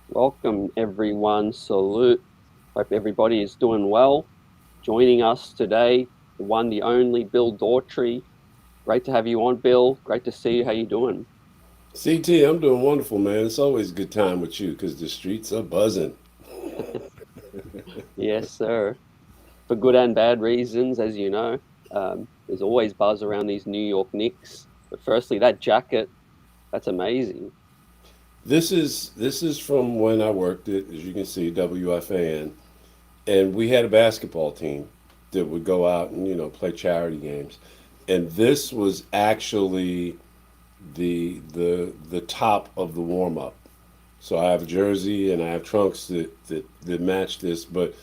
Welcome, everyone. Salute. Hope everybody is doing well. Joining us today, the one, the only, Bill Daughtry. Great to have you on, Bill. Great to see you. How you doing? CT, I'm doing wonderful, man. It's always a good time with you because the streets are buzzing. Yes, sir. For good and bad reasons, as you know. There's always buzz around these New York Knicks. But firstly, that jacket, that's amazing. This is from when I worked at, as you can see, WFAN, and we had a basketball team that would go out and play charity games, and this was actually the top of the warm up. So I have a jersey and I have trunks that match this, but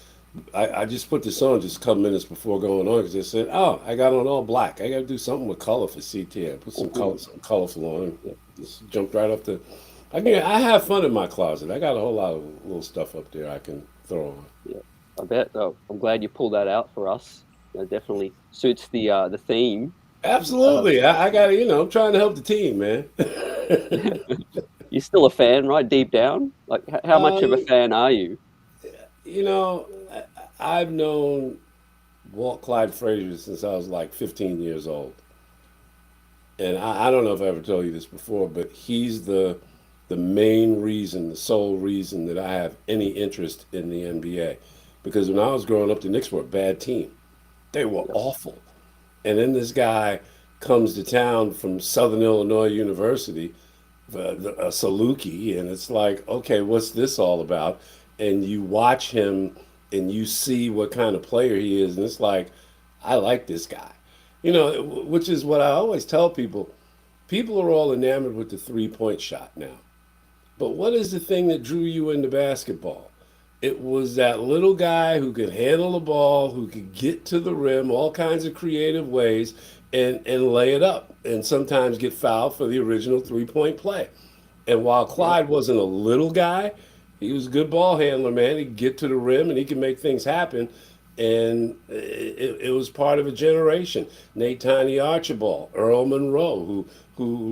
I just put this on just a couple minutes before going on because I said, "Oh, I got on all black. I got to do something with color for CT. I put some color, Mhm. some colorful on. Yeah, Just jumped right up to. I have fun in my closet. I got a whole lot of little stuff up there I can throw on. yeah. I bet. Oh, I'm glad you pulled that out for us. Definitely suits the theme. Uh, Absolutely, I got to. I'm trying to help the team, man. You're still a fan, right? Deep down, like how much of a um, fan are you? you know, I've known Walt Clyde Frazier since I was like 15 years old. And I don't know if I ever told you this before, but he's the main reason, the sole reason that I have any interest in the NBA. Because when I was growing up, the Knicks were a bad team. They were Yep. awful. And then this guy comes to town from Southern Illinois University, a Saluki, and it's like, okay, what's this all about? And you watch him and you see what kind of player he is, and it's like, I like this guy. Which is what I always tell people. People are all enamored with the 3 point shot now. But what is the thing that drew you into basketball? It was that little guy who could handle the ball, who could get to the rim, all kinds of creative ways, and lay it up, and sometimes get fouled for the original 3 point play. And while Yep. Clyde wasn't a little guy, he was a good ball handler, man. He could get to the rim and he could make things happen. And it was part of a generation. Nate Tiny Archibald, Earl Monroe, who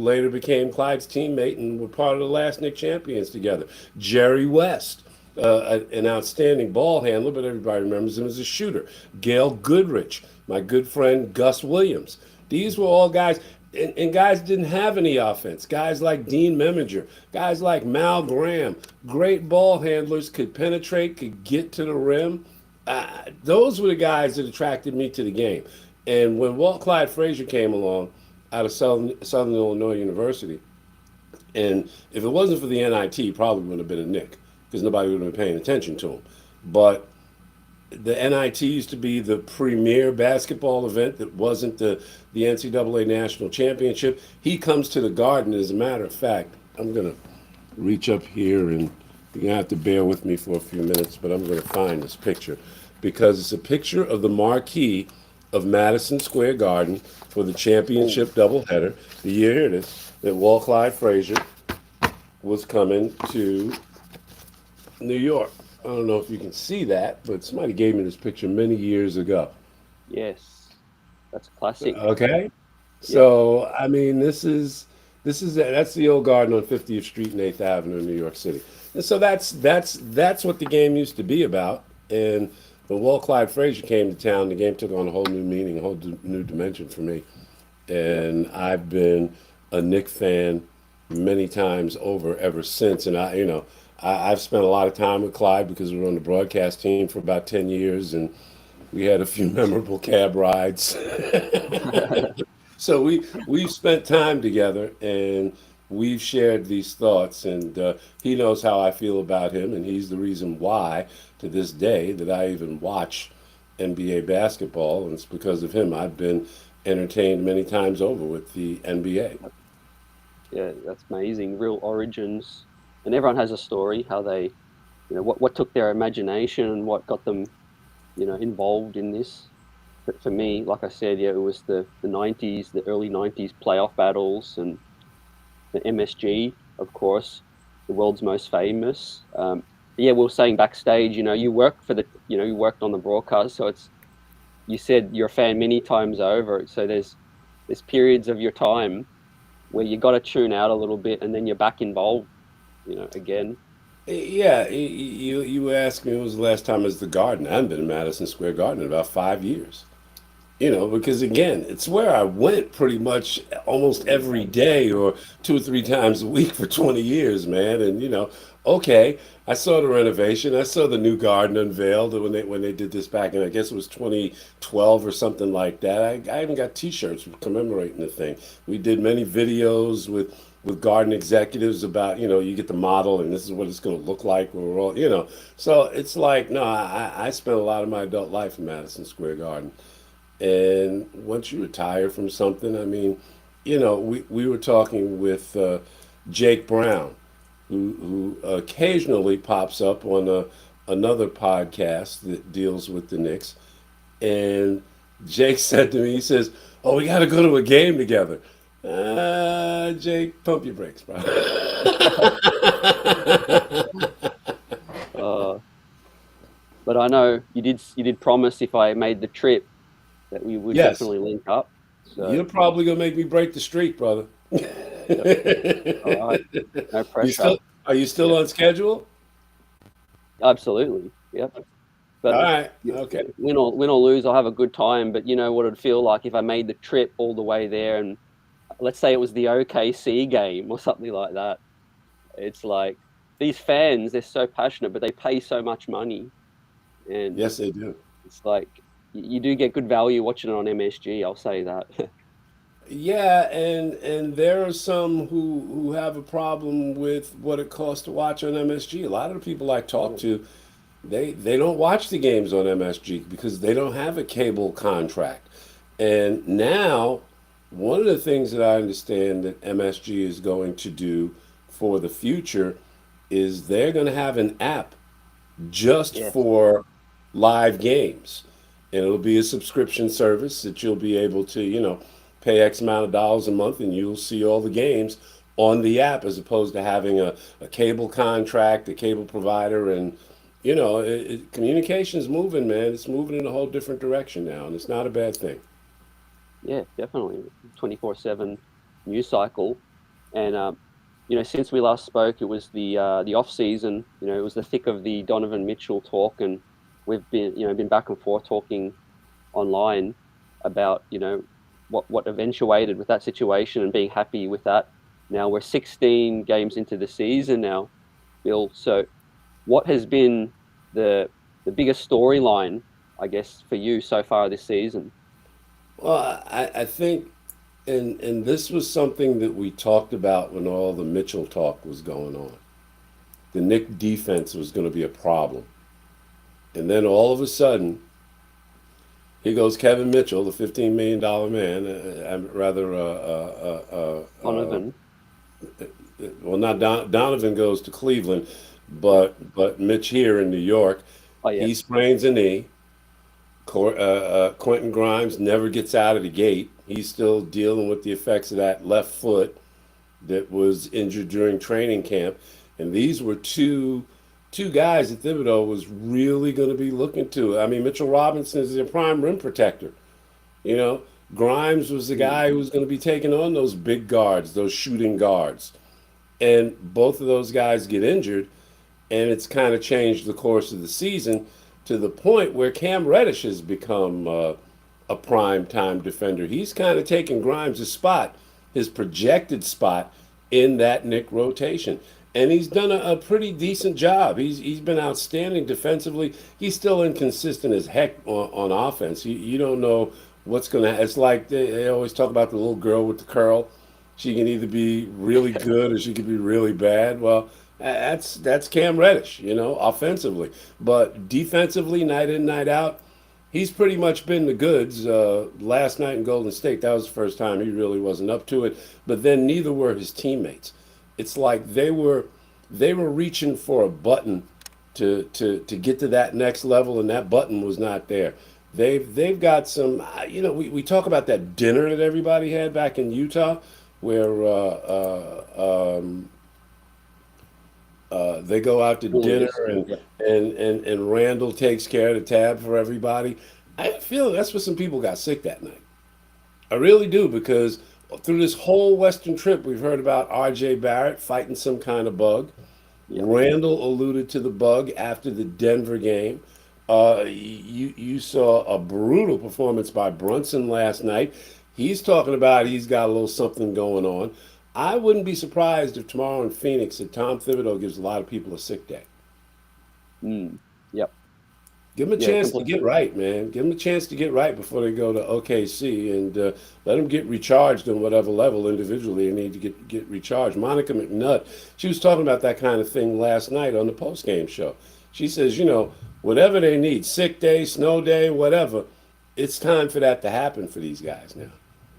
later became Clyde's teammate and were part of the last Knick champions together. Jerry West, an outstanding ball handler, but everybody remembers him as a shooter. Gail Goodrich, my good friend Gus Williams. These were all guys, and guys didn't have any offense. Guys like Dean Meminger, guys like Mal Graham, great ball handlers, could penetrate, could get to the rim. Those were the guys that attracted me to the game. And when Walt Clyde Frazier came along out of Southern Illinois University, and if it wasn't for the NIT, he probably wouldn't have been a Nick because nobody would have been paying attention to him. But the NIT used to be the premier basketball event that wasn't the NCAA national championship. He comes to the Garden. As a matter of fact, I'm going to reach up here and you're going to have to bear with me for a few minutes, but I'm going to find this picture because it's a picture of the marquee of Madison Square Garden for the Oh, championship doubleheader. The year, here it is, that Walt Clyde Frazier was coming to New York. I don't know if you can see that, but somebody gave me this picture many years ago. yes, that's classic. Okay, Yep. so I mean, this is that's the old garden on 50th Street and 8th Avenue in New York City, and so that's what the game used to be about. And when Walt Clyde Frazier came to town, the game took on a whole new meaning, a whole new dimension for me. Yep. And I've been a Nick fan many times over ever since. And I've spent a lot of time with Clyde because we were on the broadcast team for about 10 years, and we had a few memorable cab rides. So we've spent time together, and we've shared these thoughts. And he knows how I feel about him, and he's the reason why to this day that I even watch NBA basketball, and it's because of him I've been entertained many times over with the NBA. Yeah, that's amazing. Real origins, and everyone has a story. How they, what took their imagination and what got them, involved in this. But for me, like I said, yeah, it was the '90s, the early '90s playoff battles, and the MSG, of course, the world's most famous. Yeah, we were saying backstage, you work for you worked on the broadcast, so it's you said you're a fan many times over. So there's periods of your time where you got to tune out a little bit, and then you're back involved, again. Yeah, you asked me when was the last time I was at the Garden. I haven't been to Madison Square Garden in about 5 years. Because again, it's where I went pretty much almost every day or 2 or 3 times a week for 20 years, man. And okay, I saw the renovation. I saw the new garden unveiled when they did this back in, I guess it was 2012 or something like that. I even got T-shirts commemorating the thing. We did many videos with garden executives about, you get the model and this is what it's going to look like when we're all. So it's like, no, I spent a lot of my adult life in Madison Square Garden. And once you retire from something, I mean, we were talking with Jake Brown, who occasionally pops up on another podcast that deals with the Knicks. And Jake said to me, he says, "Oh, we got to go to a game together." Jake, pump your brakes, bro. Uh, but I know you did promise if I made the trip that we would Yes, definitely link up. So you're probably gonna make me break the streak, brother. yep, all right, no You pressure. still are you still Yep, on schedule? absolutely. Yep. All But right. Okay. win or lose, I'll have a good time. But you know what it'd feel like if I made the trip all the way there, and let's say it was the OKC game or something like that. It's like these fans, they're so passionate, but they pay so much money, and Yes, they do. it's like you do get good value watching it on MSG. I'll say that. Yeah, and there are some who have a problem with what it costs to watch on MSG. A lot of the people I talk Oh, to, they don't watch the games on MSG because they don't have a cable contract. And now, one of the things that I understand that MSG is going to do for the future is they're going to have an app just yes, for live games. And it'll be a subscription service that you'll be able to, pay X amount of dollars a month and you'll see all the games on the app as opposed to having a cable contract, a cable provider. And, communication is moving, man. It's moving in a whole different direction now, and it's not a bad thing. yeah, definitely 24/7 news cycle. And since we last spoke, it was the off season. It was the thick of the Donovan Mitchell talk, and we've been back and forth talking online about what eventuated with that situation and being happy with that. Now we're 16 games into the season now, Bill. So what has been the biggest storyline, I guess, for you so far this season? Well, I think, and this was something that we talked about when all the Mitchell talk was going on. The Nick defense was going to be a problem. And then all of a sudden, here goes Kevin Mitchell, the $15 million man. Rather, Donovan. well, not Donovan goes to Cleveland, but Mitch here in New York, Oh yeah, he sprains a knee. Quentin Grimes never gets out of the gate. He's still dealing with the effects of that left foot that was injured during training camp. And these were two guys that Thibodeau was really going to be looking to. I mean, Mitchell Robinson is their prime rim protector. You know, Grimes was the mm, guy who was going to be taking on those big guards, those shooting guards. And both of those guys get injured, and it's kind of changed the course of the season to the point where Cam Reddish has become a prime time defender. He's kind of taken Grimes' spot, his projected spot in that Nick rotation. And he's done a pretty decent job. He's been outstanding defensively. He's still inconsistent as heck on offense. You don't know what's going to. It's like they always talk about the little girl with the curl. She can either be really good or she can be really bad. Well, that's Cam Reddish, offensively. But defensively, night in, night out, he's pretty much been the goods. Last night in Golden State, that was the first time he really wasn't up to it. But then neither were his teammates. It's like they were reaching for a button to get to that next level, and that button was not there. They've got some. We talk about that dinner that everybody had back in Utah, where they go out to dinner Julius. and, Yeah, and Randall takes care of the tab for everybody. I feel that's where some people got sick that night. I really do because through this whole Western trip, we've heard about RJ Barrett fighting some kind of bug. Yeah. Randall alluded to the bug after the Denver game. You saw a brutal performance by Brunson last night. He's talking about he's got a little something going on. I wouldn't be surprised if tomorrow in Phoenix that Tom Thibodeau gives a lot of people a sick day. Mm. Yep. Give them a Yeah. chance to get Completely. right, man. Give them a chance to get right before they go to OKC and let them get recharged on whatever level individually they need to get recharged. Monica McNutt, she was talking about that kind of thing last night on the post-game show. She says, whatever they need, sick day, snow day, whatever, it's time for that to happen for these guys now.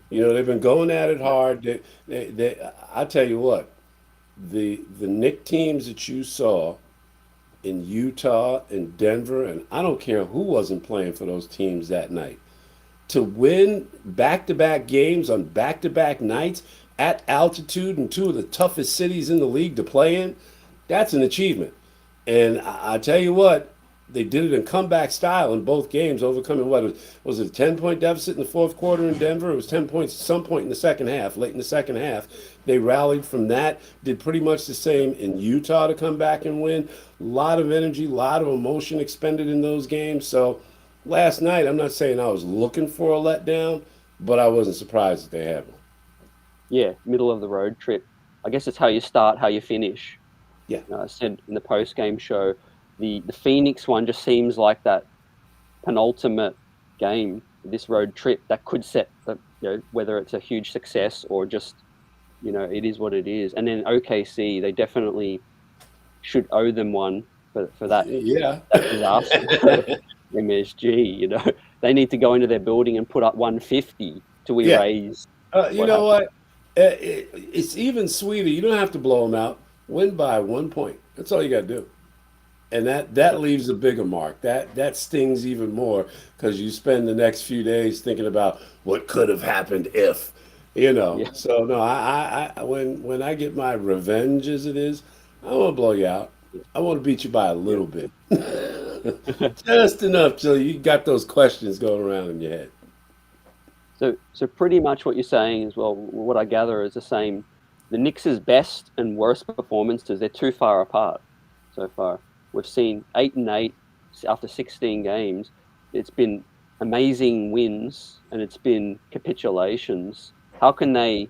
They've been going at it Yep. hard. I tell you what, the Knicks teams that you saw in Utah and Denver, and I don't care who wasn't playing for those teams that night. To win back to back games on back to back nights at altitude in two of the toughest cities in the league to play in, that's an achievement. And I tell you what, they did it in comeback style in both games, overcoming what was it, a 10-point deficit in the fourth quarter in Denver? It was 10 points at some point in the second half, late in the second half. They rallied from that, did pretty much the same in Utah to come back and win. A lot of energy, a lot of emotion expended in those games. So last night, I'm not saying I was looking for a letdown, but I wasn't surprised that they had one. Yeah. Middle of the road trip. I guess it's how you start, how you finish. Yeah. I said in the post game show, the Phoenix one just seems like that penultimate game, this road trip that could set the, whether it's a huge success or just, it is what it is. And then OKC, they definitely should owe them one for Yeah. that disaster. MSG, they need to go into their building and put up 150 to Yeah. erase You what know happened. what? It's even sweeter. You don't have to blow them out. Win by 1 point. That's all you got to do. And that leaves a bigger mark. That stings even more because you spend the next few days thinking about what could have happened if, Yeah. So no, when I get my revenge as it is, I want to blow you out. I want to beat you by a Yeah. little bit, just enough so you got those questions going around in your head. So pretty much what you're saying is, well, what I gather is the same. The Knicks' best and worst performances, they're too far apart so far. We've seen 8-8 after 16 games. It's been amazing wins and it's been capitulations. How can they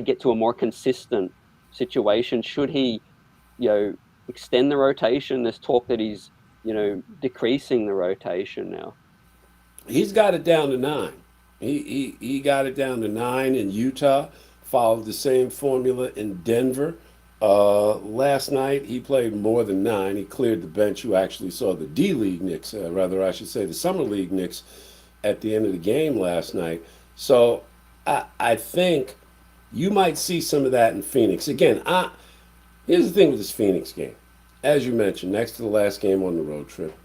get to a more consistent situation? Should he, extend the rotation? There's talk that he's, decreasing the rotation now. He's got it down to nine. He got it down to nine in Utah. Followed the same formula in Denver. Last night he played more than nine. He cleared the bench. You actually saw the D League Knicks, rather I should say the Summer League Knicks, at the end of the game last night. So I think you might see some of that in Phoenix. Again, here's the thing with this Phoenix game. As you mentioned, next to the last game on the road trip,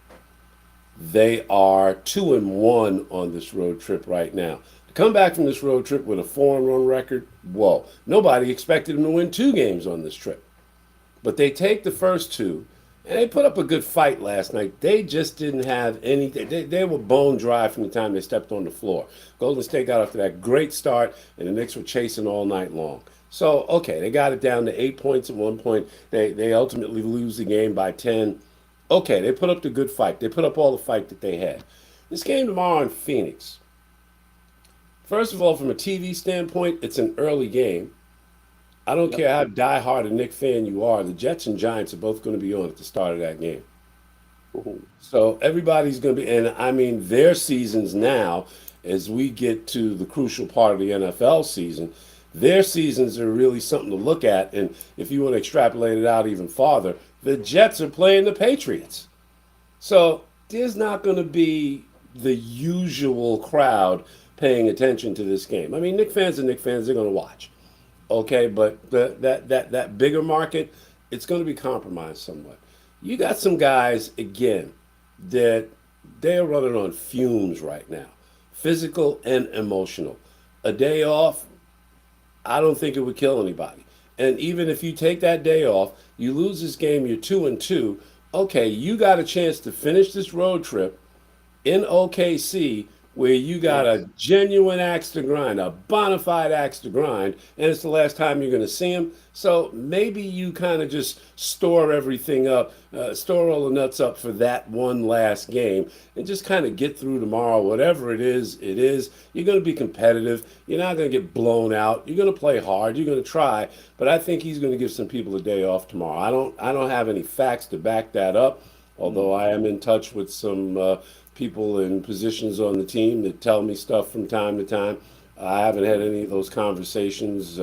they are 2-1 on this road trip right now. To come back from this road trip with a 4-1 record, whoa. Nobody expected them to win 2 games on this trip. But they take the first two, and they put up a good fight last night. They just didn't have anything. They were bone dry from the time they stepped on the floor. Golden State got off to that great start, and the Knicks were chasing all night long. So, okay, they got it down to 8 points at one point. They ultimately lose the game by 10. Okay, they put up the good fight. They put up all the fight that they had. This game tomorrow in Phoenix. First of all, from a TV standpoint, it's an early game. I don't Yep. care how diehard a Knicks fan you are. The Jets and Giants are both going to be on at the start of that game. Mhm. So everybody's going to be, and I mean, their seasons now, as we get to the crucial part of the NFL season, their seasons are really something to look at. And if you want to extrapolate it out even farther, the Jets are playing the Patriots. So there's not going to be the usual crowd paying attention to this game. I mean, Knicks fans are Knicks fans, they're going to watch. Okay, but that bigger market, it's going to be compromised somewhat. You got some guys again that they're running on fumes right now, physical and emotional. A day off, I don't think it would kill anybody. And even if you take that day off, you lose this game, you're 2-2. Okay, you got a chance to finish this road trip in OKC where you got Yes. a genuine axe to grind, a bona fide axe to grind, and it's the last time you're going to see him. So maybe you kind of just store everything up, store all the nuts up for that one last game, and just kind of get through tomorrow. Whatever it is, it is. You're going to be competitive. You're not going to get blown out. You're going to play hard. You're going to try. But I think he's going to give some people a day off tomorrow. I don't have any facts to back that up. Although I am in touch with some people in positions on the team that tell me stuff from time to time. I haven't had any of those conversations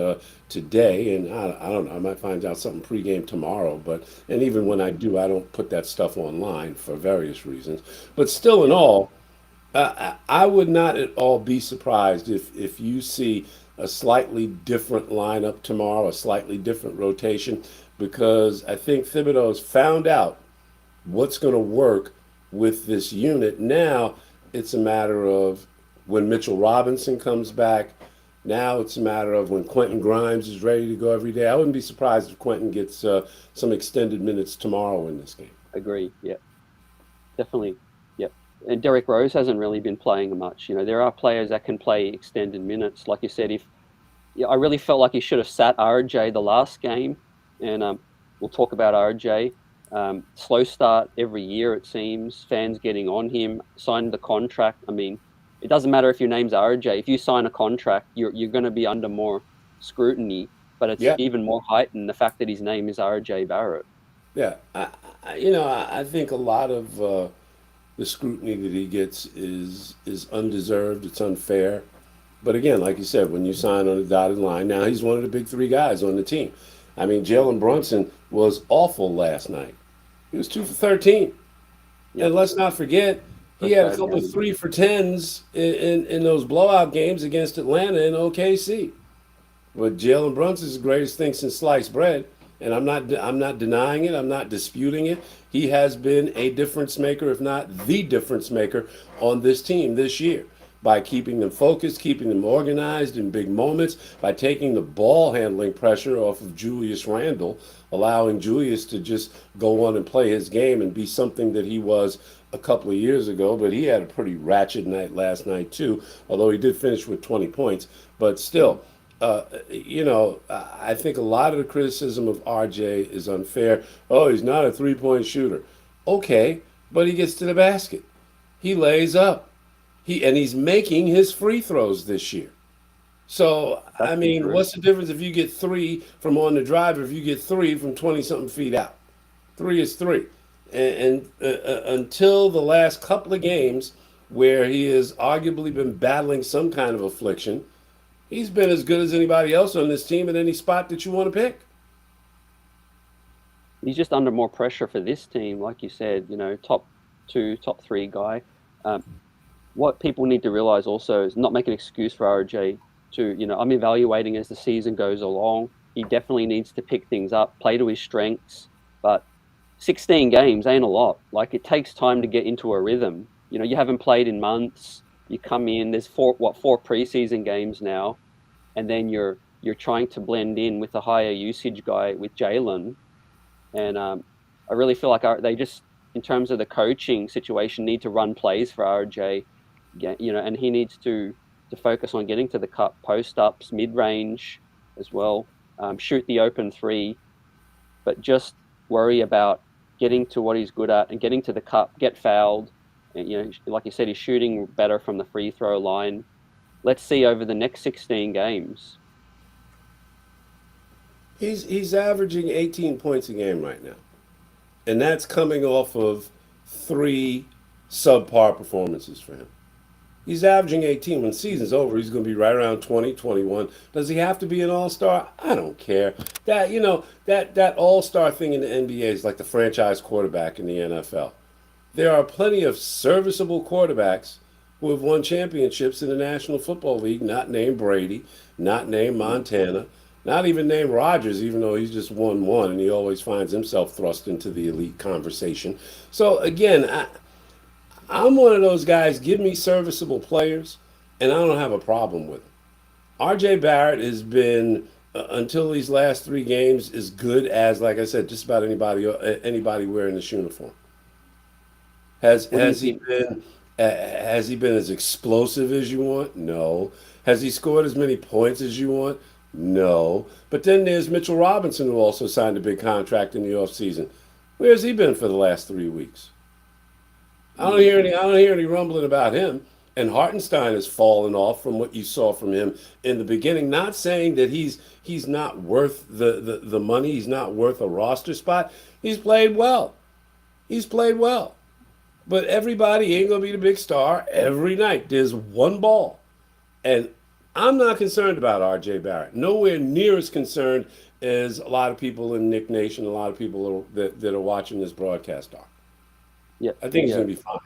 today, and I don't know. I might find out something pregame tomorrow. But and even when I do, I don't put that stuff online for various reasons. But still, in Yeah. all, I would not at all be surprised if you see a slightly different lineup tomorrow, a slightly different rotation, because I think Thibodeau's found out what's going to work with this unit. Now it's a matter of when Mitchell Robinson comes back. Now it's a matter of when Quentin Grimes is ready to go every day. I wouldn't be surprised if Quentin gets some extended minutes tomorrow in this game. Agree. Yeah. Definitely. Yep. And Derek Rose hasn't really been playing much. There are players that can play extended minutes. Like you said, if yeah, I really felt like he should have sat RJ the last game, and we'll talk about RJ. Slow start every year, it seems. Fans getting on him, signed the contract. I mean, it doesn't matter if your name's RJ. If you sign a contract, you're going to be under more scrutiny. But it's Yeah, even more heightened the fact that his name is RJ Barrett. yeah. I think a lot of the scrutiny that he gets is undeserved. It's unfair. But again, like you said, when you sign on the dotted line, now he's one of the big three guys on the team. I mean, Jalen Brunson was awful last night. He was 2 for 13. Yep, And let's not forget, he first had a bad couple of game. 3 for 10s in those blowout games against Atlanta and OKC. But Jalen Brunson's the greatest thing since sliced bread, and I'm not denying it. I'm not disputing it. He has been a difference maker, if not the difference maker, on this team this year by keeping them focused, keeping them organized in big moments, by taking the ball handling pressure off of Julius Randle, allowing Julius to just go on and play his game and be something that he was a couple of years ago. But he had a pretty ratchet night last night too, although he did finish with 20 points. But still, I think a lot of the criticism of RJ is unfair. Oh, he's not a 3-point shooter. Okay, but he gets to the basket. He lays up. He's making his free throws this year. So, I That's mean, true. what's the difference if you get three from on the drive or if you get three from 20 something feet out? Three is three. And until the last couple of games where he has arguably been battling some kind of affliction, he's been as good as anybody else on this team at any spot that you want to pick. He's just under more pressure for this team, like you said. Top two, top three guy. Um, what people need to realize also is not make an excuse for RJ to, I'm evaluating as the season goes along. He definitely needs to pick things up, play to his strengths, but 16 games ain't a lot. Like it takes time to get into a rhythm. You haven't played in months. You come in, there's four preseason games now, and then you're trying to blend in with the higher usage guy with Jalen. And I really feel like they just, in terms of the coaching situation, need to run plays for RJ. And he needs to focus on getting to the cup, post ups, mid range as well, shoot the open three, but just worry about getting to what he's good at and getting to the cup, get fouled. And, like you said, he's shooting better from the free throw line. Let's see over the next 16 games. He's averaging 18 points a game right now. And that's coming off of three subpar performances for him. He's averaging 18. When the season's over, he's going to be right around 20, 21. Does he have to be an all-star? I don't care. That all-star thing in the NBA is like the franchise quarterback in the NFL. There are plenty of serviceable quarterbacks who have won championships in the National Football League, not named Brady, not named Montana, not even named Rodgers, even though he's just won one and he always finds himself thrust into the elite conversation. So again, I'm one of those guys, give me serviceable players, and I don't have a problem with it. RJ Barrett has been, until these last 3 games, as good as, like I said, just about anybody wearing this uniform. Has What do you has he think? been Has he been as explosive as you want? No. Has he scored as many points as you want? No. But then there's Mitchell Robinson, who also signed a big contract in the offseason. Where's he been for the last 3 weeks? Mm. I don't hear any rumbling about him. And Hartenstein has fallen off from what you saw from him in the beginning. Not saying that he's not worth the money. He's not worth a roster spot. He's played well. He's played well. But everybody ain't gonna be the big star every night. There's one ball. And I'm not concerned about RJ Barrett. Nowhere near as concerned as a lot of people in Nick Nation, a lot of people that are watching this broadcast are. Yeah, I think he's yeah, gonna be fine.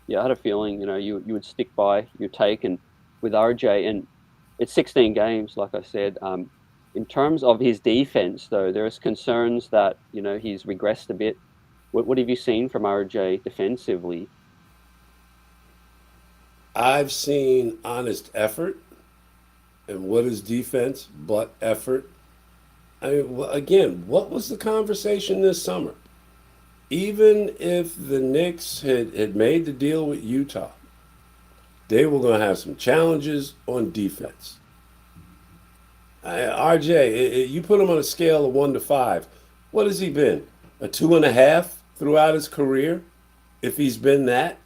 yeah. I had a feeling, you would stick by your take, and with RJ, and it's 16 games, like I said. In terms of his defense, though, there's concerns that he's regressed a bit. What have you seen from RJ defensively? I've seen honest effort, and what is defense but effort? I mean, again, what was the conversation this summer? Even if the Knicks had made the deal with Utah, they were going to have some challenges on defense. RJ, you put him on a scale of 1 to 5. What has he been? A 2.5 throughout his career, if he's been that.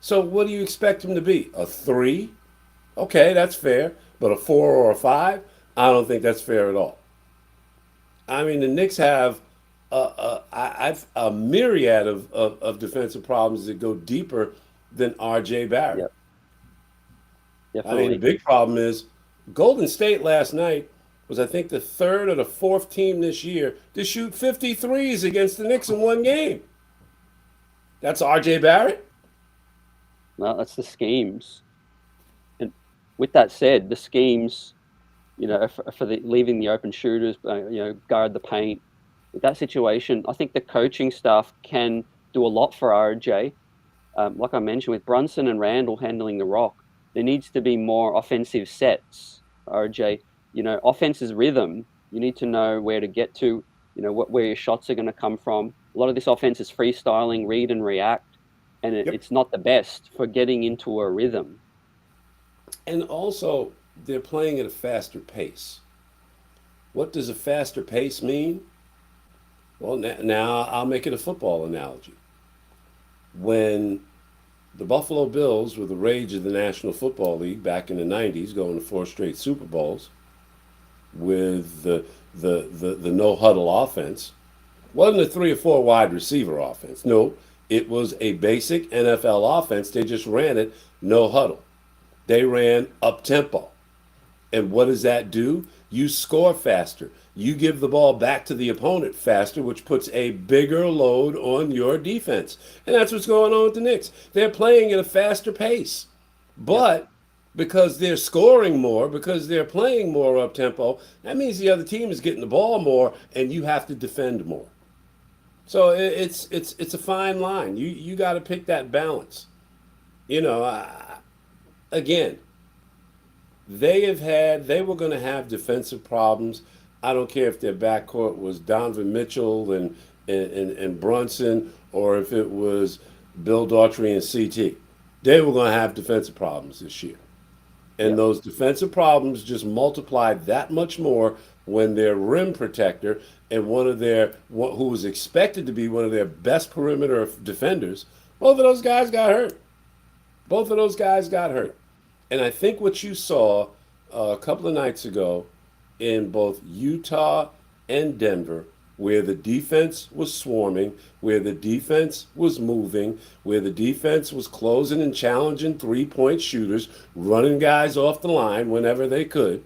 So what do you expect him to be? A 3? Okay, that's fair. But a 4 or a 5? I don't think that's fair at all. I mean, the Knicks have a myriad of defensive problems that go deeper than RJ Barrett. Yep, I mean, the definitely. big problem is Golden State last night was, I think, the third or the fourth team this year to shoot 53s against the Knicks in one game. That's RJ Barrett? Well, that's the schemes. And with that said, the schemes, for the leaving the open shooters, guard the paint. With that situation, I think the coaching staff can do a lot for RJ. Like I mentioned, with Brunson and Randall handling the rock, there needs to be more offensive sets. RJ, offense is rhythm. You need to know where to get to. Where your shots are going to come from. A lot of this offense is freestyling, read and react, and Yep. it's not the best for getting into a rhythm. And also, they're playing at a faster pace. What does a faster pace mean? Well, now I'll make it a football analogy. When the Buffalo Bills were the rage of the National Football League back in the 90s, going to 4 straight Super Bowls with the no huddle offense, wasn't a 3 or 4 wide receiver offense. No, it was a basic NFL offense. They just ran it no huddle. They ran up tempo. And what does that do? You score faster. You give the ball back to the opponent faster, which puts a bigger load on your defense. And that's what's going on with the Knicks. They're playing at a faster pace. Yep. But because they're scoring more, because they're playing more up tempo, that means the other team is getting the ball more and you have to defend more. So it's a fine line. You got to pick that balance. You know, again, they were going to have defensive problems. I don't care if their backcourt was Donovan Mitchell and Brunson, or if it was Bill Daughtry and CT. They were going to have defensive problems this year. And Yep. those defensive problems just multiplied that much more when their rim protector and who was expected to be one of their best perimeter defenders, both of those guys got hurt. Both of those guys got hurt. And I think what you saw a couple of nights ago in both Utah and Denver, where the defense was swarming, where the defense was moving, where the defense was closing and challenging 3-point shooters, running guys off the line whenever they could.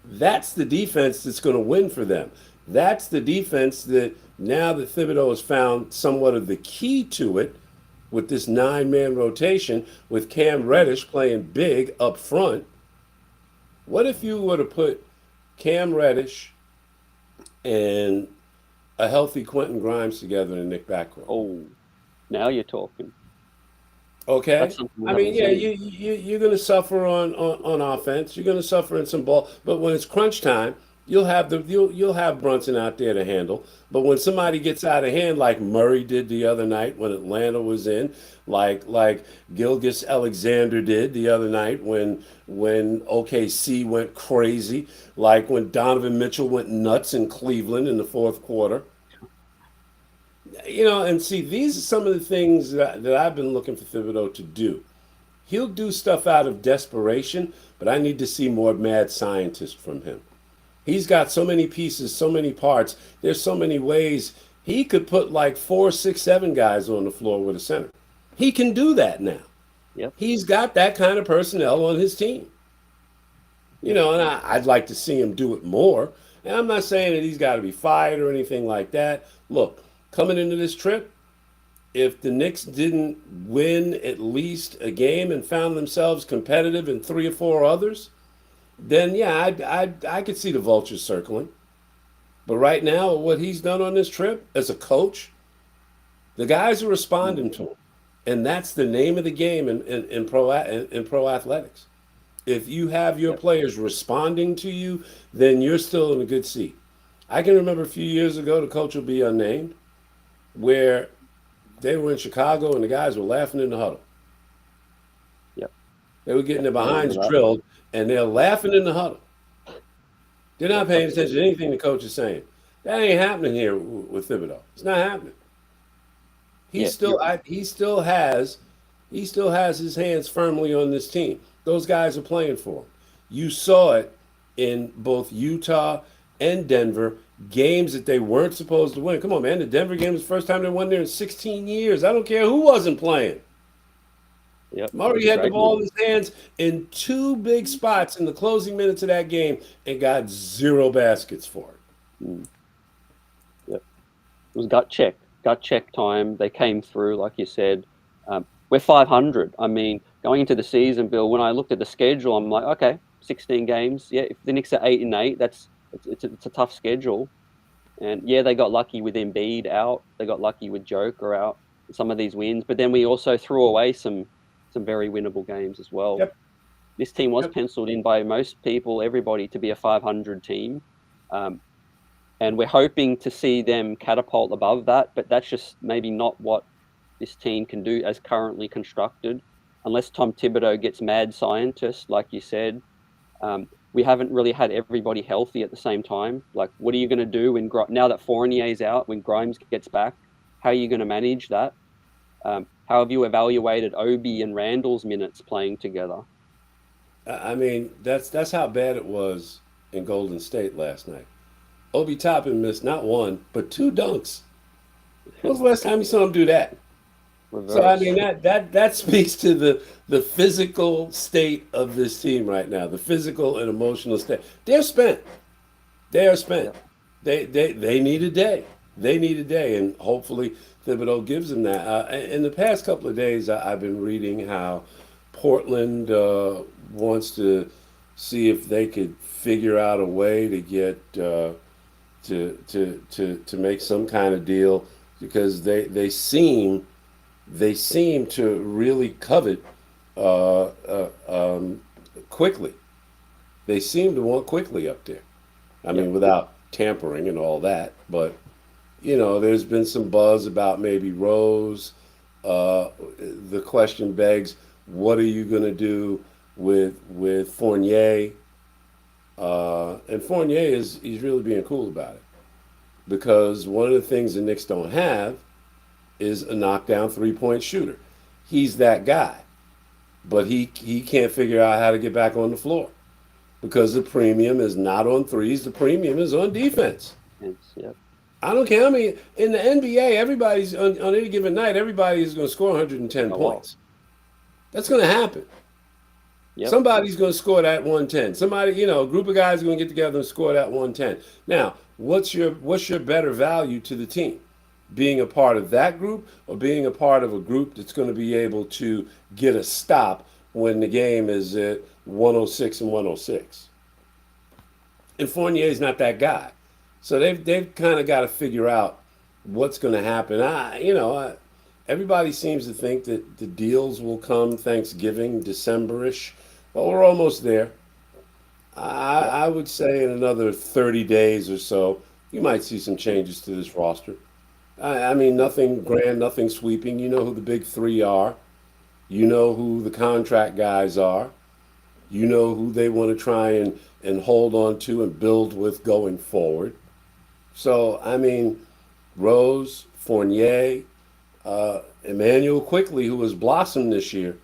That's the defense that's going to win for them. That's the defense that, now that Thibodeau has found somewhat of the key to it with this 9-man rotation, with Cam Reddish playing big up front. What if you were to put Cam Reddish and a healthy Quentin Grimes together in Nick backcourt? Oh, now you're talking. Okay. That's something we I mean, haven't yeah, seen. you're going to suffer on offense. You're going to suffer in some ball. But when it's crunch time, You'll have Brunson out there to handle, but when somebody gets out of hand, like Murray did the other night when Atlanta was in, like Gilgeous Alexander did the other night when OKC went crazy, like when Donovan Mitchell went nuts in Cleveland in the fourth quarter. And see, these are some of the things that I've been looking for Thibodeau to do. He'll do stuff out of desperation, but I need to see more mad scientist from him. He's got so many pieces, so many parts. There's so many ways he could put like 4, 6, 7 guys on the floor with a center. He can do that now. Yep. He's got that kind of personnel on his team. And I'd like to see him do it more. And I'm not saying that he's got to be fired or anything like that. Look, coming into this trip, if the Knicks didn't win at least a game and found themselves competitive in 3 or 4 others, then yeah, I could see the vultures circling. But right now, what he's done on this trip as a coach, the guys are responding to him, and that's the name of the game in pro athletics. If you have your Yep. players responding to you, then you're still in a good seat. I can remember a few years ago, the coach will be unnamed, where they were in Chicago and the guys were laughing in the huddle. Yep. They were getting Yep. their I remember behinds that. drilled and they're laughing in the huddle. They're not Yep. paying attention to Absolutely. anything the coach is saying. That ain't happening here with Thibodeau. It's not happening. He Yeah. still, he still has his hands firmly on this team. Those guys are playing for him. You saw it in both Utah and Denver, games that they weren't supposed to win. Come on, man. The Denver game was the first time they won there in 16 years. I don't care who wasn't playing. Yep. It was Murray a had the great ball win. in his hands in 2 big spots in the closing minutes of that game and got 0 baskets for it. Mm. Yep. It was gut check time. They came through, like you said. We're 500. I mean, going into the season, Bill, when I looked at the schedule, I'm like, okay, 16 games. Yeah, if the Knicks are 8-8, it's a tough schedule. And yeah, they got lucky with Embiid out. They got lucky with Joker out. Some of these wins, but then we also threw away some very winnable games as well. Yep. This team was Yep. penciled in by most people, everybody, to be a 500 team. Um, and we're hoping to see them catapult above that, but that's just maybe not what this team can do as currently constructed, unless Tom Thibodeau gets mad scientist, like you said. We haven't really had everybody healthy at the same time. Like, what are you going to do now that Fournier's out, when Grimes gets back? How are you going to manage that? How have you evaluated Obi and Randall's minutes playing together? I mean, that's how bad it was in Golden State last night. Obi Toppin missed not one, but 2 dunks. When was the last time you saw him do that? So I Reverse. mean that speaks to the physical state of this team right now, the physical and emotional state. They're spent. They are spent. Yep. They need a day. They need a day, and hopefully Thibodeau gives them that. In the past couple of days, I've been reading how Portland wants to see if they could figure out a way to get to make some kind of deal because they seem to really covet uh, uh, um, Quickley. They seem to want Quickley up there. I Yep. mean, without tampering and all that, but there's been some buzz about maybe Rose. The question begs, what are you going to do with Fournier? And Fournier he's really being cool about it because one of the things the Knicks don't have is a knockdown 3-point shooter. He's that guy, but he can't figure out how to get back on the floor because the premium is not on threes. The premium is on defense. Yep. I don't care. I mean, in the NBA, everybody's on any given night, everybody is going to score 110 Go off. points. That's going to happen. Yep. Somebody's going to score that 110. Somebody, a group of guys are going to get together and score that 110. Now, what's your better value to the team? Being a part of that group or being a part of a group that's going to be able to get a stop when the game is at 106 and 106? And Fournier's not that guy. So they've kind of got to figure out what's going to happen. Everybody seems to think that the deals will come Thanksgiving, December-ish. Well, we're almost there. Yeah, I would say in another 30 days or so, you might see some yeah, changes to this roster. I mean, yeah, nothing grand, nothing sweeping. You know who the big three are. You know who the contract guys are. You know who they want to try and hold on to and build with going forward. So, I mean, Rose, Fournier, Emmanuel Quickley, who has blossomed this year,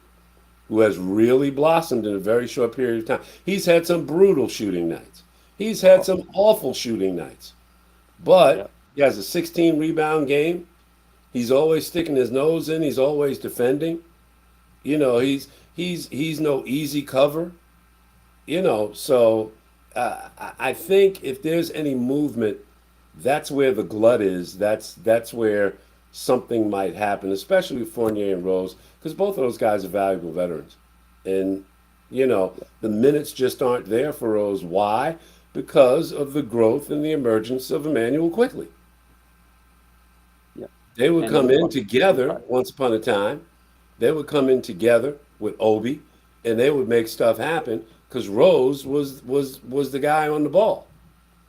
who has really blossomed in a very short period of time. He's had some brutal shooting nights. He's had oh, some awful shooting nights. yeah, But he has a 16 rebound game. He's always sticking his nose in. He's always defending. You know, he's no easy cover. You know, so I think if there's any movement, that's where the glut is. That's where something might happen, especially with Fournier and Rose, because both of those guys are valuable veterans. And you know, yeah, the minutes just aren't there for Rose. Why? Because of the growth and the emergence of Emmanuel Quickley. yeah. They would And come he's in got together contract. once upon a time. They would come in together with Obi, and they would make stuff happen because Rose was the guy on the ball,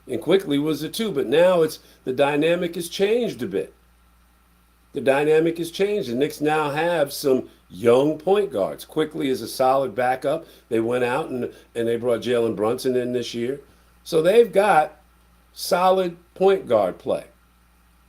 and Quickly was the two. But now it's the dynamic has changed a bit. The dynamic has changed. The Knicks now have some young point guards. Quickly is a solid backup. They went out and they brought Jalen Brunson in this year, so they've got solid point guard play.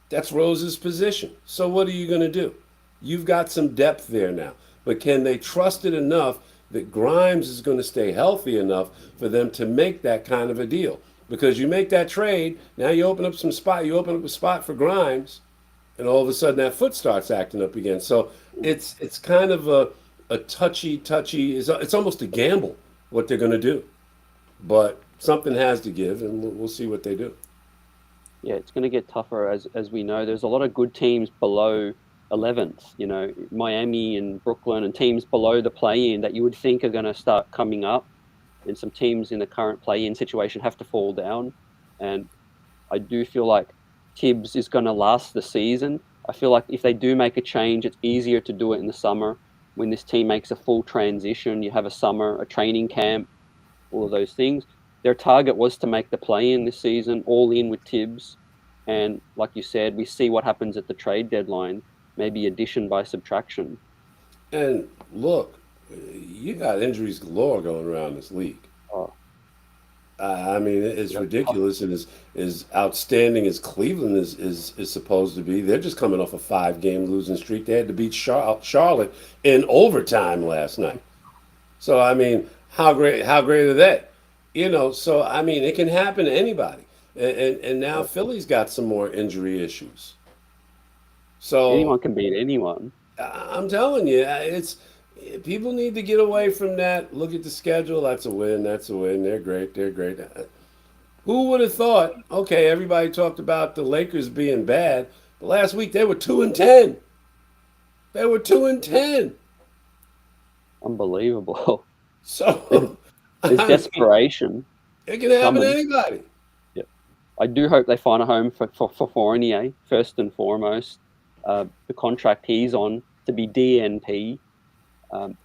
That's Rose's position. So what are you going to do? You've got some depth there now. But can they trust it enough that Grimes is going to stay healthy enough for them to make that kind of a deal? Because you make that trade, now you open up some spot, you open up a spot for Grimes, and all of a sudden that foot starts acting up again. So it's kind of a touchy. It's almost a gamble what they're going to do. But something has to give, and we'll see what they do. Yeah, it's going to get tougher as we know. There's a lot of good teams below 11th. You know, Miami and Brooklyn and teams below the play-in that you would think are going to start coming up, and some teams in the current play-in situation have to fall down. And I do feel like Thibs is going to last the season. I feel like if they do make a change, it's easier to do it in the summer when this team makes a full transition. You have a summer, a training camp, all of those things. Their target was to make the play-in this season, all in with Thibs. And like you said, we see what happens at the trade deadline, maybe addition by subtraction. And look, you got injuries galore going around this league. Oh, I mean, it's yeah, ridiculous, and as outstanding as Cleveland is supposed to be, they're just coming off a 5 game losing streak. They had to beat Charlotte in overtime last night. So I mean, how great are they? You know, so I mean, it can happen to anybody. And now yeah. Philly's got some more injury issues. So Anyone can beat anyone. I'm telling you, it's people need to get away from that. Look at the schedule. That's a win. That's a win. They're great. They're great. Who would have thought? Okay, everybody talked about the Lakers being bad. But last week they were 2-10. They were 2-10. Unbelievable. There's, So there's I mean, desperation it can happen to coming. anybody. Yeah. I do hope they find a home for Fournier, first and foremost. The contract he's on to be DNP. Um,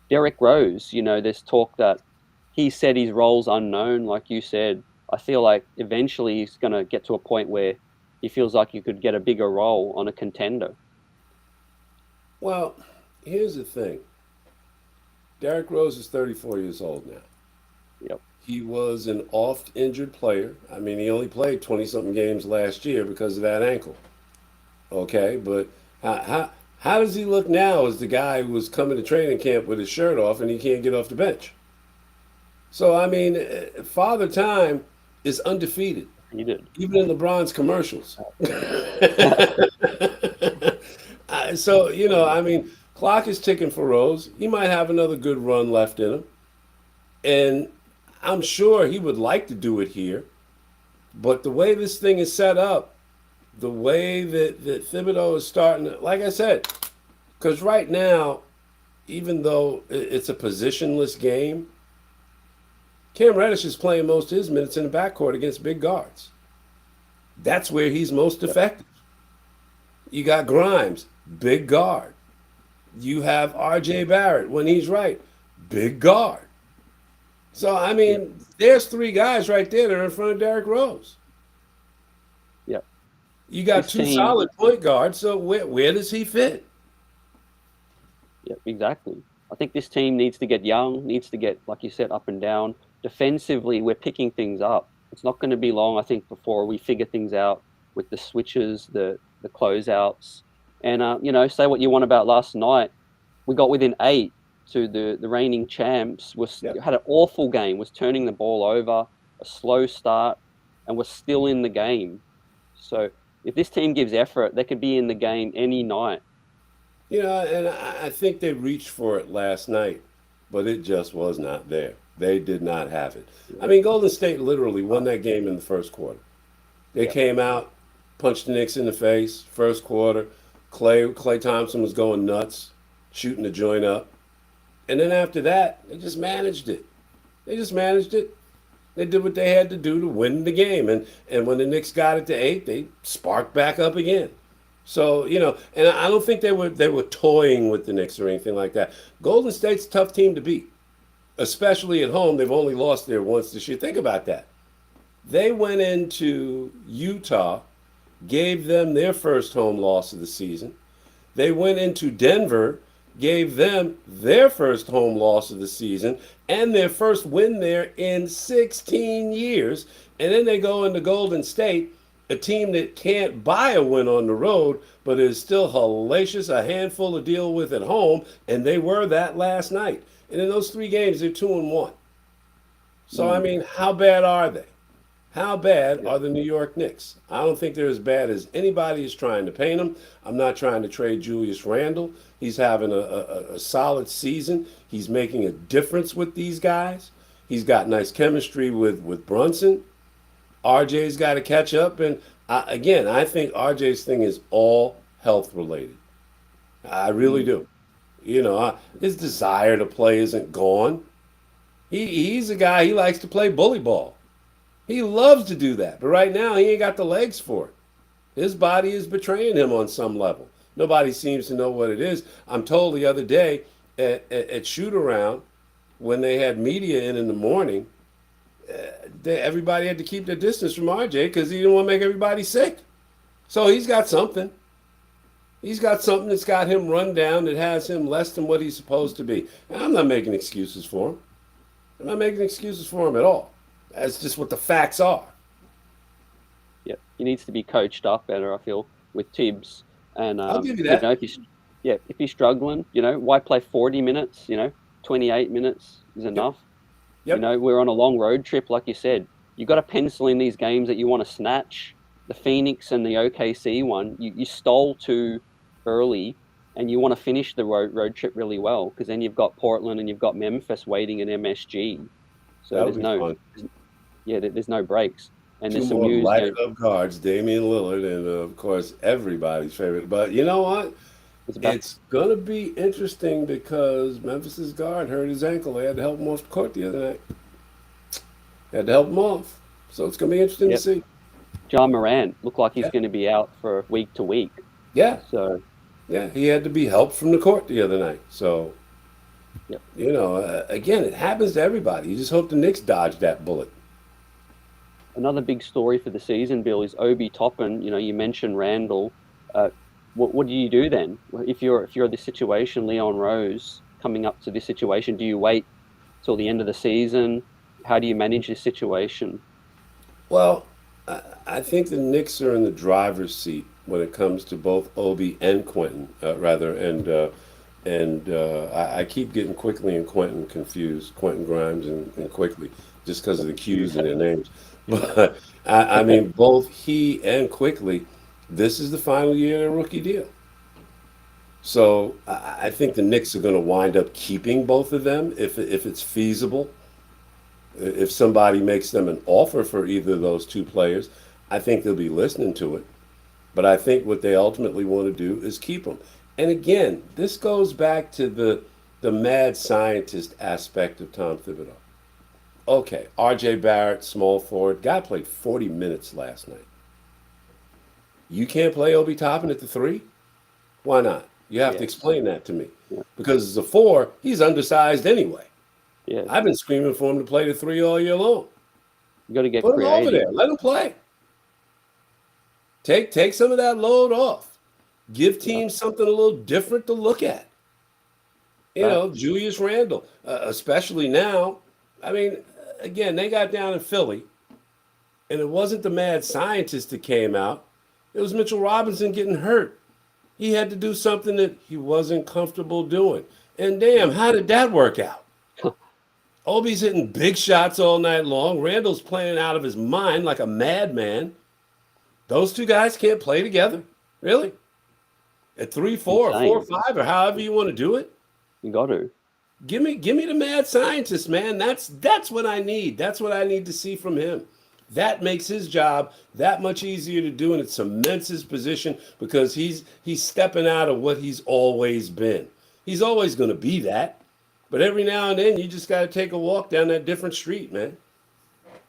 Derek Rose, there's talk that he said his role's unknown, like you said. I feel like eventually he's going to get to a point where he feels like you could get a bigger role on a contender. Well, here's the thing. Derrick Rose is 34 years old now. Yep. He was an oft injured player. I mean, he only played 20 something games last year because of that ankle. Okay, but how does he look now as the guy who was coming to training camp with his shirt off and he can't get off the bench? So I mean, Father Time is undefeated, He did. even in LeBron's commercials. So I mean, clock is ticking for Rose. He might have another good run left in him, and I'm sure he would like to do it here. But the way this thing is set up, the way that Thibodeau is starting, like I said, because right now, even though it's a positionless game, Cam Reddish is playing most of his minutes in the backcourt against big guards. That's where he's most Yep. effective. You got Grimes, big guard. You have RJ Barrett when he's right, big guard. So I Yep. mean, there's three guys right there that are in front of Derrick Rose. Yep. You got This two team. solid point guards. So where does he fit? Yeah, exactly. I think this team needs to get young, needs to get, like you said, up and down. Defensively, we're picking things up. It's not going to be long, I think, before we figure things out with the switches, the closeouts, and say what you want about last night. We got within 8 to the reigning champs. Was Yep. had an awful game. Was turning the ball over, a slow start, and was still in the game. So if this team gives effort, they could be in the game any night. And I think they reached for it last night, but it just was not there. They did not have it. I Yeah. mean, Golden State literally won that game in the first quarter. They Yeah. came out, punched the Knicks in the face, first quarter. Clay Thompson was going nuts, shooting the joint up. And then after that, they just managed it. They just managed it. They did what they had to do to win the game. And when the Knicks got it to 8, they sparked back up again. So, and I don't think they were toying with the Knicks or anything like that. Golden State's a tough team to beat, especially at home. They've only lost there once this year. Think about that. They went into Utah, gave them their first home loss of the season. They went into Denver, gave them their first home loss of the season and their first win there in 16 years. And then they go into Golden State, a team that can't buy a win on the road, but is still hellacious, a handful to deal with at home. And they were that last night. And in those 3 games, they're 2-1. So, I Mm, mean, how bad are they? How bad yeah. are the New York Knicks? I don't think they're as bad as anybody is trying to paint them. I'm not trying to trade Julius Randle. He's having a solid season. He's making a difference with these guys. He's got nice chemistry with Brunson. RJ's got to catch up. And again, I think RJ's thing is all health related. I really Mm, do. His desire to play isn't gone. He's a guy, he likes to play bully ball. He loves to do that, but right now he ain't got the legs for it. His body is betraying him on some level. Nobody seems to know what it is. I'm told the other day at shoot around when they had media in the morning, everybody had to keep their distance from RJ because he didn't want to make everybody sick. So he's got something. He's got something that's got him run down that has him less than what he's supposed to be. And I'm not making excuses for him. I'm not making excuses for him at all. That's just what the facts are. yeah. He needs to be coached up better, I feel, with Tibbs. And I'll give you that. if he's struggling, why play 40 minutes? 28 minutes is Yep. enough. Yep. We're on a long road trip, like you said. You got to pencil in these games that you want to snatch. The Phoenix and the OKC one, you stole too early, and you want to finish the road trip really well because then you've got Portland and you've got Memphis waiting at MSG. So That would be fun. there's no breaks, and Two there's some more news. lighted up guards, Damian Lillard, and of course everybody's favorite. But you know what? It's about It's gonna be interesting because Memphis's guard hurt his ankle. They had to help him off the court the other night. Had to help him off. So it's gonna be interesting to Yep. see. John Morant looked like he's Yeah. going to be out for week to week. Yeah. So Yeah. He had to be helped from the court the other night. So yep. again, it happens to everybody. You just hope the Knicks dodge that bullet. Another big story for the season, Bill, is Obi Toppin. You mentioned Randall. Uh, what do you do then if you're this situation, Leon Rose coming up to this situation? Do you wait till the end of the season? How do you manage this situation? Well, I think the Knicks are in the driver's seat when it comes to both Obi and Quentin, rather, and I keep getting Quickley and Quentin confused, Quentin Grimes and Quickley, just because of the Q's in their names. But I mean, both he and Quickley, this is the final year of their rookie deal. So I think the Knicks are going to wind up keeping both of them if it's feasible. If somebody makes them an offer for either of those two players, I think they'll be listening to it. But I think what they ultimately want to do is keep them. And again, this goes back to the mad scientist aspect of Tom Thibodeau. Okay, RJ Barrett, small forward, guy played 40 minutes last night. You can't play Obi Toppin at the three? Why not? You have to Yes. explain that to me. Yeah. Because as a four, he's undersized anyway. Yeah, I've been screaming for him to play the three all year long. you got to get Put him over creative. there. Let him play. Take some of that load off. Give Yeah, teams something a little different to look at. facts. Julius Randle, especially now. I mean, again, they got down in Philly, and it wasn't the mad scientist that came out. It was Mitchell Robinson getting hurt. He had to do something that he wasn't comfortable doing. And damn, Yeah. how did that work out? Obi's hitting big shots all night long. Randall's playing out of his mind like a madman. Those two guys can't play together? Really? At 3-4 or Insane. 4-5 or however you want to do it? You got to. Give me the mad scientist, man. That's what I need. That's what I need to see from him. That makes his job that much easier to do, and it cements his position because he's stepping out of what he's always been. He's always going to be that, but every now and then you just got to take a walk down that different street, man.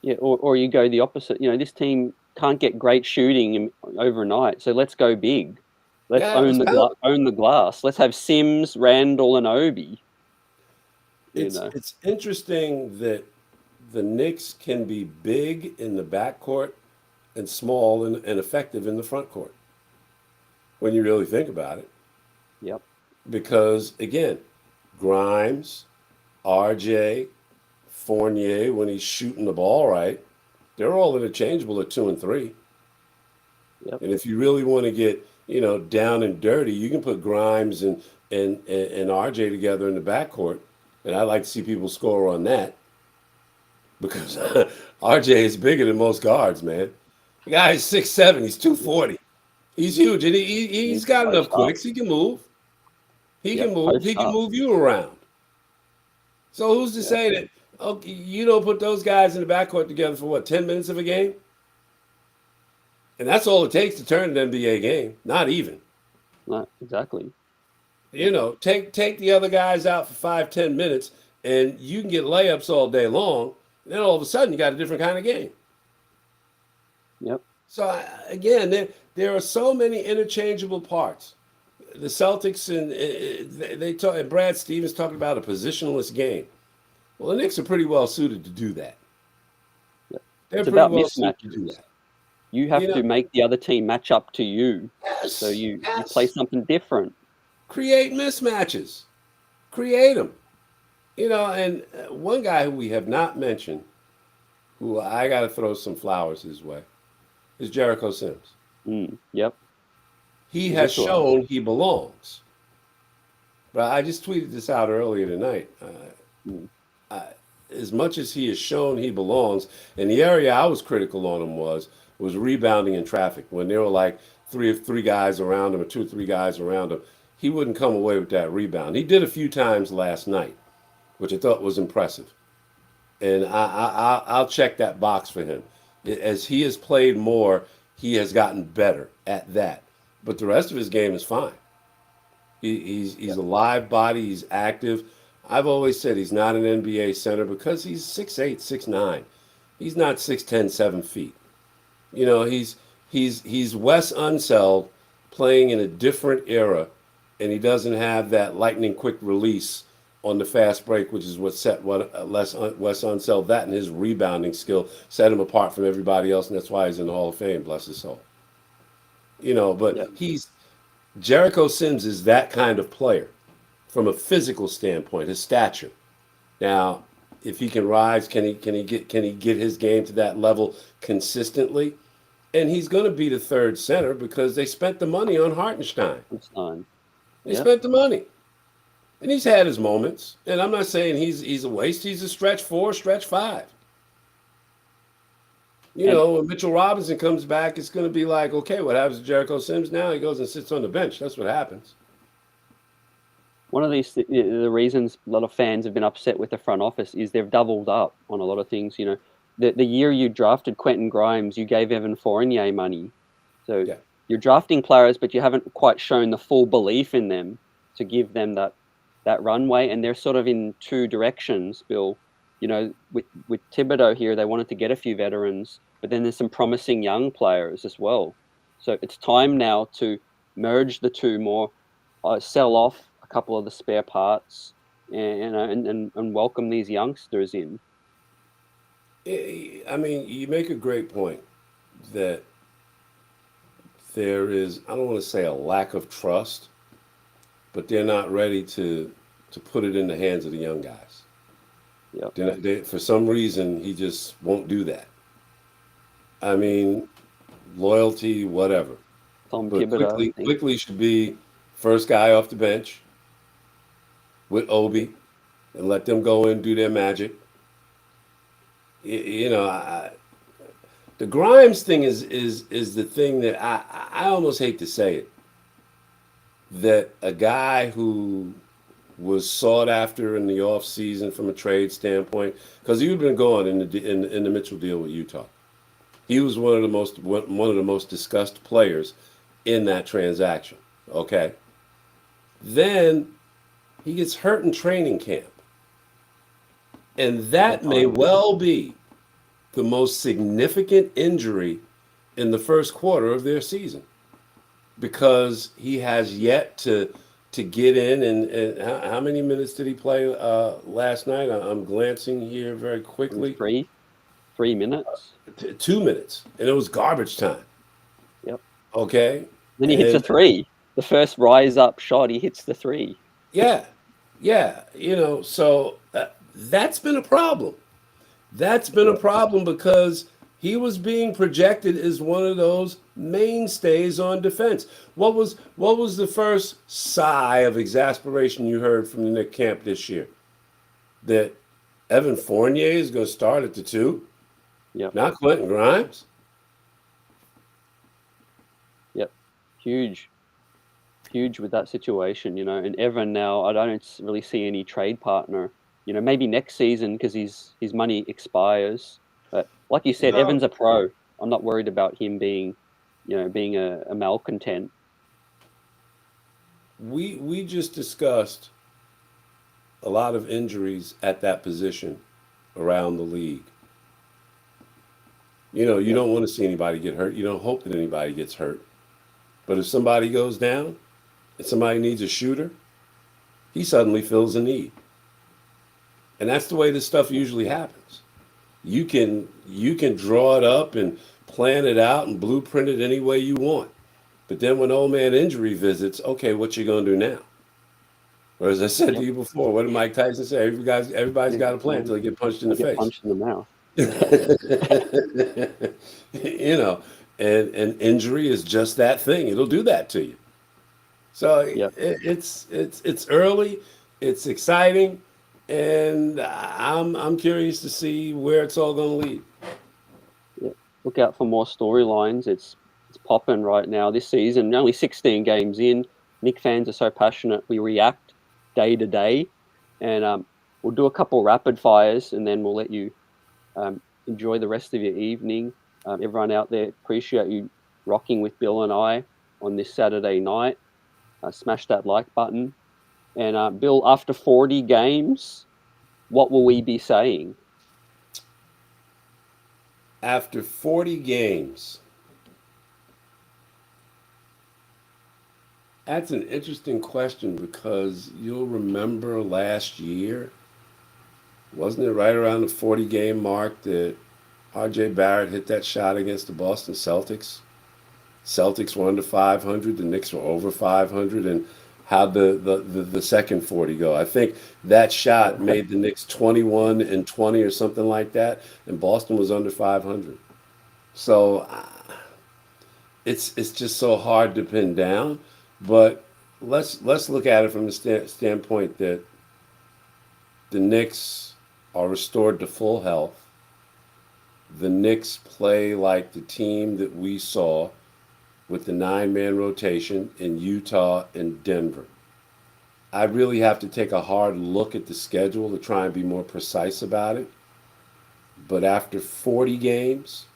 Yeah, or you go the opposite. This team can't get great shooting overnight, so let's go big. Let's Yeah, it was kind of, own the glass. Let's have Sims, Randall, and Obi. You know, it's interesting that the Knicks can be big in the backcourt and small and effective in the front court when you really think about it. yep, Because again, Grimes, RJ, Fournier, when he's shooting the ball right, they're all interchangeable at 2 and 3. yep, And if you really want to get down and dirty, you can put Grimes and RJ together in the backcourt, and I'd like to see people score on that because RJ is bigger than most guards, man. The guy is 6'7", he's 240. He's huge, and he's he's got enough post up. quicks. He can move. He Yep, can move. post He can up. move you around. So who's to Yeah, say that okay, you don't put those guys in the backcourt together for what, 10 minutes of a game? And that's all it takes to turn an NBA game. Not even. no, exactly. Take the other guys out for 5, 10 minutes, and you can get layups all day long. And then all of a sudden, you got a different kind of game. Yep, So again, there are so many interchangeable parts. The Celtics and they talk. And Brad Stevens talking about a positionless game. Well, the Knicks are pretty well suited to do that. yep. They're It's pretty about well suited to do mismatches. that. You You have know, to make the other team match up to you, so yes, you play yes. something different. Create mismatches. Create them. And one guy who we have not mentioned, who I got to throw some flowers his way, is Jericho Sims. Yep, He he's a has killer. shown he belongs. But I just tweeted this out earlier tonight. Mm, I, as much as he has shown he belongs, and the area I was critical on him was rebounding in traffic. When there were like three guys around him or 2 or 3 guys around him, he wouldn't come away with that rebound. He did a few times last night, which I thought was impressive. And I'll check that box for him. As he has played more, he has gotten better at that. But the rest of his game is fine. He's yep, a live body. He's active. I've always said he's not an NBA center because he's 6'8", 6'9". He's not 6'10", 7 feet. He's Wes Unseld playing in a different era, and he doesn't have that lightning quick release on the fast break, which is what set Wes Unseld. That and his rebounding skill set him apart from everybody else, and that's why he's in the Hall of Fame. Bless his soul. But yep. Jericho Sims is that kind of player from a physical standpoint, his stature. Now, if he can rise, can he get his game to that level consistently? And he's going to be the third center because they spent the money on Hartenstein. It's time. They Yep. spent the money, and he's had his moments. And I'm not saying he's a waste. He's a stretch 4, stretch 5. And When Mitchell Robinson comes back, it's going to be like, okay, what happens to Jericho Sims now? He goes and sits on the bench. That's what happens. one of the reasons a lot of fans have been upset with the front office is they've doubled up on a lot of things. The year you drafted Quentin Grimes, you gave Evan Fournier money. So Yeah. you're drafting players, but you haven't quite shown the full belief in them to give them that runway. And they're sort of in two directions, Bill. With Thibodeau here, they wanted to get a few veterans, but then there's some promising young players as well. So it's time now to merge the two more, sell off a couple of the spare parts, and welcome these youngsters in. I mean, you make a great point that there is, I don't want to say a lack of trust, but they're not ready to put it in the hands of the young guys. Yep. For some reason, he just won't do that. I mean, loyalty, whatever. Tom But Thibodeau, I think. Quickley should be first guy off the bench with Obi and let them go and do their magic. You know, the Grimes thing is the thing that I almost hate to say it, that a guy who was sought after in the off season from a trade standpoint, because he had been gone in the Mitchell deal with Utah. He was one of the most discussed players in that transaction. Okay, then he gets hurt in training camp, and that may well be the most significant injury in the first quarter of their season, because he has yet to get in. And how many minutes did he play last night? I'm glancing here very It was quickly. 3 minutes. 2 minutes, and it was garbage time. Yep. Okay, Then he hits a and three. The first rise up shot, he hits the three. yeah, yeah, so that's been a problem. That's been a Yep. problem because he was being projected as one of those mainstays on defense. What was the first sigh of exasperation you heard from the Nick camp this year? That Evan Fournier is going to start at the two, Yep. not Quentin Grimes. Yep. Huge with that situation, and Evan now, I don't really see any trade partner. Maybe next season because his money expires. But like you said, Well, Evan's a pro. I'm not worried about him being a malcontent. we just discussed a lot of injuries at that position around the league. You Yep. don't want to see anybody get hurt. You don't hope that anybody gets hurt. But if somebody goes down and somebody needs a shooter, he suddenly fills a need. And that's the way this stuff usually happens. You can draw it up and plan it out and blueprint it any way you want. But then when old man injury visits, okay, what you gonna do now? Or as I said to Yep. you before, what did Mike Tyson say? Everybody's Yeah. got a plan until they get punched in I the get face. punched in the mouth. you know, and injury is just that thing. It'll do that to you. So Yep. it's early, it's exciting, and I'm curious to see where it's all going to lead. Yep. Look out for more storylines. It's popping right now this season. Only 16 games in. Knicks fans are so passionate. We react day to day, and we'll do a couple rapid fires, and then we'll let you enjoy the rest of your evening. Everyone out there, appreciate you rocking with Bill and I on this Saturday night. Smash that like button. And Bill, after 40 games, what will we be saying? After 40 games, that's an interesting question because you'll remember last year, wasn't it right around the 40 game mark that RJ Barrett hit that shot against the Boston Celtics? Celtics were under 500, the Knicks were over 500, and how'd the second 40 go? I think that shot made the Knicks 21 and 20 or something like that, and Boston was under 500. So it's just so hard to pin down. But let's look at it from the standpoint that the Knicks are restored to full health. The Knicks play like the team that we saw with the 9-man rotation in Utah and Denver. I really have to take a hard look at the schedule to try and be more precise about it. But after 40 games,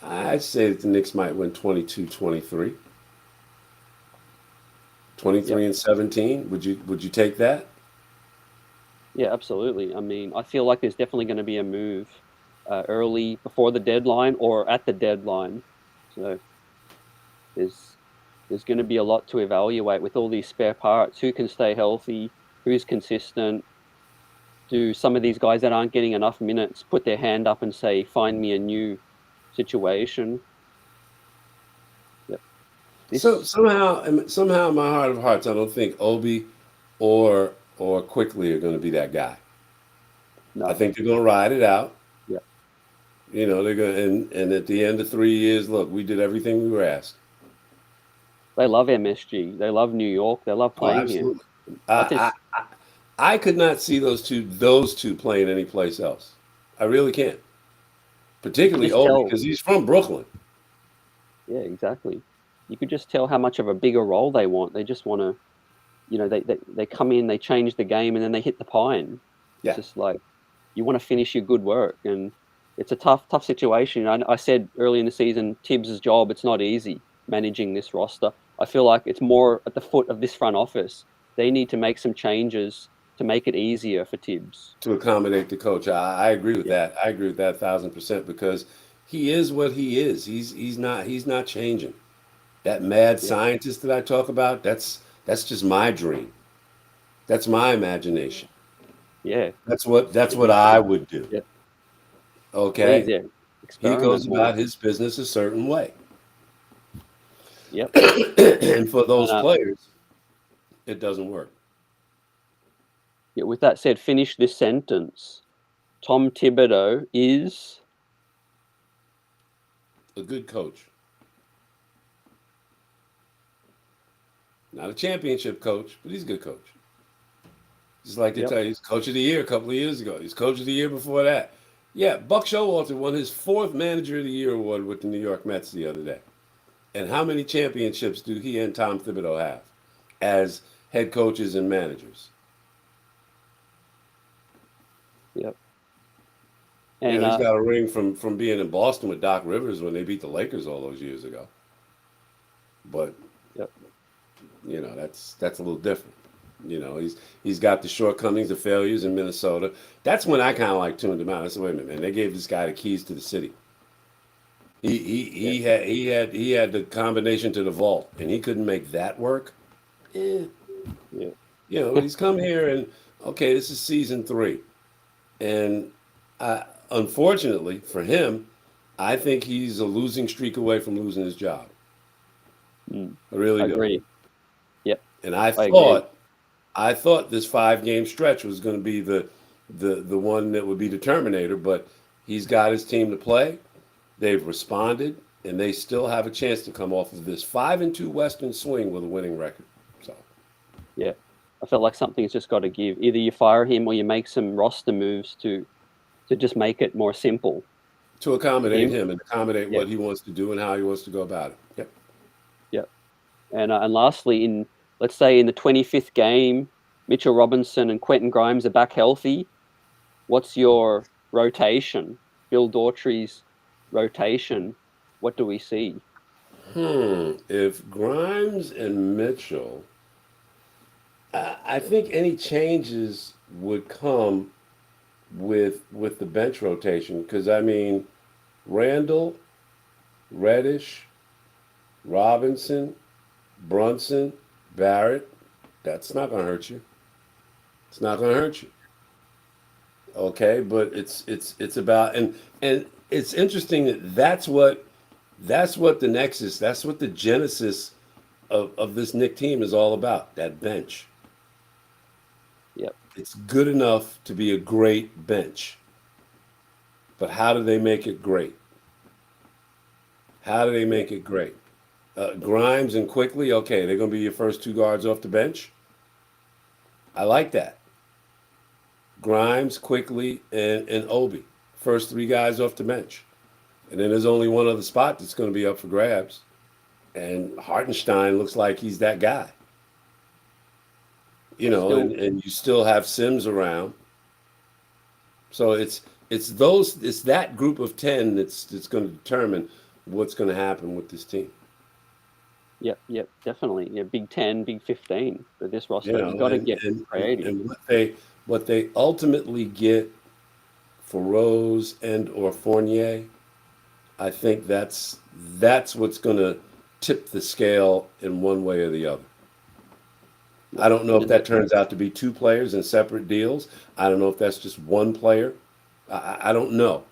I'd say that the Knicks might win 22-23, Yep. 23 and 17. Would you take that? Yeah, absolutely. I mean, I feel like there's definitely going to be a move early before the deadline or at the deadline. So there's There's going to be a lot to evaluate with all these spare parts. Who can stay healthy? Who's consistent? Do some of these guys that aren't getting enough minutes put their hand up and say, "Find me a new situation"? Yep. So This somehow, in my heart of hearts, I don't think Obi or Quickley are going to be that guy. I no. think they're going to ride it out. Yep. You know, they're going and at the end of 3 years, look, we did everything we were asked. They love MSG. They love New York. They love Oh, playing here. absolutely. I I, just I could not see those two playing anyplace else. I really can't. you could Particularly just Obi tell. because he's from Brooklyn. Yeah, exactly. You could just tell how much of a bigger role they want. They just want to, they come in, they change the game, and then they hit the pine. It's Yeah. just like you want to finish your good work, and it's a tough situation. I said early in the season, Tibbs' job, it's not easy managing this roster. I feel like it's more at the foot of this front office. They need to make some changes to make it easier for Tibbs. To accommodate the coach. I agree with Yeah, that. I agree with that 1,000% because he is what he is. He's not changing. That mad yeah, scientist that I talk about, that's just my dream. That's my imagination. yeah. That's what Me I too. would do. Yeah, please, Okay? yeah. He Experiment goes more. about his business a certain way. Yep. And for And those players, it doesn't work. yeah, with that said, finish this sentence. Tom Thibodeau is. A good coach. Not a championship coach, but he's a good coach. Just like they Yep. tell you, he's coach of the year a couple of years ago. He's coach of the year before that. Yeah, Buck Showalter won his fourth Manager of the Year award with the New York Mets the other day. And how many championships do he and Tom Thibodeau have as head coaches and managers? Yep. You And know, he's got a ring from being in Boston with Doc Rivers when they beat the Lakers all those years ago. But yep. that's a little different. He's got the shortcomings, the failures in Minnesota. That's when I kind of like tuned him out. I said, wait a minute, man, they gave this guy the keys to the city. He he Yeah. he had he had the combination to the vault, and he couldn't make that work. Eh, Yeah. he's come here and okay, this is season 3, and unfortunately for him, I think he's a losing streak away from losing his job. Mm. I really I do. agree. Yep. And I I agree. thought I thought this 5 game stretch was going to be the one that would be the terminator, but he's got his team to play. They've responded, and they still have a chance to come off of this 5-2 Western swing with a winning record. So Yeah. I felt like something's just got to give. Either you fire him or you make some roster moves to just make it more simple to for accommodate him. him and accommodate Yep. what he wants to do and how he wants to go about it. Yep. Yep. And lastly, in let's say in the 25th game, Mitchell Robinson and Quentin Grimes are back healthy. What's your rotation? Bill Daughtry's rotation. What do we see? If Grimes and Mitchell, I think any changes would come with the bench rotation because I mean Randall, Reddish, Robinson, Brunson, Barrett. That's not going to hurt you. It's not going to hurt you. Okay, but it's about and it's interesting that that's what the nexus, that's what the genesis of this Nick team is all about. That bench. Yep. It's good enough to be a great bench, but how do they make it great? How do they Yep. make it great? Grimes and Quickley, okay, they're going to be your first 2 guards off the bench. I like that. Grimes, Quickley, and Obi, first 3 guys off the bench. And then there's only one other spot that's going to be up for grabs. And Hartenstein looks like he's that guy. I And, still and you still have Sims around. So it's that group of 10 that's going to determine what's going to happen with this team. Yep, definitely. Yeah, Big 10, Big 15 for this You roster. You know, got to and get and, and, creative. and what they ultimately get for Rose and or Fournier, I think that's what's going to tip the scale in one way or the other. Yeah. I don't know if And that turns out to be two players in separate deals. I don't know if that's just one player. I don't know.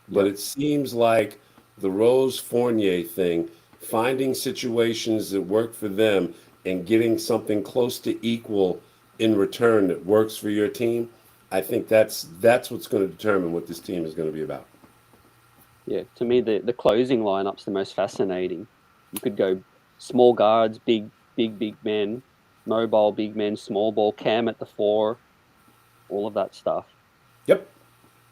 But yep. it seems like the Rose Fournier thing, finding situations that work for them and getting something close to equal in return that works for your team, I think that's what's going to determine what this team is going to be about. Yeah. To me, the closing lineup's the most fascinating. You could go small guards, big men, mobile big men, small ball, Cam at the 4, all of that stuff. Yep,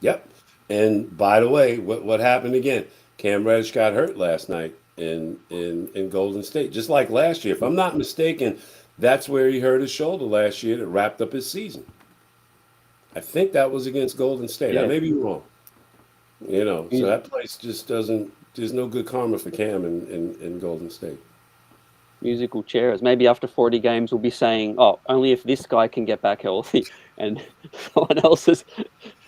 yep. And by the way, what happened again? Cam Reddish got hurt last night in Golden State, just like last year. If I'm not mistaken, that's where he hurt his shoulder last year that wrapped up his season. I think that was against Golden State. I Yeah. may be wrong. So Mus- that place just doesn't. There's no good karma for Cam in Golden State. Musical chairs. Maybe after 40 games, we'll be saying, "Oh, only if this guy can get back healthy," and someone else is.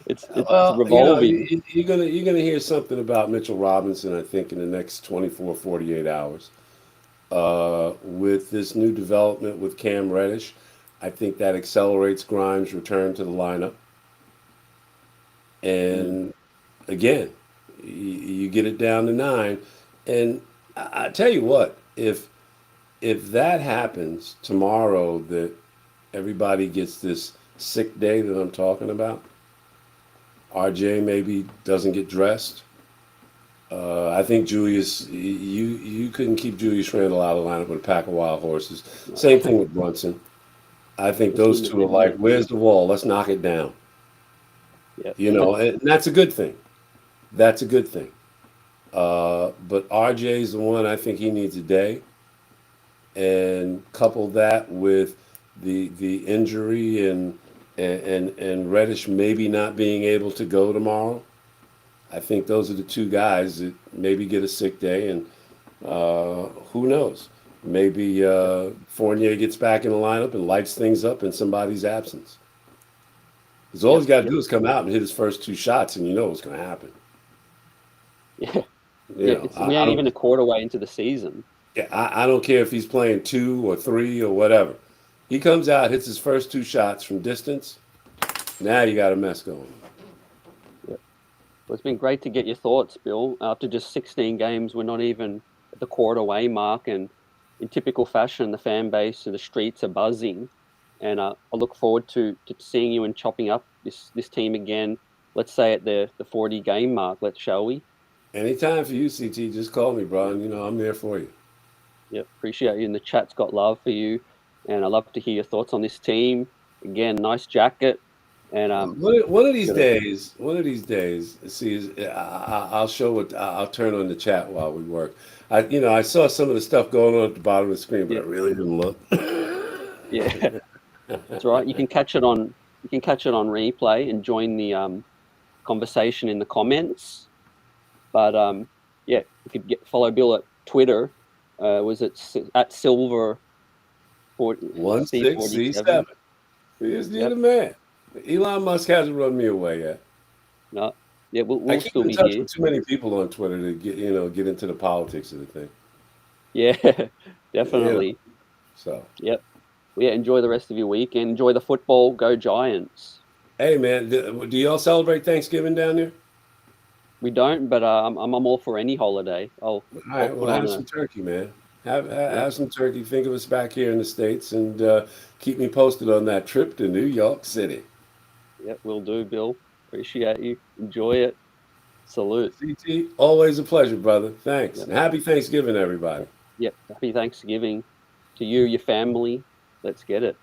It's Well, revolving. you're gonna hear something about Mitchell Robinson, I think, in the next 24, 48 hours. With this new development with Cam Reddish, I think that accelerates Grimes' return to the lineup. Mm. And again, you get it down to 9. And I tell you what, if that happens tomorrow, that everybody gets this sick day that I'm talking about, RJ maybe doesn't get dressed. I think Julius, you couldn't keep Julius Randle out of the lineup with a pack of wild horses. Same thing with Brunson. I think Just those in the two are like, middle. where's the wall? Let's knock it down. Yeah. And that's a good thing. That's a good thing. But RJ's the one I think he needs a day, and couple that with the injury and Reddish maybe not being able to go tomorrow. I think those are the two guys that maybe get a sick day, and who knows? Maybe Fournier gets back in the lineup and lights things up in somebody's absence. Because all Yep. he's got to Yep. do is come out and hit his first 2 shots, and you know what's going to happen. Yeah. You Yeah. know, We I ain't don't. even a quarter way into the season. Yeah, I don't care if he's playing 2 or 3 or whatever. He comes out, hits his first 2 shots from distance. Now you got a mess going. Yep. Well, it's been great to get your thoughts, Bill. After just 16 games, we're not even at the quarter way mark, and in typical fashion, the fan base and the streets are buzzing. And I look forward to seeing you and chopping up this team again. Let's say at the 40 game mark. Shall we? Anytime for you, CT, just call me, bro. And I'm there for you. Yep. Appreciate you. And the chat's got love for you, and I love to hear your thoughts on this team. Again, nice jacket, and One of these you know, days, see, I'll show what I'll turn on the chat while we work. I saw some of the stuff going on at the bottom of the screen, but I yeah, really didn't look. yeah. That's right. You can catch it on replay and join the conversation in the comments. But yeah, you could follow Bill at Twitter. Was it at Silver C47? 16C7. You're the Yep. man. Elon Musk hasn't run me away yet. No. Yeah, I we'll keep still in be touch here. with too many people on Twitter to get into the politics of the thing. Yeah, You know, definitely. so Yep. Well, yeah, enjoy the rest of your week and enjoy the football. Go Giants. hey man, do y'all celebrate Thanksgiving down there? We don't, but I'm all for any holiday. All I'll right, well put on have a some turkey, man. Have yep, have some turkey. Think of us back here in the States, and keep me posted on that trip to New York City. yep, will do, Bill. Appreciate you. Enjoy it. Salute. CT, always a pleasure, brother. Thanks, Yep, and happy Thanksgiving, everybody. yep, yep. Happy Thanksgiving to you, your family. Let's get it.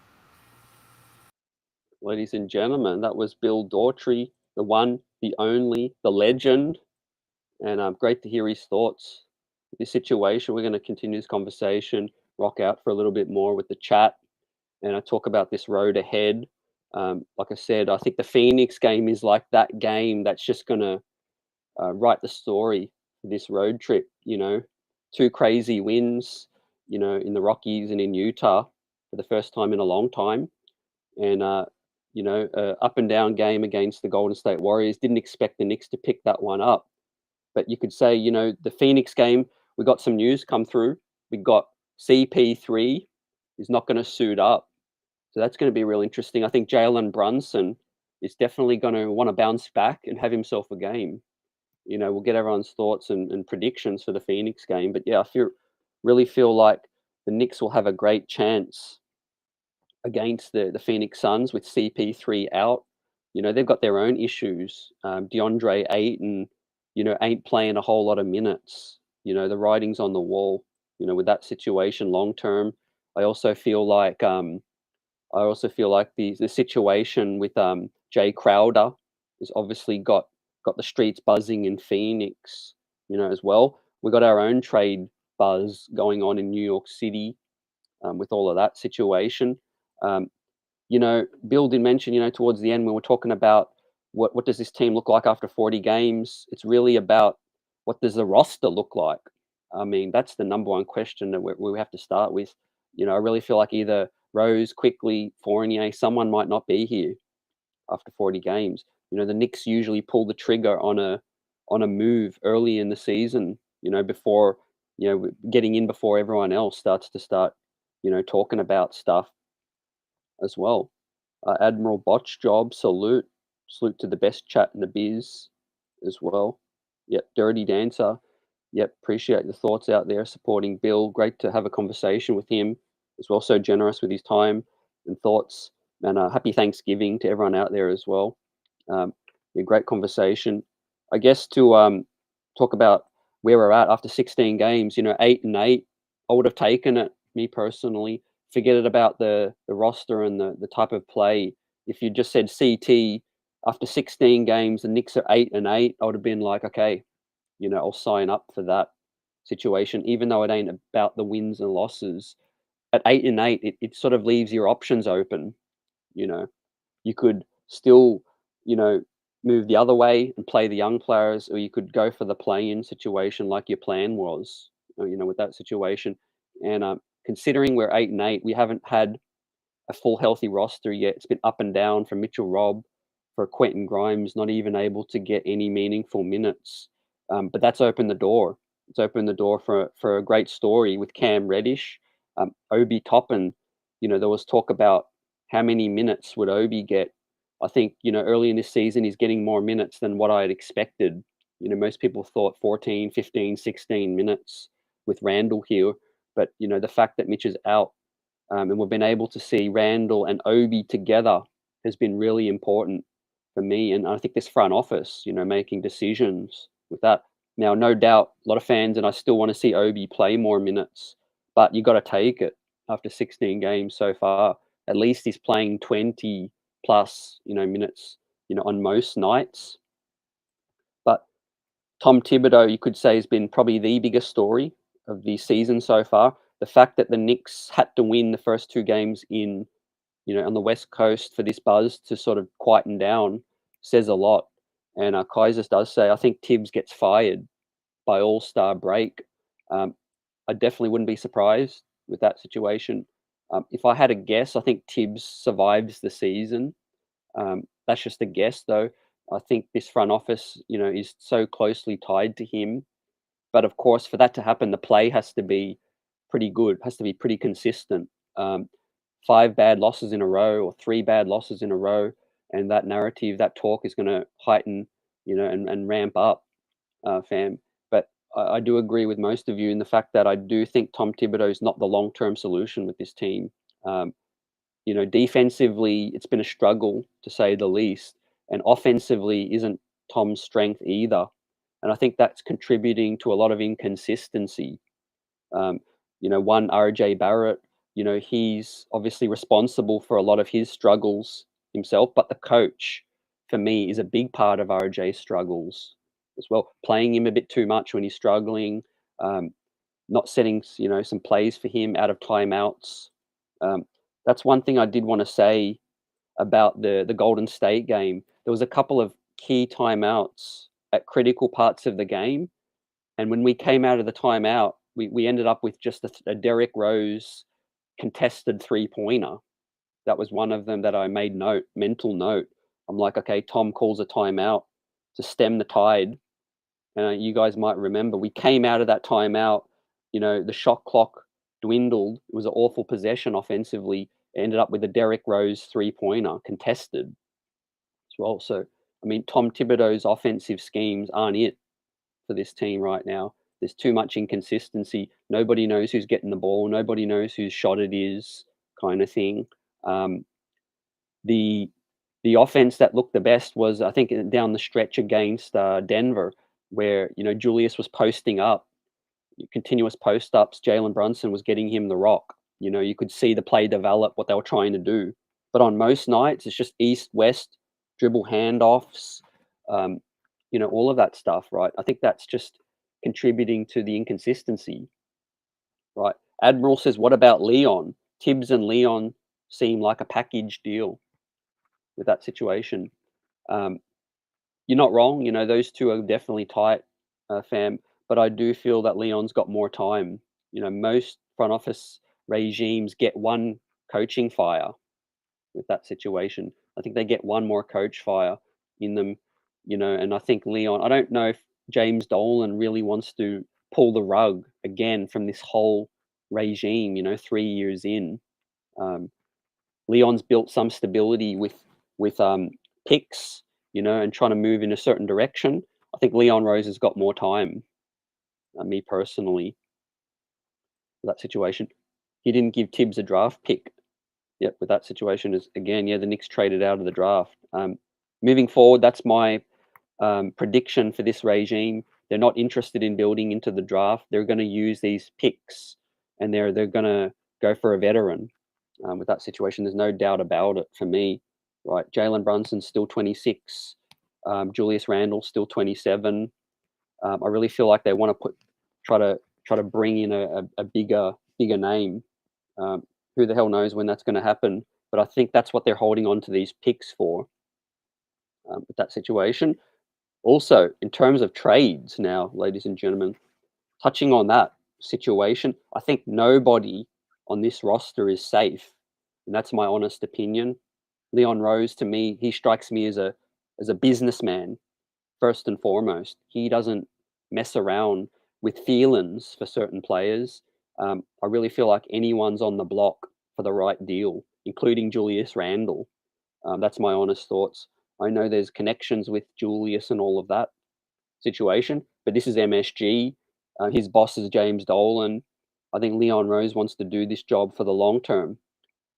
Ladies and gentlemen, that was Bill Daughtry, the one, the only, the legend, and great to hear his thoughts. This situation, we're going to continue this conversation, rock out for a little bit more with the chat, and I talk about this road ahead. Like I said, I think the Phoenix game is like that game that's just going to write the story for this road trip. 2 crazy wins, in the Rockies and in Utah for the first time in a long time, and up and down game against the Golden State Warriors. Didn't expect the Knicks to pick that one up, but you could say, the Phoenix game, we got some news come through. We got CP3 is not going to suit up, so that's going to be real interesting. I think Jalen Brunson is definitely going to want to bounce back and have himself a game. We'll get everyone's thoughts and predictions for the Phoenix game. But yeah, I really feel like the Knicks will have a great chance against the Phoenix Suns with CP3 out. They've got their own issues. DeAndre Ayton, ain't playing a whole lot of minutes. The writing's on the wall. With that situation long term. I also feel like the situation with Jay Crowder has obviously got the streets buzzing in Phoenix, as well. We got our own trade buzz going on in New York City with all of that situation. Um, Bill did mention, towards the end when we're talking about what does this team look like after 40 games, it's really about what does the roster look like. I mean, that's the number one question that we have to start with. I really feel like either Rose, Quickley, Fournier, someone might not be here after 40 games. The Knicks usually pull the trigger on a move early in the season, before, getting in before everyone else starts talking about stuff as well. Admiral Botch Job, salute. Salute to the best chat in the biz as well. Yep, Dirty Dancer. Yep, appreciate the thoughts out there supporting Bill. Great to have a conversation with him as well. So generous with his time and thoughts. And happy Thanksgiving to everyone out there as well. A great conversation. I guess to talk about where we're at after 16 games, 8-8, I would have taken it, me personally. Forget it about the roster and the type of play. If you just said CT after 16 games, the Knicks are 8-8, I would have been like, okay, I'll sign up for that situation, even though it ain't about the wins and losses. At 8-8, it sort of leaves your options open. You could still, move the other way and play the young players, or you could go for the play-in situation like your plan was, with that situation. And considering we're 8-8, we haven't had a full healthy roster yet. It's been up and down for Mitchell Robb, for Quentin Grimes, not even able to get any meaningful minutes. But that's opened the door. It's opened the door for a great story with Cam Reddish, Obi Toppin. There was talk about how many minutes would Obi get. I think, early in this season, he's getting more minutes than what I had expected. Most people thought 14, 15, 16 minutes with Randall here. But, the fact that Mitch is out, and we've been able to see Randall and Obi together has been really important for me. And I think this front office, making decisions with that. Now, no doubt, a lot of fans, and I still want to see Obi play more minutes, but you got to take it after 16 games so far. At least he's playing 20 plus, minutes, on most nights. But Tom Thibodeau, you could say, has been probably the biggest story of the season so far. The fact that the Knicks had to win the first two games in, on the West Coast for this buzz to sort of quieten down says a lot. And Kaiser does say, I think Thibs gets fired by All-Star break. I definitely wouldn't be surprised with that situation. If I had a guess, I think Thibs survives the season. That's just a guess, though. I think this front office, is so closely tied to him. But of course, for that to happen, the play has to be pretty good, has to be pretty consistent. 5 bad losses in a row or 3 bad losses in a row, and that narrative, that talk is going to heighten, and ramp up, fam. But I do agree with most of you in the fact that I do think Tom Thibodeau is not the long-term solution with this team. Defensively, it's been a struggle to say the least, and offensively isn't Tom's strength either. And I think that's contributing to a lot of inconsistency. One RJ Barrett, he's obviously responsible for a lot of his struggles himself, but the coach, for me, is a big part of RJ's struggles as well. Playing him a bit too much when he's struggling, not setting, some plays for him out of timeouts. That's one thing I did want to say about the Golden State game. There was a couple of key timeouts at critical parts of the game. And when we came out of the timeout, we ended up with just a Derrick Rose contested 3-pointer. That was one of them that I made mental note. I'm like, okay, Tom calls a timeout to stem the tide. You guys might remember we came out of that timeout the shot clock dwindled. It was an awful possession offensively. It ended up with a Derrick Rose 3-pointer contested as well. So, I mean, Tom Thibodeau's offensive schemes aren't it for this team right now. There's too much inconsistency. Nobody knows who's getting the ball. Nobody knows whose shot it is, kind of thing. Um, the the offense that looked the best was, I think, down the stretch against Denver, where Julius was posting up, continuous post ups. Jalen Brunson was getting him the rock. You could see the play develop, what they were trying to do. But on most nights, it's just east west dribble handoffs, um, all of that stuff, right? I think that's just contributing to the inconsistency, right? Admiral says, "What about Leon? Tibbs and Leon seem like a package deal with that situation." Um, you're not wrong. Those two are definitely tight, fam. But I do feel that Leon's got more time. Most front office regimes get one coaching fire with that situation. I think they get one more coach fire in them, and I think Leon, I don't know if James Dolan really wants to pull the rug again from this whole regime, 3 years in. Um, Leon's built some stability with picks, and trying to move in a certain direction. I think Leon Rose has got more time, me personally, for that situation. He didn't give Tibbs a draft pick. Yep, with that situation is again, yeah, the Knicks traded out of the draft. Moving forward, that's my prediction for this regime. They're not interested in building into the draft. They're going to use these picks, and they're going to go for a veteran. With that situation, there's no doubt about it for me. Right, Jalen Brunson's still 26. Julius Randle's still 27. I really feel like they want to try to bring in a bigger name. Um, who the hell knows when that's going to happen? But I think that's what they're holding on to these picks for. With that situation, also in terms of trades, now, ladies and gentlemen, touching on that situation, I think nobody on this roster is safe, and that's my honest opinion. Leon Rose, to me, he strikes me as a businessman first and foremost. He doesn't mess around with feelings for certain players. I really feel like anyone's on the block for the right deal, including Julius Randle. That's my honest thoughts. I know there's connections with Julius and all of that situation, but this is MSG. His boss is James Dolan. I think Leon Rose wants to do this job for the long term.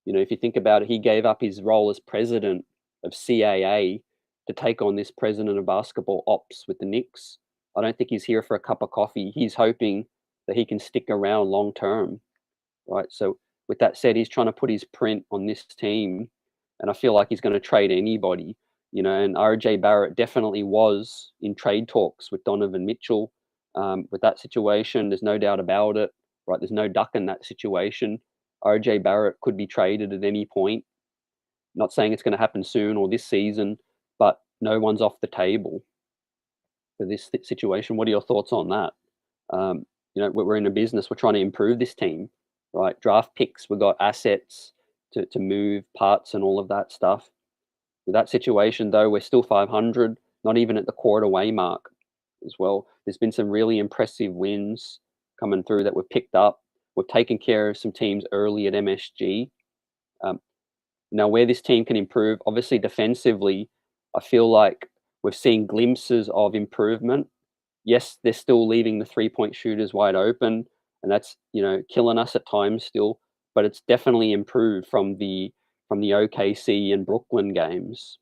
If you think about it, he gave up his role as president of CAA to take on this president of basketball ops with the Knicks. I don't think he's here for a cup of coffee. He's hoping that he can stick around long term, right? So, with that said, he's trying to put his print on this team, and I feel like he's going to trade anybody, And RJ Barrett definitely was in trade talks with Donovan Mitchell. With that situation, there's no doubt about it, right? There's no duck in that situation. RJ Barrett could be traded at any point. Not saying it's going to happen soon or this season, but no one's off the table for this situation. What are your thoughts on that? We're in a business. We're trying to improve this team, right? Draft picks. We've got assets to move parts and all of that stuff. With that situation, though, we're still 500, not even at the quarter way mark as well. There's been some really impressive wins coming through that we've picked up. We've taken care of some teams early at MSG. Now, where this team can improve, obviously defensively, I feel like we've seen glimpses of improvement. Yes, they're still leaving the 3-point shooters wide open, and that's killing us at times still. But it's definitely improved from the OKC and Brooklyn games.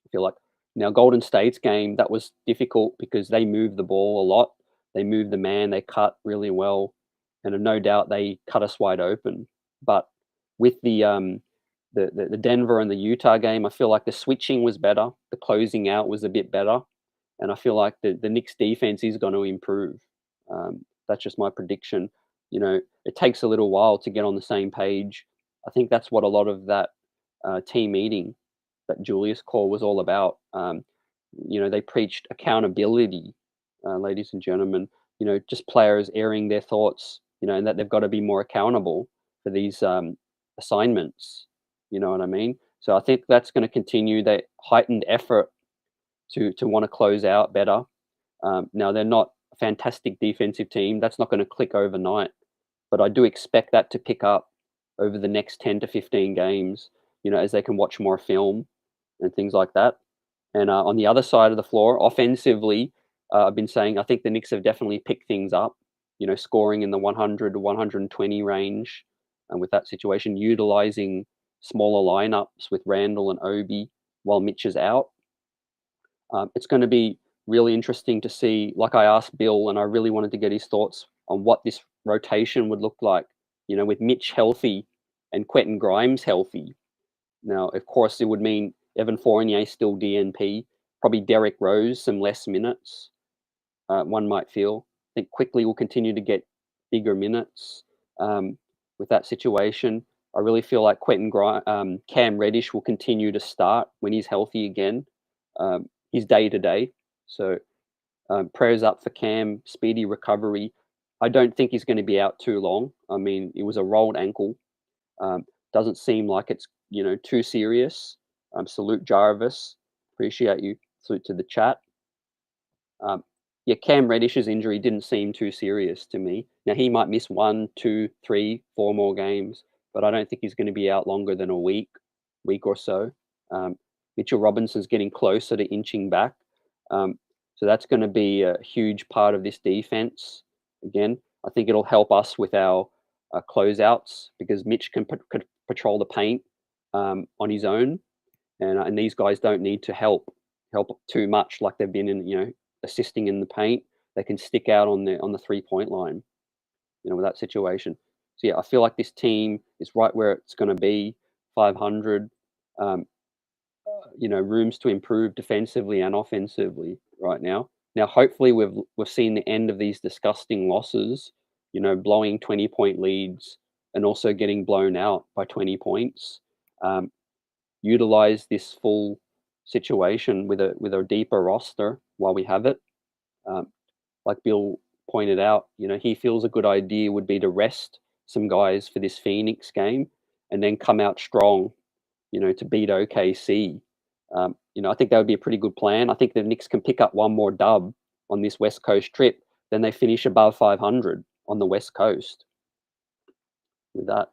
I feel like now Golden State's game, that was difficult because they moved the ball a lot. They moved the man, they cut really well, and no doubt they cut us wide open. But with the Denver and the Utah game, I feel like the switching was better, the closing out was a bit better, and I feel like the Knicks defense is going to improve. That's just my prediction. It takes a little while to get on the same page. I think that's what a lot of that team meeting that Julius call was all about. They preached accountability, ladies and gentlemen. Just players airing their thoughts. And that they've got to be more accountable for these assignments. You know what I mean? So I think that's going to continue that heightened effort to want to close out better. Now they're not fantastic defensive team. That's not going to click overnight, but I do expect that to pick up over the next 10 to 15 games, as they can watch more film and things like that. And on the other side of the floor, offensively, I've been saying I think the Knicks have definitely picked things up, scoring in the 100 to 120 range, and with that situation, utilizing smaller lineups with Randall and Obi while Mitch is out. It's going to be really interesting to see, like I asked Bill, and I really wanted to get his thoughts on what this rotation would look like, with Mitch healthy and Quentin Grimes healthy. Now, of course, it would mean Evan Fournier still DNP, probably Derrick Rose some less minutes, one might feel. I think Quickley will continue to get bigger minutes with that situation. I really feel like Cam Reddish will continue to start when he's healthy again. He's day to day. So prayers up for Cam, speedy recovery. I don't think he's going to be out too long. I mean, it was a rolled ankle. Doesn't seem like it's, too serious. Salute Jarvis. Appreciate you. Salute to the chat. Yeah, Cam Reddish's injury didn't seem too serious to me. Now, he might miss 1, 2, 3, 4 more games, but I don't think he's going to be out longer than a week or so. Mitchell Robinson's getting closer to inching back. So that's going to be a huge part of this defense. Again, I think it'll help us with our closeouts because Mitch can patrol the paint on his own, and these guys don't need to help too much like they've been in, assisting in the paint. They can stick out on the 3-point line, with that situation. So yeah, I feel like this team is right where it's going to be, 500. Rooms to improve defensively and offensively right now. Now, hopefully, we've seen the end of these disgusting losses. Blowing 20-point leads and also getting blown out by 20 points. Utilize this full situation with a deeper roster while we have it. Like Bill pointed out, he feels a good idea would be to rest some guys for this Phoenix game and then come out strong, to beat OKC. I think that would be a pretty good plan. I think the Knicks can pick up one more dub on this West Coast trip, then they finish above 500 on the West Coast. With that,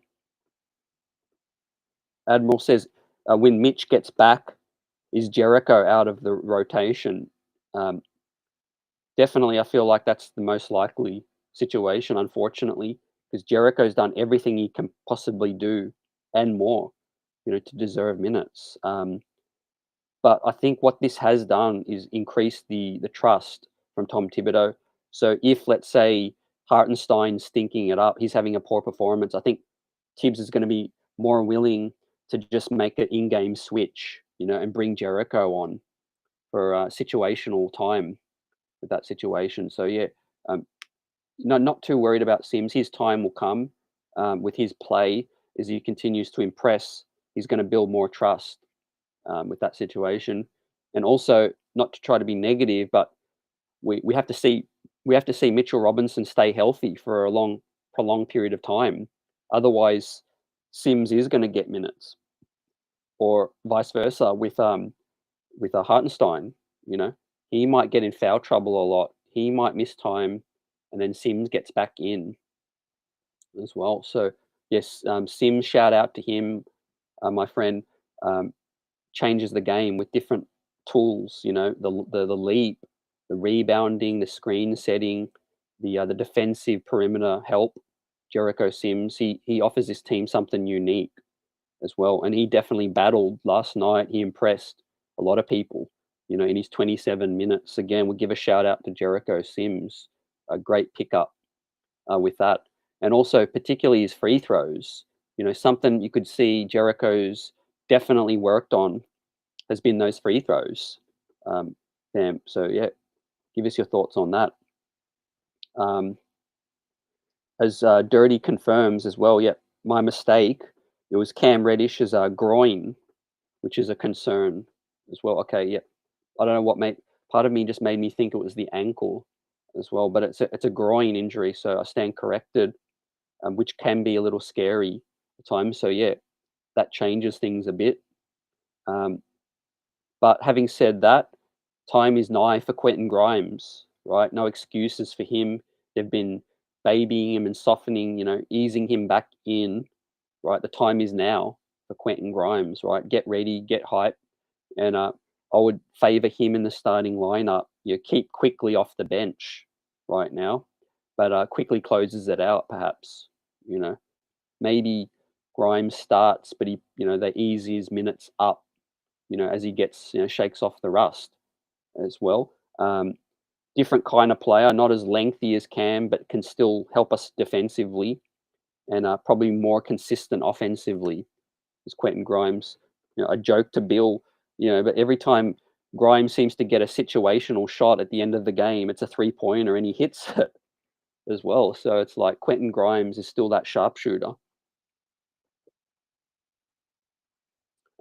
Admiral says, when Mitch gets back, is Jericho out of the rotation? Definitely, I feel like that's the most likely situation, unfortunately, because Jericho's done everything he can possibly do and more, to deserve minutes. But I think what this has done is increase the trust from Tom Thibodeau. So if, let's say, Hartenstein's stinking it up, he's having a poor performance, I think Thibs is going to be more willing to just make an in-game switch, and bring Jericho on for situational time with that situation. So yeah, not too worried about Sims. His time will come with his play as he continues to impress. He's going to build more trust with that situation, and also not to try to be negative, but we have to see Mitchell Robinson stay healthy for a prolonged period of time. Otherwise, Sims is going to get minutes, or vice versa with Hartenstein. He might get in foul trouble a lot. He might miss time, and then Sims gets back in as well. So yes, Sims, shout out to him, my friend. Changes the game with different tools. The leap, the rebounding, the screen setting, the defensive perimeter help. Jericho Sims, he offers this team something unique as well, and he definitely battled last night. He impressed a lot of people, in his 27 minutes. Again, we'll give a shout out to Jericho Sims, a great pickup with that, and also particularly his free throws. Something you could see Jericho's definitely worked on has been those free throws. So yeah, give us your thoughts on that. As Dirty confirms as well, yeah, my mistake. It was Cam Reddish's groin, which is a concern as well. Okay, yeah, I don't know what made part of me just made me think it was the ankle as well, but it's a groin injury, so I stand corrected, which can be a little scary at times. So yeah, that changes things a bit. But having said that, time is nigh for Quentin Grimes. right? No excuses for him. They've been babying him and softening, easing him back in, right? The time is now for Quentin Grimes, right? Get ready, get hype, and I would favour him in the starting lineup. You keep Quickley off the bench right now, but Quickley closes it out. Perhaps maybe Grimes starts, but they ease his minutes up. As he gets shakes off the rust as well. Different kind of player, not as lengthy as Cam, but can still help us defensively, and probably more consistent offensively is Quentin Grimes. A joke to Bill, but every time Grimes seems to get a situational shot at the end of the game, it's a 3-pointer and he hits it as well. So it's like Quentin Grimes is still that sharpshooter.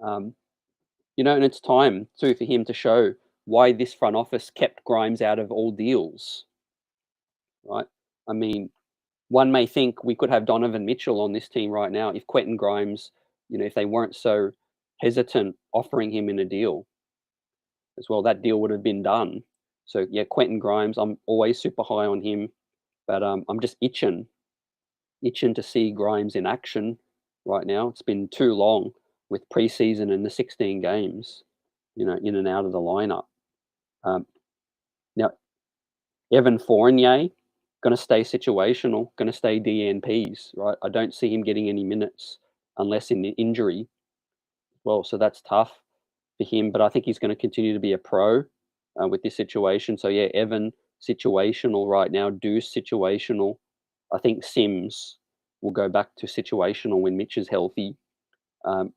Um, and it's time too for him to show why this front office kept Grimes out of all deals, right? I mean, one may think we could have Donovan Mitchell on this team right now if Quentin Grimes, if they weren't so hesitant offering him in a deal as well. That deal would have been done. So yeah, Quentin Grimes, I'm always super high on him, but I'm just itching to see Grimes in action right now. It's been too long with preseason and the 16 games, in and out of the lineup. Um, Now, Evan Fournier, going to stay situational, going to stay DNPs, right? I don't see him getting any minutes unless in the injury. Well, so that's tough for him, but I think he's going to continue to be a pro with this situation. So yeah, Evan situational right now, Deuce situational. I think Sims will go back to situational when Mitch is healthy. Um,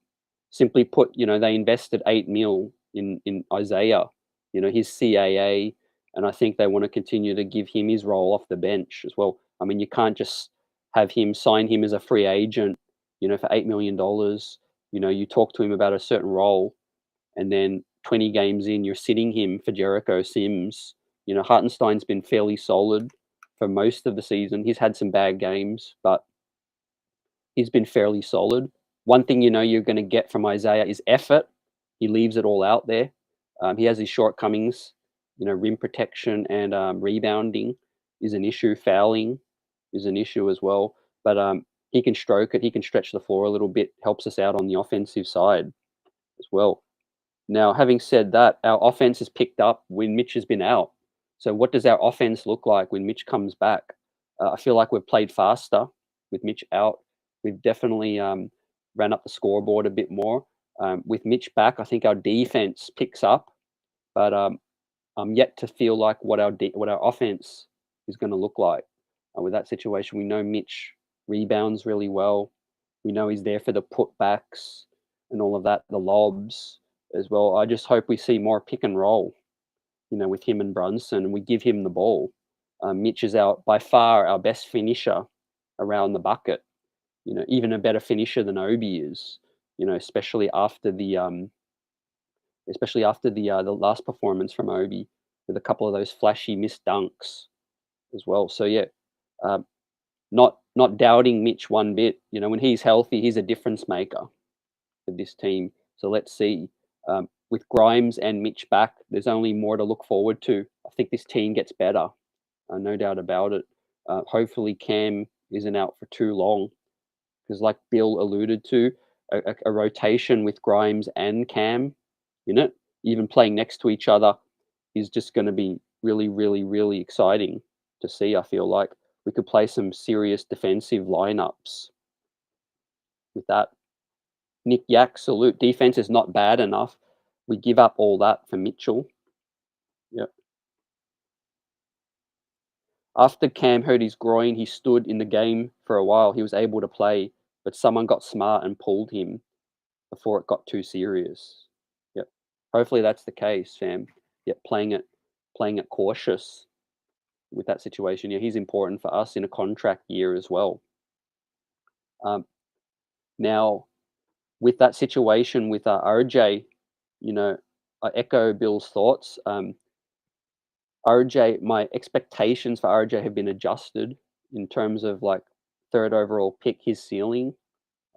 Simply put, they invested 8 mil in Isaiah, his CAA, and I think they want to continue to give him his role off the bench as well. I mean, you can't just have him sign him as a free agent, for $8 million. You talk to him about a certain role, and then 20 games in, you're sitting him for Jericho Sims. Hartenstein's been fairly solid for most of the season. He's had some bad games, but he's been fairly solid. One thing you're going to get from Isaiah is effort. He leaves it all out there. He has his shortcomings. Rim protection and rebounding is an issue. Fouling is an issue as well. But he can stroke it. He can stretch the floor a little bit. Helps us out on the offensive side as well. Now, having said that, our offense has picked up when Mitch has been out. So what does our offense look like when Mitch comes back? I feel like we've played faster with Mitch out. We've definitely ran up the scoreboard a bit more. With Mitch back, I think our defense picks up, but I'm yet to feel like what our offense is going to look like with that situation. We know Mitch rebounds really well. We know he's there for the putbacks and all of that, the lobs as well. I just hope we see more pick and roll, with him and Brunson, and we give him the ball. Mitch is by far our best finisher around the bucket. Even a better finisher than Obi is. Especially after the the last performance from Obi with a couple of those flashy missed dunks as well. So yeah, not doubting Mitch one bit. When he's healthy, he's a difference maker for this team. So let's see. With Grimes and Mitch back, there's only more to look forward to. I think this team gets better, no doubt about it. Hopefully Cam isn't out for too long, because like Bill alluded to, a rotation with Grimes and Cam in it, even playing next to each other, is just going to be really, really, really exciting to see. I feel like we could play some serious defensive lineups with that. Nick Yak, salute. Defense is not bad enough. We give up all that for Mitchell. Yep. After Cam hurt his groin, he stood in the game for a while. He was able to play, but someone got smart and pulled him before it got too serious. Yep. Hopefully that's the case, fam. Yep. Playing it cautious with that situation. Yeah, he's important for us in a contract year as well. Now, with that situation with RJ, I echo Bill's thoughts. RJ, my expectations for RJ have been adjusted in terms of like third overall pick, his ceiling.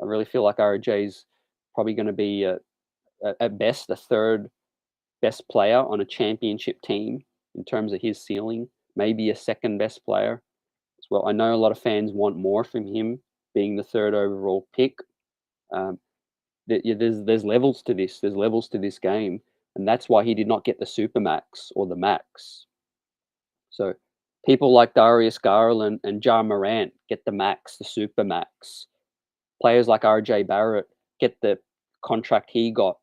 I really feel like RJ's probably going to be at best the third best player on a championship team in terms of his ceiling. maybe a second best player as well. I know a lot of fans want more from him, being the third overall pick. Um, there's levels to this. There's levels to this game, and that's why he did not get the supermax or the max. So people like Darius Garland and Ja Morant get the max, the supermax. Players like RJ Barrett get the contract he got,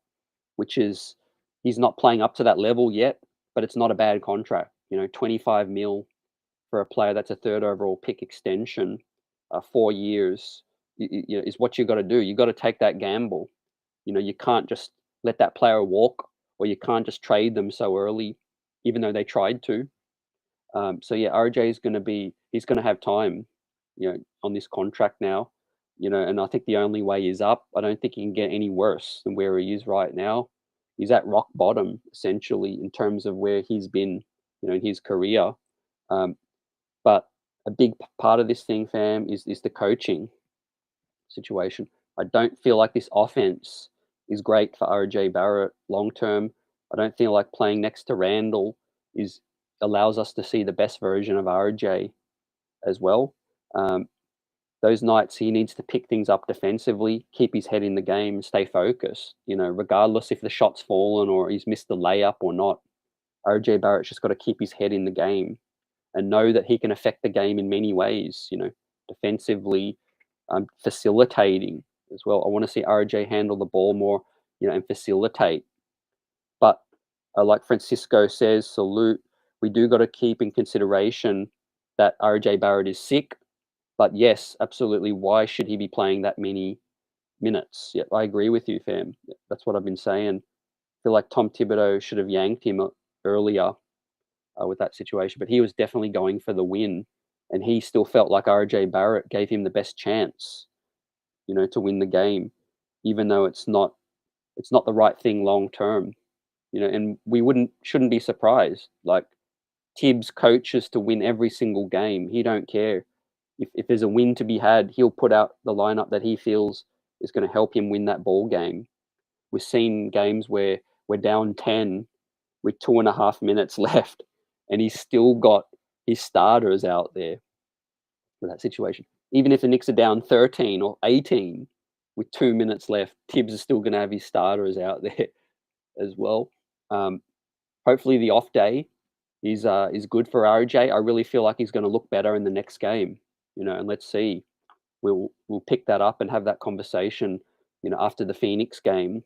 which is he's not playing up to that level yet, but it's not a bad contract. 25 mil for a player that's a third overall pick extension, 4 years is what you got to do. You got to take that gamble. You can't just let that player walk, or you can't just trade them so early, even though they tried to. So yeah, RJ is going to he's going to have time, on this contract now, and I think the only way is up. I don't think he can get any worse than where he is right now. He's at rock bottom essentially in terms of where he's been, in his career. But a big part of this thing, fam, is the coaching situation. I don't feel like this offense is great for RJ Barrett long term. I don't feel like playing next to Randall allows us to see the best version of RJ as well. Those nights he needs to pick things up defensively, keep his head in the game, stay focused. Regardless if the shot's fallen or he's missed the layup or not, RJ Barrett's just got to keep his head in the game and know that he can affect the game in many ways. Defensively, facilitating as well. I want to see RJ handle the ball more, and facilitate. But like Francisco says, salute. We do got to keep in consideration that RJ Barrett is sick. But yes, absolutely. Why should he be playing that many minutes? Yeah, I agree with you, fam. Yeah, that's what I've been saying. I feel like Tom Thibodeau should have yanked him earlier with that situation, but he was definitely going for the win, and he still felt like RJ Barrett gave him the best chance, to win the game, even though it's not the right thing long term, and we shouldn't be surprised. Like Thibs coaches to win every single game. He don't care. If there's a win to be had, he'll put out the lineup that he feels is going to help him win that ball game. We've seen games where we're down 10 with 2.5 minutes left, and he's still got his starters out there for that situation. Even if the Knicks are down 13 or 18 with 2 minutes left, Thibs is still going to have his starters out there as well. Hopefully the off day is good for RJ. I really feel like he's going to look better in the next game, and let's see. We'll pick that up and have that conversation, after the Phoenix game.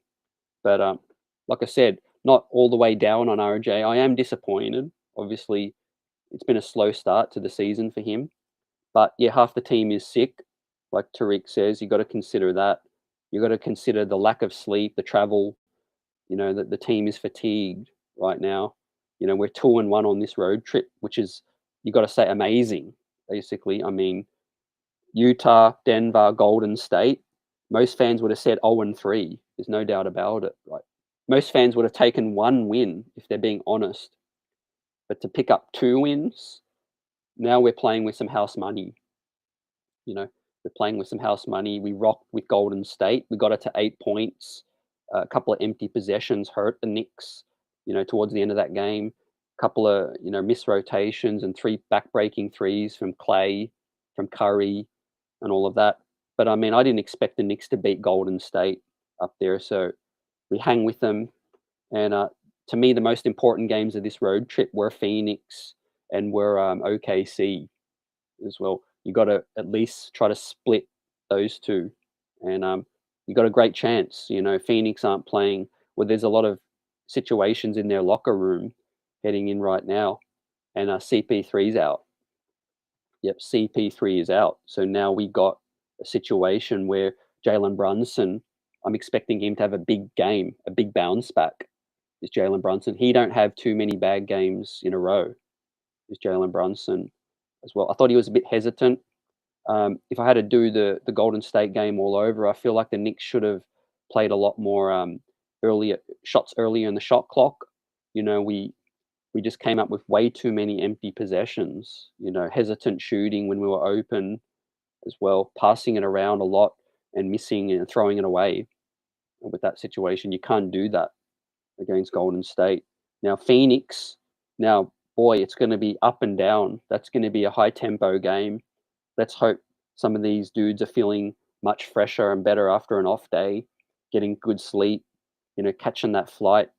But like I said, not all the way down on RJ. I am disappointed. Obviously, it's been a slow start to the season for him. But yeah, half the team is sick. Like Tariq says, you got to consider that. You got to consider the lack of sleep, the travel. That the team is fatigued right now. We're 2-1 on this road trip, which is, you got to say, amazing. Basically, I mean, Utah, Denver, Golden State. Most fans would have said 0-3. There's no doubt about it. Right? Most fans would have taken one win if they're being honest. But to pick up 2 wins, now we're playing with some house money. We're playing with some house money. We rocked with Golden State. We got it to 8 points. A couple of empty possessions hurt the Knicks, towards the end of that game. A couple of, missed rotations and 3 back-breaking threes from Clay, from Curry, and all of that. But, I mean, I didn't expect the Knicks to beat Golden State up there. So we hang with them. And to me, the most important games of this road trip were Phoenix and were OKC as well. You got to at least try to split those two. And you got a great chance. Phoenix aren't playing. Well, there's a lot of situations in their locker room heading in right now. And CP3's out. Yep, CP3 is out. So now we got a situation where Jalen Brunson, I'm expecting him to have a big game, a big bounce back. Is Jalen Brunson. He don't have too many bad games in a row. Is Jalen Brunson as well. I thought he was a bit hesitant. If I had to do the Golden State game all over, I feel like the Knicks should have played a lot more earlier shots earlier in the shot clock. We just came up with way too many empty possessions. Hesitant shooting when we were open as well, passing it around a lot and missing and throwing it away. With that situation, you can't do that against Golden State. Now Phoenix, boy, it's going to be up and down. That's going to be a high tempo game. Let's hope some of these dudes are feeling much fresher and better after an off day, getting good sleep, catching that flight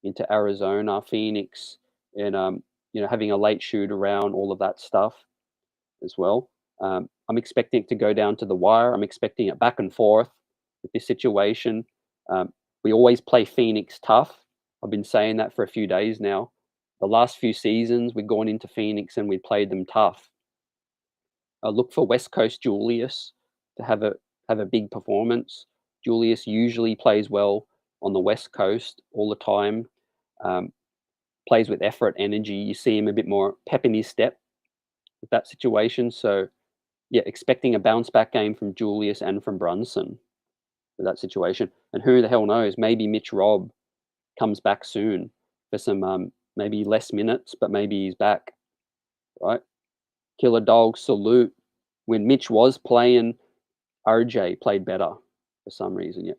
into Arizona, Phoenix, and having a late shoot around, all of that stuff as well. I'm expecting it to go down to the wire. I'm expecting it back and forth with this situation. We always play Phoenix tough. I've been saying that for a few days now. The last few seasons, we've gone into Phoenix and we played them tough. Look for West Coast Julius to have a big performance. Julius usually plays well on the West Coast all the time. Plays with effort, energy. You see him a bit more pep in his step with that situation. So, yeah, expecting a bounce back game from Julius and from Brunson with that situation. And who the hell knows? Maybe Mitch Robb comes back soon for some maybe less minutes, but maybe he's back, right? Killer Dog, salute. When Mitch was playing, RJ played better for some reason. Yeah,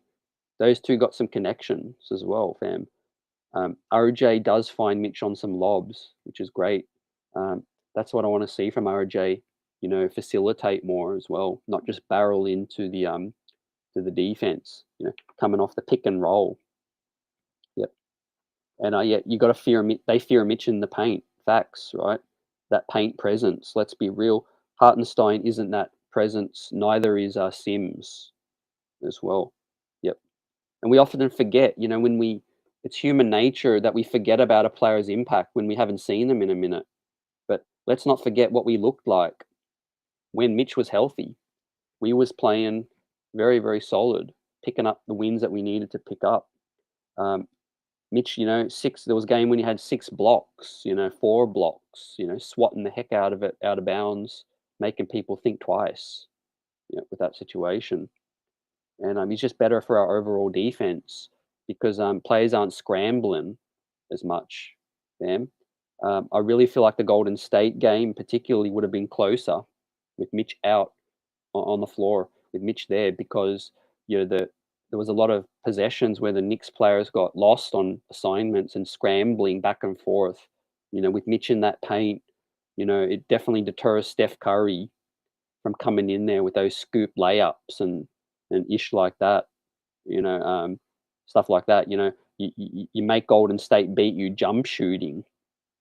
those two got some connections as well, fam. RJ does find Mitch on some lobs, which is great. That's what I want to see from RJ. Facilitate more as well, not just barrel into the defense. Coming off the pick and roll. Yep. And yeah, you got to fear. They fear Mitch in the paint. Facts, right? That paint presence. Let's be real. Hartenstein isn't that presence. Neither is Sims as well. Yep. And we often forget. It's human nature that we forget about a player's impact when we haven't seen them in a minute. But let's not forget what we looked like when Mitch was healthy. We was playing very, very solid, picking up the wins that we needed to pick up. Mitch, there was a game when he had 6 blocks, 4 blocks, swatting the heck out of it, out of bounds, making people think twice, with that situation. And he's just better for our overall defense because players aren't scrambling as much. I really feel like the Golden State game particularly would have been closer with Mitch out on the floor, with Mitch there, because there was a lot of possessions where the Knicks players got lost on assignments and scrambling back and forth. With Mitch in that paint, it definitely deters Steph Curry from coming in there with those scoop layups and ish like that. Stuff like that. You make Golden State beat you jump shooting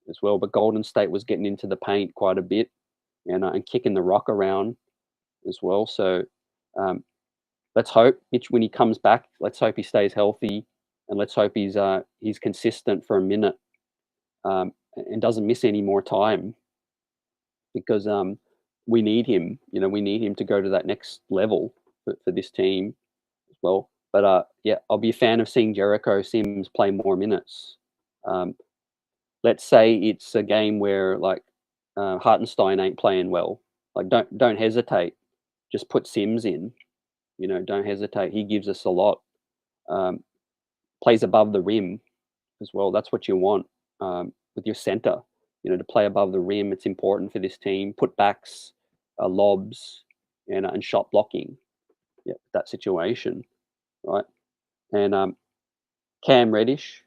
as well, but Golden State was getting into the paint quite a bit and kicking the rock around as well. So let's hope Mitch, when he comes back, let's hope he stays healthy, and let's hope he's consistent for a minute and doesn't miss any more time because we need him. We need him to go to that next level for this team as well. But yeah, I'll be a fan of seeing Jericho Sims play more minutes. Let's say it's a game where Hartenstein ain't playing well. Don't hesitate. Just put Sims in. Don't hesitate. He gives us a lot. Plays above the rim as well. That's what you want with your center. To play above the rim. It's important for this team. Putbacks, lobs, and shot blocking. Yeah, that situation, right? And Cam Reddish,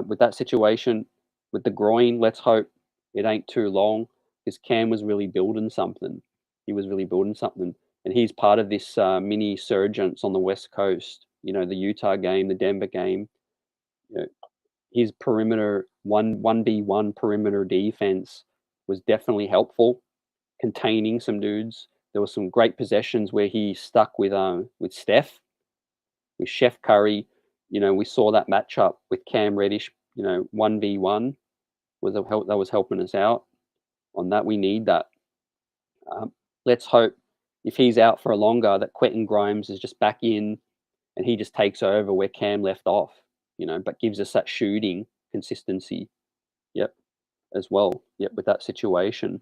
with that situation, with the groin. Let's hope it ain't too long because Cam was really building something. He was really building something. And he's part of this mini surgence on the West Coast. The Utah game, the Denver game. His perimeter 1v1 perimeter defense was definitely helpful, containing some dudes. There were some great possessions where he stuck with Steph, with Chef Curry. We saw that matchup with Cam Reddish. 1v1 that was helping us out on that. We need that. Let's hope if he's out for a longer, that Quentin Grimes is just back in and he just takes over where Cam left off, but gives us that shooting consistency. Yep, as well. Yep, with that situation.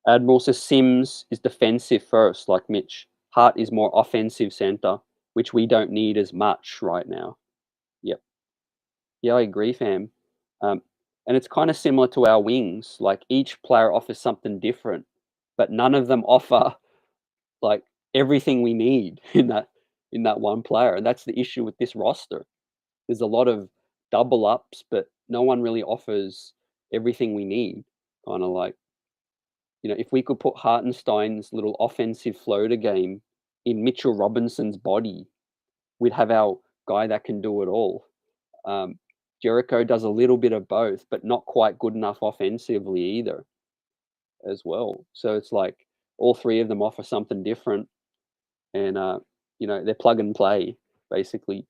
Admiral says Sims is defensive first, like Mitch. Hart is more offensive center, which we don't need as much right now. Yep. Yeah, I agree, fam. And it's kind of similar to our wings. Like each player offers something different, but none of them offer like everything we need in that one player. And that's the issue with this roster. There's a lot of double ups, but no one really offers everything we need. Kind of like, if we could put Hartenstein's little offensive floater game in Mitchell Robinson's body, we'd have our guy that can do it all. Jericho does a little bit of both, but not quite good enough offensively either, as well. So it's like all three of them offer something different, and they're plug and play basically.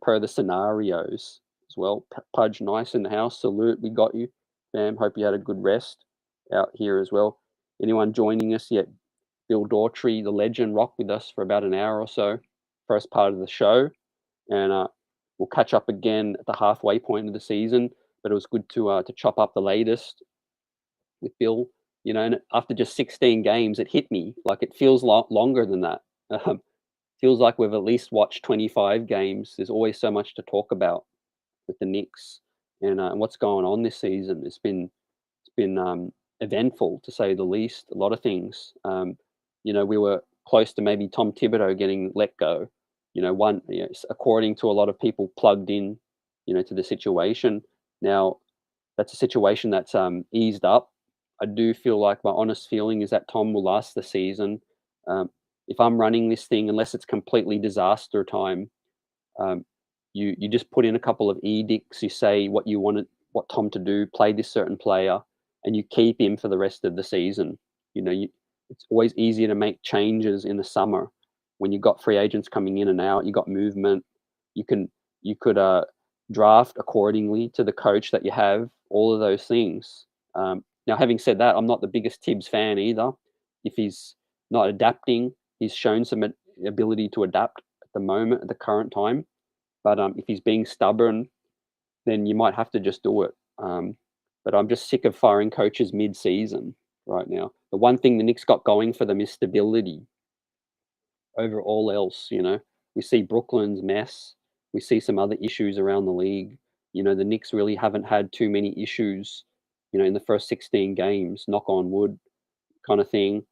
Per the scenarios as well. Pudge, nice in the house. Salute, we got you, fam. Hope you had a good rest out here as well. Anyone joining us yet? Bill Daughtry, the legend, rocked with us for about an hour or so, first part of the show, and we'll catch up again at the halfway point of the season. But it was good to chop up the latest with Bill. And after just 16 games, it hit me like it feels longer than that. Feels like we've at least watched 25 games. There's always so much to talk about with the Knicks and what's going on this season. It's been eventful to say the least. A lot of things. We were close to maybe Tom Thibodeau getting let go. According to a lot of people plugged in, to the situation. Now, that's a situation that's eased up. I do feel like my honest feeling is that Tom will last the season. If I'm running this thing, unless it's completely disaster time, you just put in a couple of edicts. You say what you what Tom to do, play this certain player, and you keep him for the rest of the season. It's always easier to make changes in the summer when you've got free agents coming in and out. You got movement. You could draft accordingly to the coach that you have. All of those things. Now, having said that, I'm not the biggest Thibs fan either. If he's not adapting, he's shown some ability to adapt at the moment, at the current time. But if he's being stubborn, then you might have to just do it. But I'm just sick of firing coaches mid-season right now. The one thing the Knicks got going for them is stability over all else. We see Brooklyn's mess. We see some other issues around the league. The Knicks really haven't had too many issues, in the first 16 games, knock on wood kind of thing.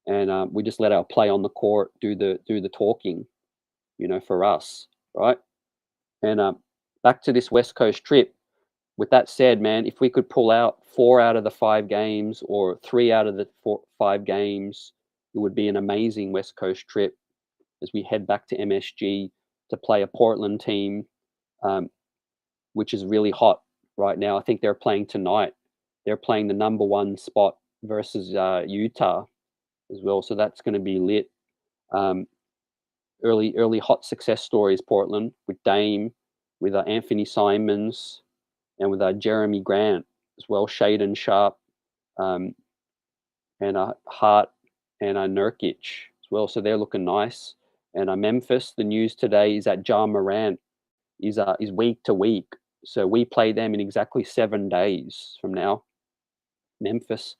And we just let our play on the court do the talking, for us, right? And back to this West Coast trip. With that said, man, if we could pull out 4 out of the 5 games or 3 out of the 5 games, it would be an amazing West Coast trip as we head back to MSG to play a Portland team, which is really hot right now. I think they're playing tonight. They're playing the number 1 spot versus Utah as well. So that's going to be lit. Early hot success stories, Portland, with Dame, with Anthony Simons, and with Jeremy Grant as well, Shaden Sharp, and Hart and Nurkic as well. So they're looking nice. And Memphis, the news today is that Ja Morant is week to week. So we play them in exactly 7 days from now. Memphis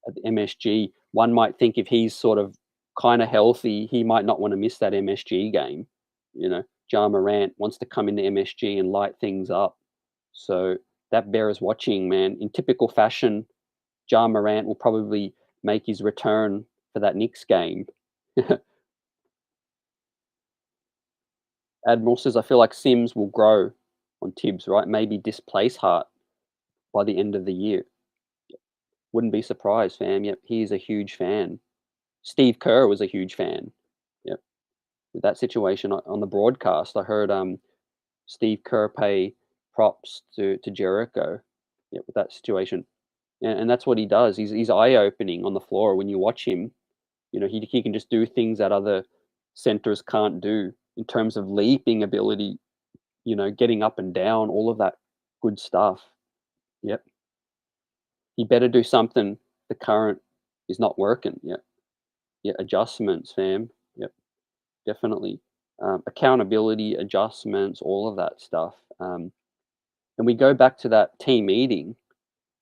at the MSG. One might think if he's sort of kind of healthy, he might not want to miss that MSG game. Ja Morant wants to come into MSG and light things up. So that bears watching, man. In typical fashion, Ja Morant will probably make his return for that Knicks game. Admiral says, I feel like Sims will grow on Thibs, right? Maybe displace Hart by the end of the year. Wouldn't be surprised, fam. Yep, he is a huge fan. Steve Kerr was a huge fan. Yep. With that situation on the broadcast, I heard Steve Kerr pay props to Jericho. Yep, with that situation. And that's what he does. He's eye-opening on the floor when you watch him. He can just do things that other centers can't do in terms of leaping ability, getting up and down, all of that good stuff. Yep. He better do something. The current is not working. Yep. Yeah, adjustments, fam. Yep, definitely. Accountability, adjustments, all of that stuff. And we go back to that team meeting.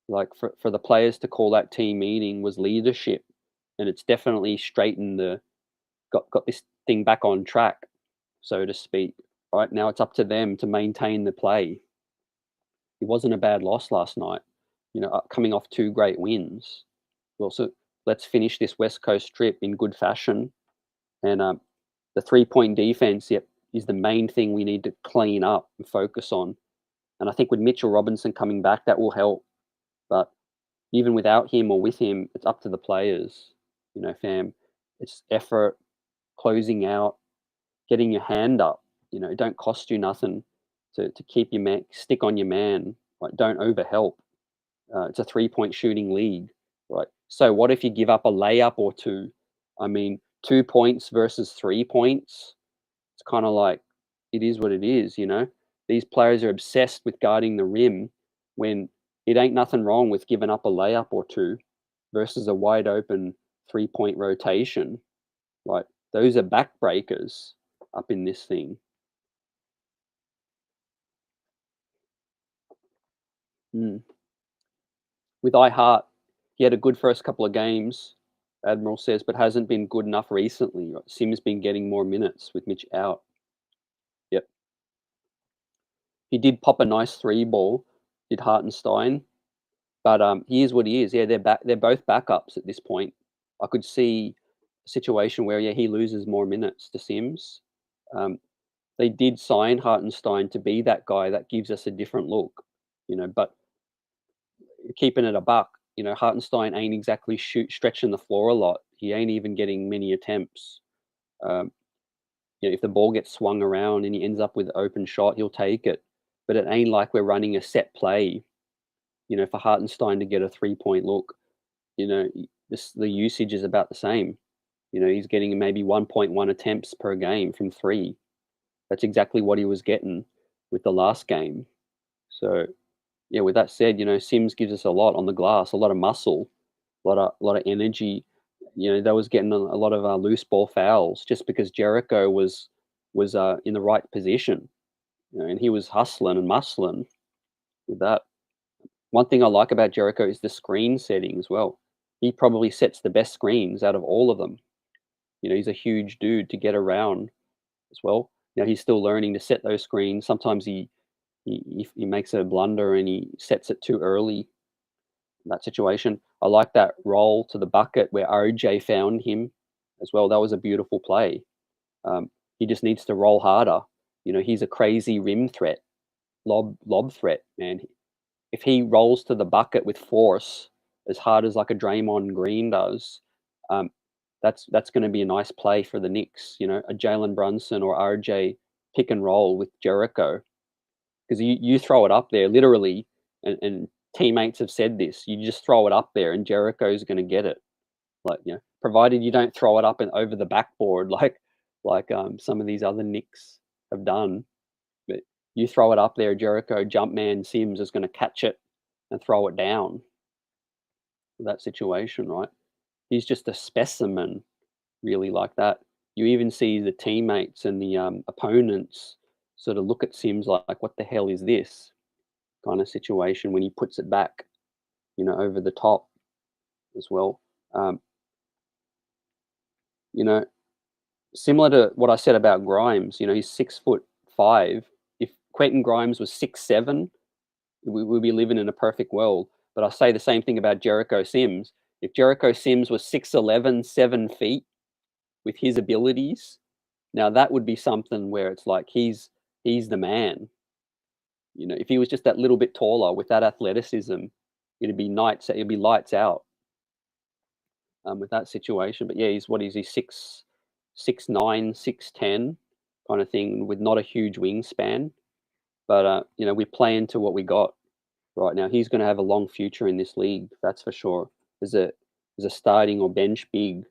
Like for the players to call that team meeting was leadership, and it's definitely straightened got this thing back on track, so to speak. Right now, it's up to them to maintain the play. It wasn't a bad loss last night, coming off 2 great wins. Well, so let's finish this West Coast trip in good fashion, and the 3-point defense, is the main thing we need to clean up and focus on. And I think with Mitchell Robinson coming back, that will help. But even without him or with him, it's up to the players. Fam, it's effort, closing out, getting your hand up. It don't cost you nothing to keep your man, stick on your man. Right? Don't overhelp. It's a 3-point shooting league, right? So what if you give up a layup or two? I mean, 2 points versus 3 points. It's kind of like it is what it is. These players are obsessed with guarding the rim when it ain't nothing wrong with giving up a layup or two versus a wide open 3-point rotation. Right? Those are backbreakers up in this thing. Mm. With iHeart, he had a good first couple of games, Admiral says, but hasn't been good enough recently. Right? Sim's been getting more minutes with Mitch out. Yep. He did pop a nice 3 ball, did Hartenstein, but he is what he is. Yeah, they're both backups at this point. I could see a situation where he loses more minutes to Sims. They did sign Hartenstein to be that guy that gives us a different look, but keeping it a buck, Hartenstein ain't exactly stretching the floor a lot. He ain't even getting many attempts. Um, if the ball gets swung around and he ends up with an open shot, he'll take it. But it ain't like we're running a set play, for Hartenstein to get a 3-point look. The usage is about the same. He's getting maybe 1.1 attempts per game from 3. That's exactly what he was getting with the last game. So, yeah, with that said, Sims gives us a lot on the glass, a lot of muscle, a lot of energy. They was getting a lot of loose ball fouls just because Jericho was in the right position, and he was hustling and muscling with that. One thing I like about Jericho is the screen setting as well. He probably sets the best screens out of all of them. He's a huge dude to get around as well. He's still learning to set those screens. Sometimes he makes a blunder and he sets it too early. In that situation, I like that roll to the bucket where RJ found him as well. That was a beautiful play. He just needs to roll harder. He's a crazy rim threat, lob threat, man. If he rolls to the bucket with force as hard as like a Draymond Green does, um, that's going to be a nice play for the Knicks. A Jalen Brunson or RJ pick and roll with Jericho, because you throw it up there literally, and teammates have said this. You just throw it up there, and Jericho's going to get it. Like provided you don't throw it up and over the backboard like some of these other Knicks have done. But you throw it up there, Jericho, Jumpman, Sims is going to catch it and throw it down. That situation, right? He's just a specimen, really, like that. You even see the teammates and the opponents sort of look at Sims like, what the hell is this kind of situation when he puts it back, over the top as well. Similar to what I said about Grimes, he's 6'5". If Quentin Grimes was 6'7", we'd be living in a perfect world. But I say the same thing about Jericho Sims. If Jericho Sims was 6'11", 7 feet with his abilities, now that would be something where it's like he's the man. If he was just that little bit taller with that athleticism, it'd be lights out with that situation. But yeah, he's 6'9", 6'10", kind of thing, with not a huge wingspan. But we play into what we got right now. He's going to have a long future in this league, that's for sure. As a starting or bench big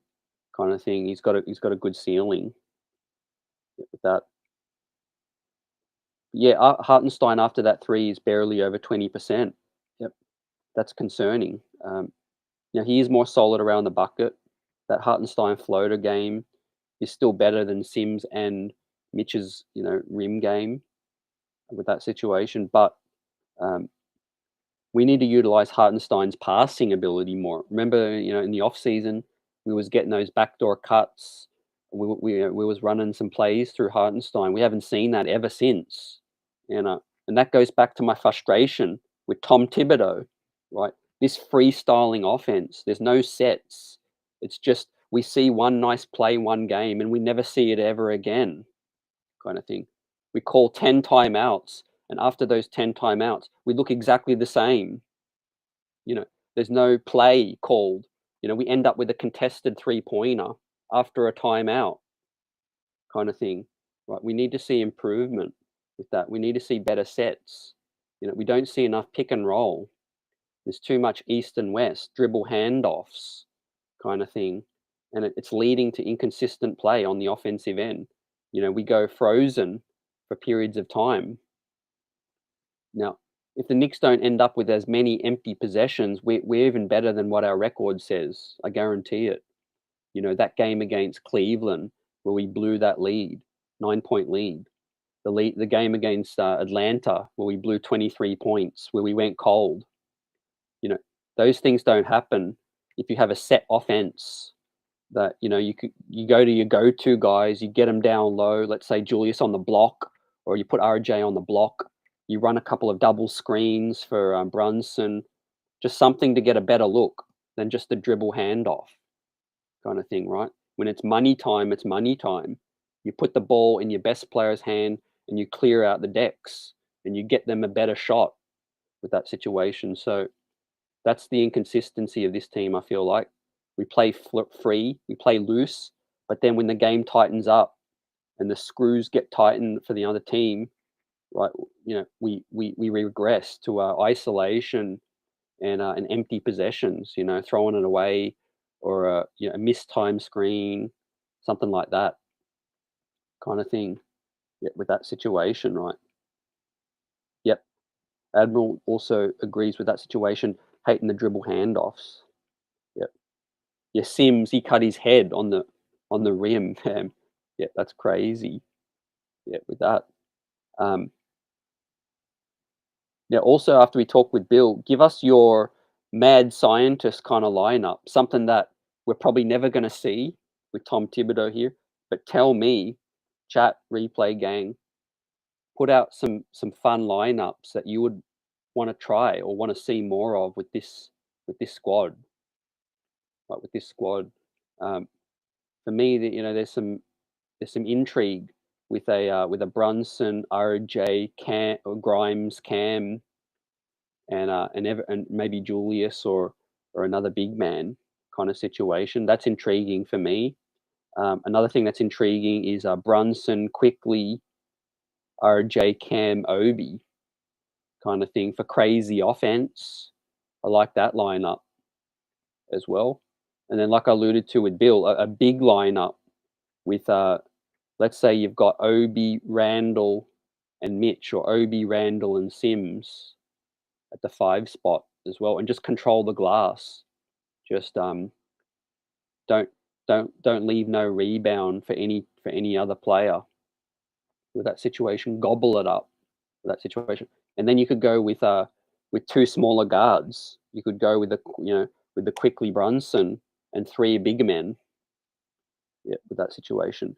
kind of thing, he's got a good ceiling with that. Yeah, Hartenstein after that 3 is barely over 20%. Yep, that's concerning. He is more solid around the bucket. That Hartenstein floater game is still better than Sims and Mitch's, rim game with that situation. But we need to utilize Hartenstein's passing ability more. Remember, in the off season, we was getting those backdoor cuts. We was running some plays through Hartenstein. We haven't seen that ever since. And that goes back to my frustration with Tom Thibodeau, right? This freestyling offense. There's no sets. It's just we see one nice play one game and we never see it ever again, kind of thing. We call 10 timeouts And after those 10 timeouts, we look exactly the same. There's no play called. We end up with a contested 3-pointer after a timeout kind of thing, right? We need to see improvement with that. We need to see better sets. We don't see enough pick and roll. There's too much east and west, dribble handoffs kind of thing. And it's leading to inconsistent play on the offensive end. We go frozen for periods of time. Now, if the Knicks don't end up with as many empty possessions, we're even better than what our record says. I guarantee it. That game against Cleveland where we blew that lead, 9-point lead. The game against Atlanta where we blew 23 points, where we went cold. Those things don't happen if you have a set offense that, you go to your go-to guys, you get them down low, let's say Julius on the block, or you put RJ on the block, you run a couple of double screens for Brunson, just something to get a better look than just a dribble handoff kind of thing, right? When it's money time, it's money time. You put the ball in your best player's hand and you clear out the decks and you get them a better shot with that situation. So that's the inconsistency of this team, I feel like. We play free, we play loose, but then when the game tightens up and the screws get tightened for the other team, right? We regress to isolation and empty possessions. Throwing it away or a missed time screen, something like that, kind of thing. Yeah, with that situation, right? Yep. Admiral also agrees with that situation, hating the dribble handoffs. Yep. Yeah, Sims, he cut his head on the rim. Yeah, that's crazy. Yeah, with that. Yeah, also after we talk with Bill, give us your mad scientist kind of lineup, something that we're probably never going to see with Tom Thibodeau here. But tell me, chat, replay gang, put out some fun lineups that you would want to try or want to see more of with this squad. Right, with this squad, for me, there's some intrigue with a Brunson, RJ, Cam, or Grimes, Cam, and maybe Julius or another big man kind of situation. That's intriguing for me. Another thing that's intriguing is Brunson, Quickley, RJ, Cam, Obi kind of thing for crazy offense. I like that lineup as well. And then, like I alluded to with Bill, a big lineup with, let's say you've got Obi, Randall, and Mitch, or Obi, Randall, and Sims at the 5 spot as well, and just control the glass. Just don't leave no rebound for any other player with that situation. Gobble it up with that situation, and then you could go with 2 smaller guards. You could go with the Quickley, Brunson, and 3 bigger men. Yeah, with that situation.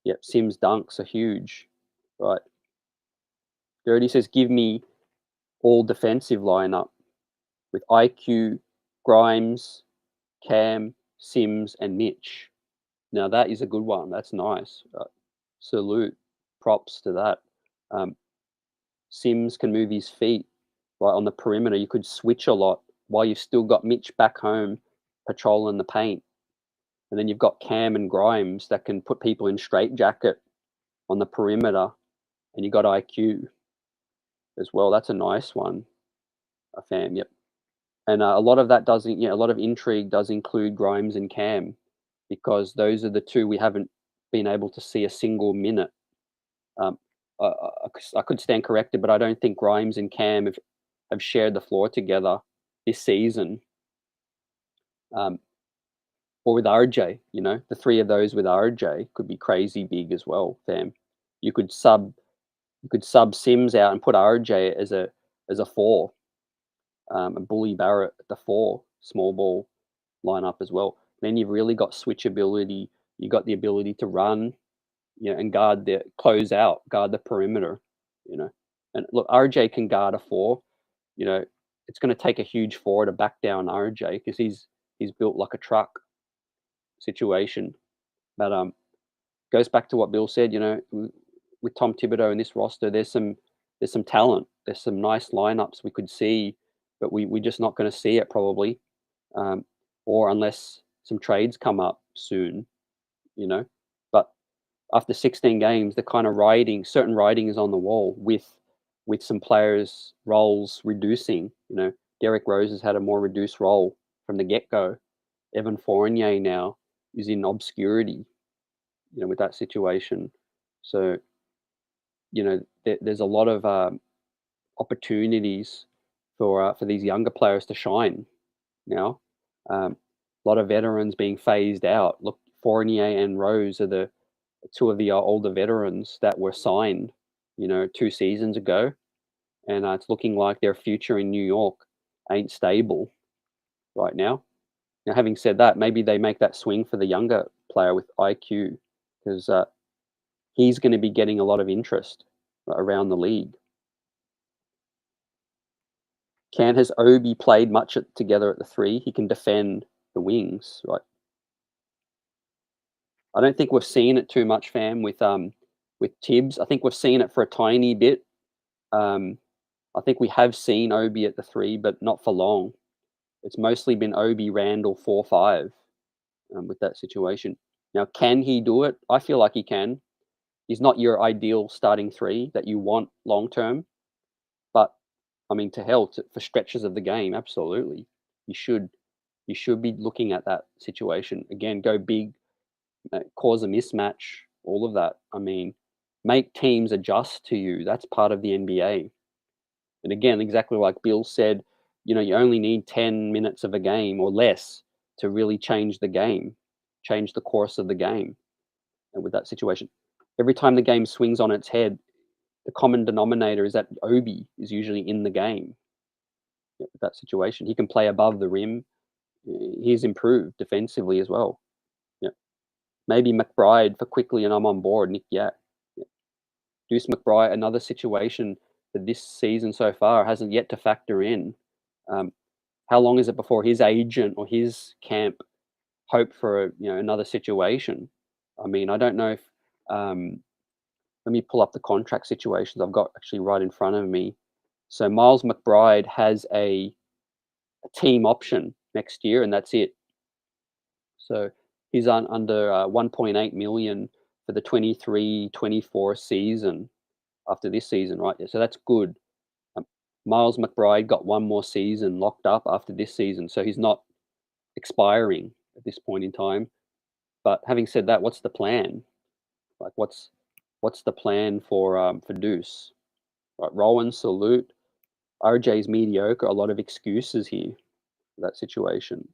Yep, Sims dunks are huge, right? Dirty says, give me all defensive lineup with IQ, Grimes, Cam, Sims, and Mitch. Now that is a good one. That's nice. Salute, props to that. Sims can move his feet right on the perimeter. You could switch a lot while you've still got Mitch back home patrolling the paint. And then you've got Cam and Grimes that can put people in straitjacket on the perimeter. And you got IQ as well. That's a nice one. A fam, yep. And a lot of that doesn't, a lot of intrigue does include Grimes and Cam, because those are the 2 we haven't been able to see a single minute. I could stand corrected, but I don't think Grimes and Cam have shared the floor together this season. Or with RJ, the 3 of those with RJ could be crazy big as well, fam. You could sub Sims out and put RJ as a 4. And Bully Barrett at the 4 small ball lineup as well. Then you've really got switchability. You got the ability to run, and guard the perimeter, And look, RJ can guard a 4. It's going to take a huge 4 to back down RJ because he's built like a truck situation. But goes back to what Bill said. with Tom Thibodeau in this roster, there's some talent. There's some nice lineups we could see, but we're just not going to see it probably, or unless some trades come up soon, you know. But after 16 games, the kind of certain writing is on the wall with some players' roles reducing. You know, Derrick Rose has had a more reduced role from the get-go. Evan Fournier now is in obscurity, you know, with that situation. So, you know, there's a lot of opportunities for these younger players to shine now. A lot of veterans being phased out. Look, Fournier and Rose are the two of the older veterans that were signed, you know, 2 seasons ago, and it's looking like their future in New York ain't stable right now. Now, having said that, maybe they make that swing for the younger player with IQ, because he's going to be getting a lot of interest around the league. Has Obi played much together at the three? He can defend the wings, right? I don't think we've seen it too much, fam, with Thibs. I think we've seen it for a tiny bit. I think we have seen Obi at the three, but not for long. It's mostly been Obi, Randall, 4-5 with that situation. Now, can he do it? I feel like he can. He's not your ideal starting three that you want long term, but I mean, for stretches of the game, absolutely, you should be looking at that situation again. Go big, cause a mismatch, all of that. I mean, make teams adjust to you. That's part of the NBA. And again, exactly like Bill said, you know, you only need 10 minutes of a game or less to really change the game, change the course of the game. And with that situation, every time the game swings on its head, the common denominator is that Obi is usually in the game. With that situation, he can play above the rim. He's improved defensively as well. Yeah, maybe McBride for Quickley, and I'm on board. Nick, yeah. Deuce McBride, another situation that this season so far hasn't yet to factor in. How long is it before his agent or his camp hope for another situation? I mean, I don't know if. Let me pull up the contract situations I've got actually right in front of me. So Miles McBride has a team option next year, and that's it. So he's under 1.8 million for the 23-24 season after this season, right? So that's good. Miles McBride got one more season locked up after this season, so he's not expiring at this point in time. But having said that, what's the plan? Like, what's the plan for Deuce? Right, Rowan, salute. RJ's mediocre. A lot of excuses here for that situation.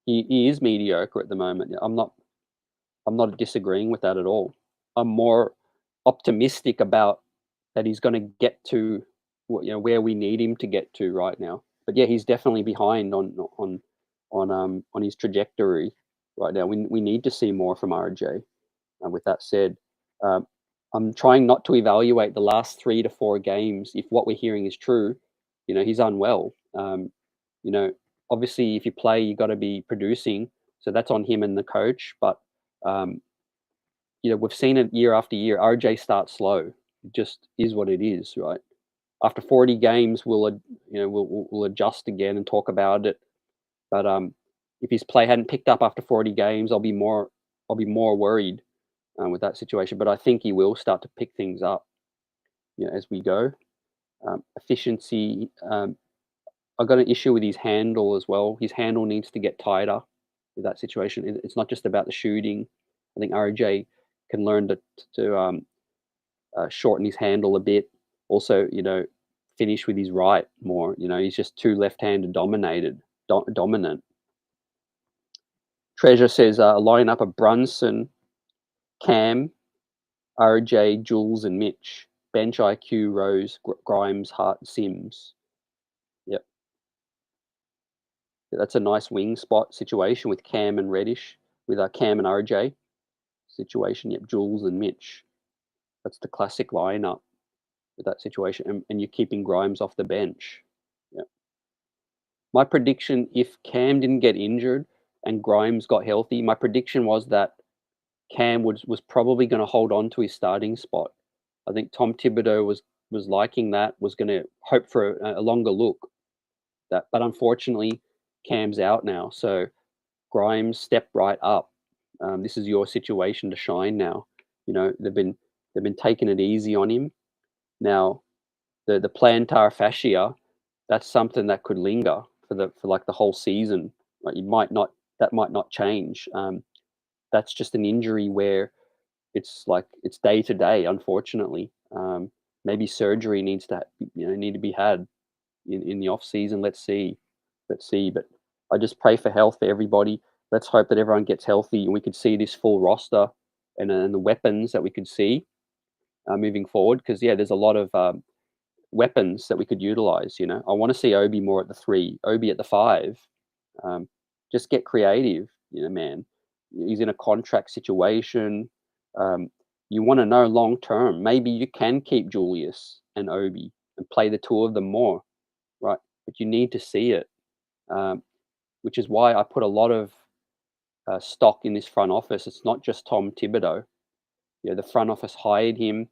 He is mediocre at the moment. I'm not disagreeing with that at all. I'm more optimistic about that he's going to get to where we need him to get to right now. But yeah, he's definitely behind on his trajectory right now. We need to see more from RJ. And with that said, I'm trying not to evaluate the last 3 to 4 games. If what we're hearing is true, he's unwell. Obviously, if you play, you got to be producing. So that's on him and the coach. But we've seen it year after year. RJ starts slow. It just is what it is, right? After 40 games, we'll adjust again and talk about it. But if his play hadn't picked up after 40 games, I'll be more worried with that situation. But I think he will start to pick things up, as we go. Efficiency. I've got an issue with his handle as well. His handle needs to get tighter with that situation. It's not just about the shooting. I think RJ can learn to shorten his handle a bit. Also, finish with his right more. He's just too left-handed dominant. Treasure says line up of Brunson, Cam, RJ, Jules, and Mitch. Bench IQ, Rose, Grimes, Hart, Sims. Yep. That's a nice wing spot situation with Cam and Reddish, with Cam and RJ situation. Yep, Jules and Mitch. That's the classic lineup with that situation, and you're keeping Grimes off the bench. Yep. My prediction, if Cam didn't get injured and Grimes got healthy, my prediction was that Cam was probably going to hold on to his starting spot I think Tom Thibodeau was liking that, was going to hope for a longer look. But unfortunately, Cam's out now, so Grimes, step right up. This is your situation to shine now. They've been taking it easy on him. Now, the plantar fascia, that's something that could linger for like the whole season. Like, that might not change. That's just an injury where it's day to day. Unfortunately, maybe surgery need to be had in the off season. Let's see. But I just pray for health for everybody. Let's hope that everyone gets healthy and we could see this full roster and the weapons that we could see moving forward. Because yeah, there's a lot of weapons that we could utilize. I want to see Obi more at the 3, Obi at the 5. Um, just get creative, man. He's in a contract situation. Um, you want to know long term. Maybe you can keep Julius and Obi and play the two of them more, right? But you need to see it, which is why I put a lot of stock in this front office. It's not just Tom Thibodeau. The front office hired him.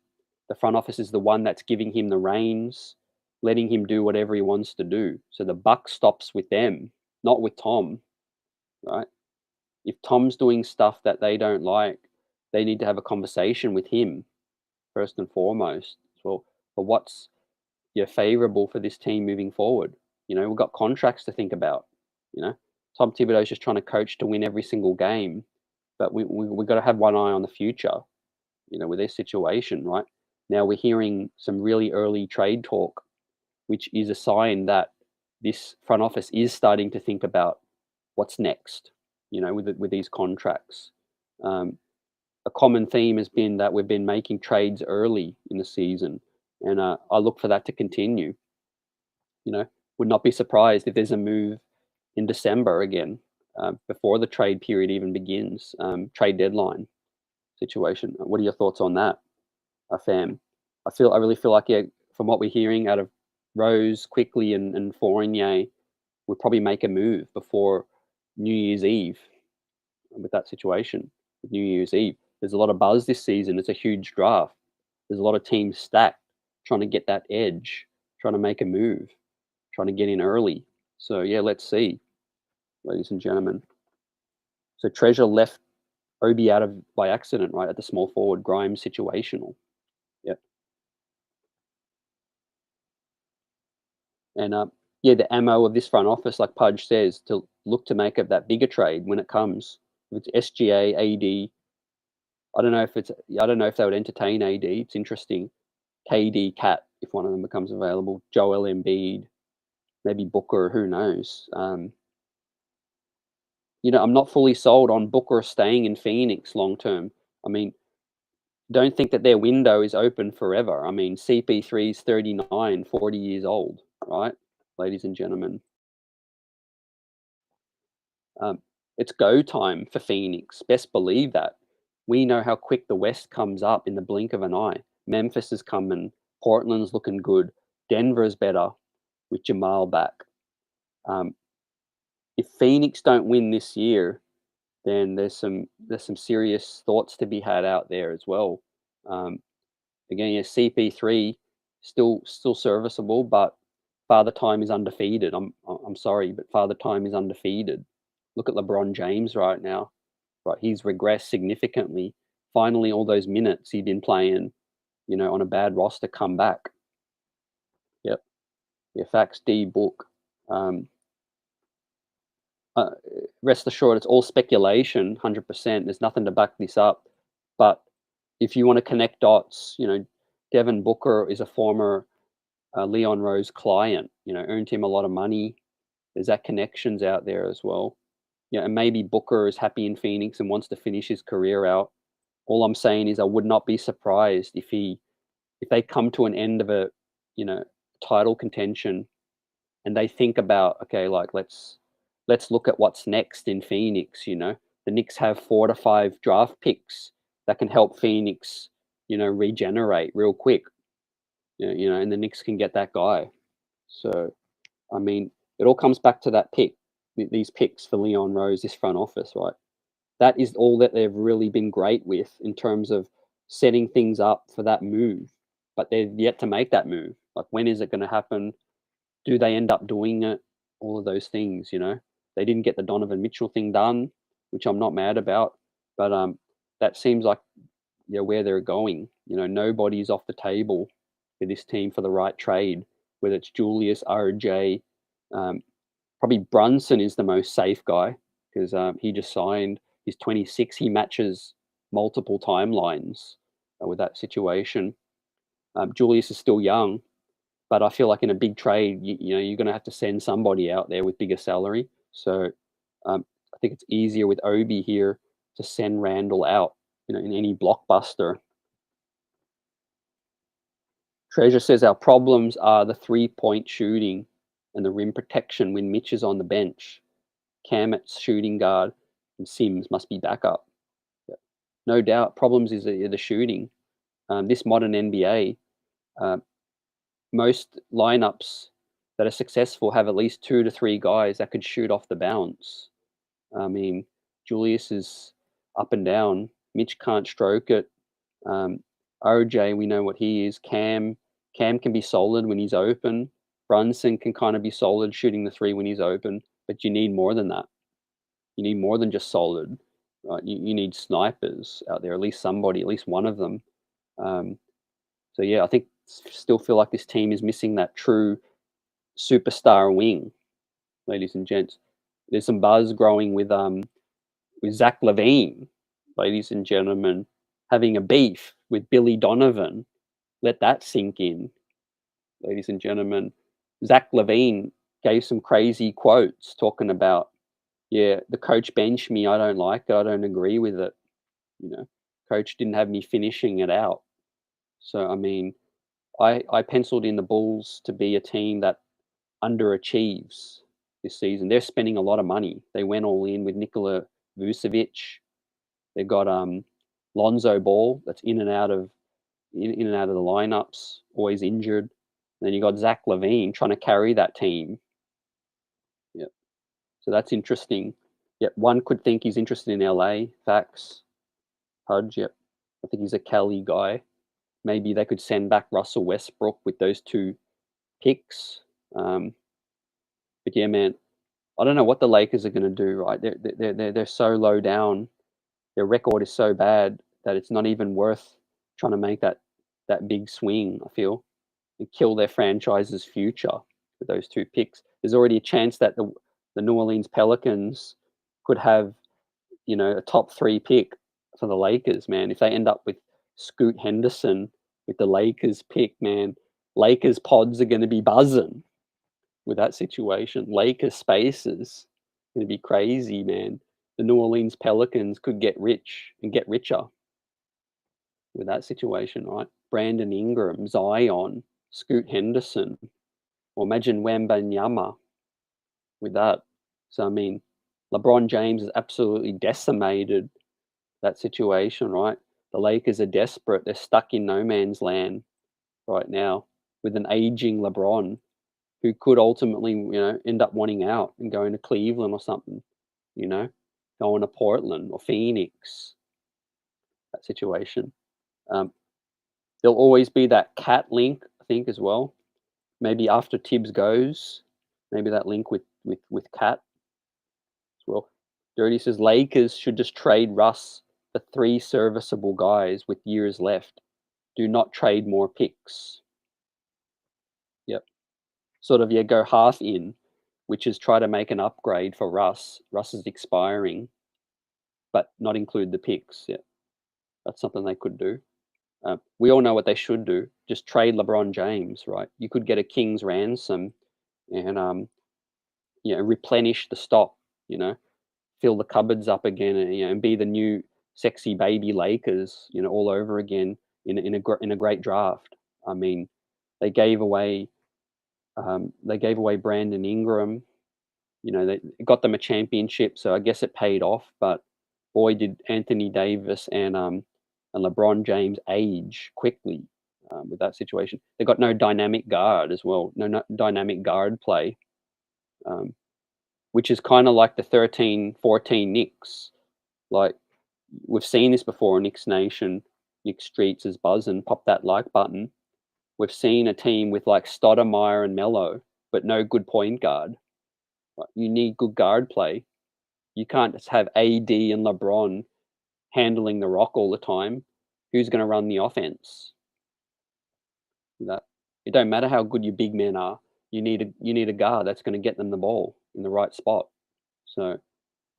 The front office is the one that's giving him the reins, letting him do whatever he wants to do. So the buck stops with them, not with Tom, right? If Tom's doing stuff that they don't like, they need to have a conversation with him first and foremost. So for what's favorable for this team moving forward. We've got contracts to think about. Tom Thibodeau's just trying to coach to win every single game, but we got to have one eye on the future. With their situation right now, we're hearing some really early trade talk, which is a sign that this front office is starting to think about what's next. With these contracts. A common theme has been that we've been making trades early in the season, and I look for that to continue. Would not be surprised if there's a move in December again, before the trade period even begins, trade deadline situation. What are your thoughts on that, fam? I really feel like, yeah, from what we're hearing out of Rose, Quickley, and Fournier, we'll probably make a move before New Year's Eve with that situation. With New Year's Eve, there's a lot of buzz this season. It's a huge draft. There's a lot of teams stacked, trying to get that edge, trying to make a move, trying to get in early. So yeah, let's see, ladies and gentlemen. So Treasure left Obi out of by accident, right, at the small forward. Grimes situational. Yep. And yeah, the ammo of this front office, like Pudge says, to look to make up that bigger trade when it comes. If it's SGA, AD, I don't know if they would entertain AD. It's interesting. KD, Cat, if one of them becomes available. Joel Embiid, maybe Booker. Who knows? I'm not fully sold on Booker staying in Phoenix long term. I mean, don't think that their window is open forever. I mean, CP3 is 39, 40 years old, right, ladies and gentlemen? It's go time for Phoenix. Best believe that. We know how quick the West comes up in the blink of an eye. Memphis is coming. Portland's looking good. Denver's better with Jamal back. If Phoenix don't win this year, then there's some serious thoughts to be had out there as well. Again, yeah, CP3 still serviceable, but Father Time is undefeated. I'm sorry, but Father Time is undefeated. Look at LeBron James right now. Right, he's regressed significantly. Finally, all those minutes he'd been playing, on a bad roster, come back. Yep. Yeah, facts. D book. Rest assured, it's all speculation, 100%. There's nothing to back this up. But if you want to connect dots, Devin Booker is a former Leon Rose client, earned him a lot of money. There's that connections out there as well. Yeah, and maybe Booker is happy in Phoenix and wants to finish his career out. All I'm saying is I would not be surprised if they come to an end of a, title contention and they think about, okay, like let's look at what's next in Phoenix. The Knicks have 4 to 5 draft picks that can help Phoenix, regenerate real quick. And the Knicks can get that guy. So, I mean, it all comes back to that pick, these picks for Leon Rose, this front office, right? That is all that they've really been great with in terms of setting things up for that move. but they're yet to make that move. Like, when is it going to happen? Do they end up doing it? All of those things, They didn't get the Donovan Mitchell thing done, which I'm not mad about, but that seems like where they're going. Nobody's off the table for this team for the right trade, whether it's Julius, RJ, probably Brunson is the most safe guy because he just signed. He's 26. He matches multiple timelines with that situation. Julius is still young, but I feel like in a big trade, you're going to have to send somebody out there with bigger salary. So I think it's easier with Obi here to send Randall out, in any blockbuster. Treasure says our problems are the 3-point shooting and the rim protection when Mitch is on the bench. Camet's shooting guard and Sims must be backup. Yeah. No doubt, problems is the shooting. This modern NBA, most lineups that are successful have at least 2 to 3 guys that could shoot off the bounce. I mean, Julius is up and down. Mitch can't stroke it. RJ, we know what he is. Cam can be solid when he's open. Brunson can kind of be solid shooting the 3 when he's open, but you need more than that. You need more than just solid. Right? You need snipers out there, at least somebody, at least one of them. So yeah, I think still feel like this team is missing that true superstar wing, ladies and gents. There's some buzz growing with Zach LaVine, ladies and gentlemen, having a beef with Billy Donovan. Let that sink in, ladies and gentlemen. Zach LaVine gave some crazy quotes talking about, the coach benched me. I don't like it. I don't agree with it. Coach didn't have me finishing it out. So, I mean, I penciled in the Bulls to be a team that underachieves this season. They're spending a lot of money. They went all in with Nikola Vucevic. They've got Lonzo Ball that's in and out of the lineups, always injured. And then you got Zach LaVine trying to carry that team. Yeah, so that's interesting. Yep, one could think he's interested in LA. Facts. Pudge. Yep, I think he's a Cali guy. Maybe they could send back Russell Westbrook with those 2 picks. But yeah, man, I don't know what the Lakers are going to do. Right, they're so low down. Their record is so bad that it's not even worth trying to make that big swing. I feel, and kill their franchise's future with those 2 picks. There's already a chance that the New Orleans Pelicans could have, a top 3 pick for the Lakers, man. If they end up with Scoot Henderson with the Lakers pick, man, Lakers pods are going to be buzzing with that situation. Lakers spaces going to be crazy, man. The New Orleans Pelicans could get rich and get richer with that situation, right? Brandon Ingram, Zion, Scoot Henderson, or imagine Wembanyama with that. So, I mean, LeBron James has absolutely decimated that situation, right? The Lakers are desperate. They're stuck in no man's land right now with an aging LeBron who could ultimately, end up wanting out and going to Cleveland or something, going to Portland or Phoenix, that situation. There'll always be that cat link, I think, as well. Maybe after Thibs goes, maybe that link with Cat as well. Dirty says Lakers should just trade Russ for 3 serviceable guys with years left. Do not trade more picks. Yep. Sort of, go half in, which is try to make an upgrade for Russ. Russ is expiring, but not include the picks. Yeah, that's something they could do. We all know what they should do. Just trade LeBron James, right? You could get a king's ransom and, replenish the stock, fill the cupboards up again and be the new sexy baby Lakers, all over again in a great draft. I mean, they gave away Brandon Ingram. They got them a championship, so I guess it paid off. But boy, did Anthony Davis and LeBron James age quickly with that situation. They got no dynamic guard as well, no dynamic guard play, which is kind of like the 13-14 Knicks. Like, we've seen this before on Knicks Nation, Knicks Streets is buzzing. Pop that like button. we've seen a team with like Stoudemire and Melo, but no good point guard. Right? You need good guard play. You can't just have AD and LeBron handling the rock all the time. Who's going to run the offense? That it don't matter how good your big men are. You need a guard that's going to get them the ball in the right spot. So,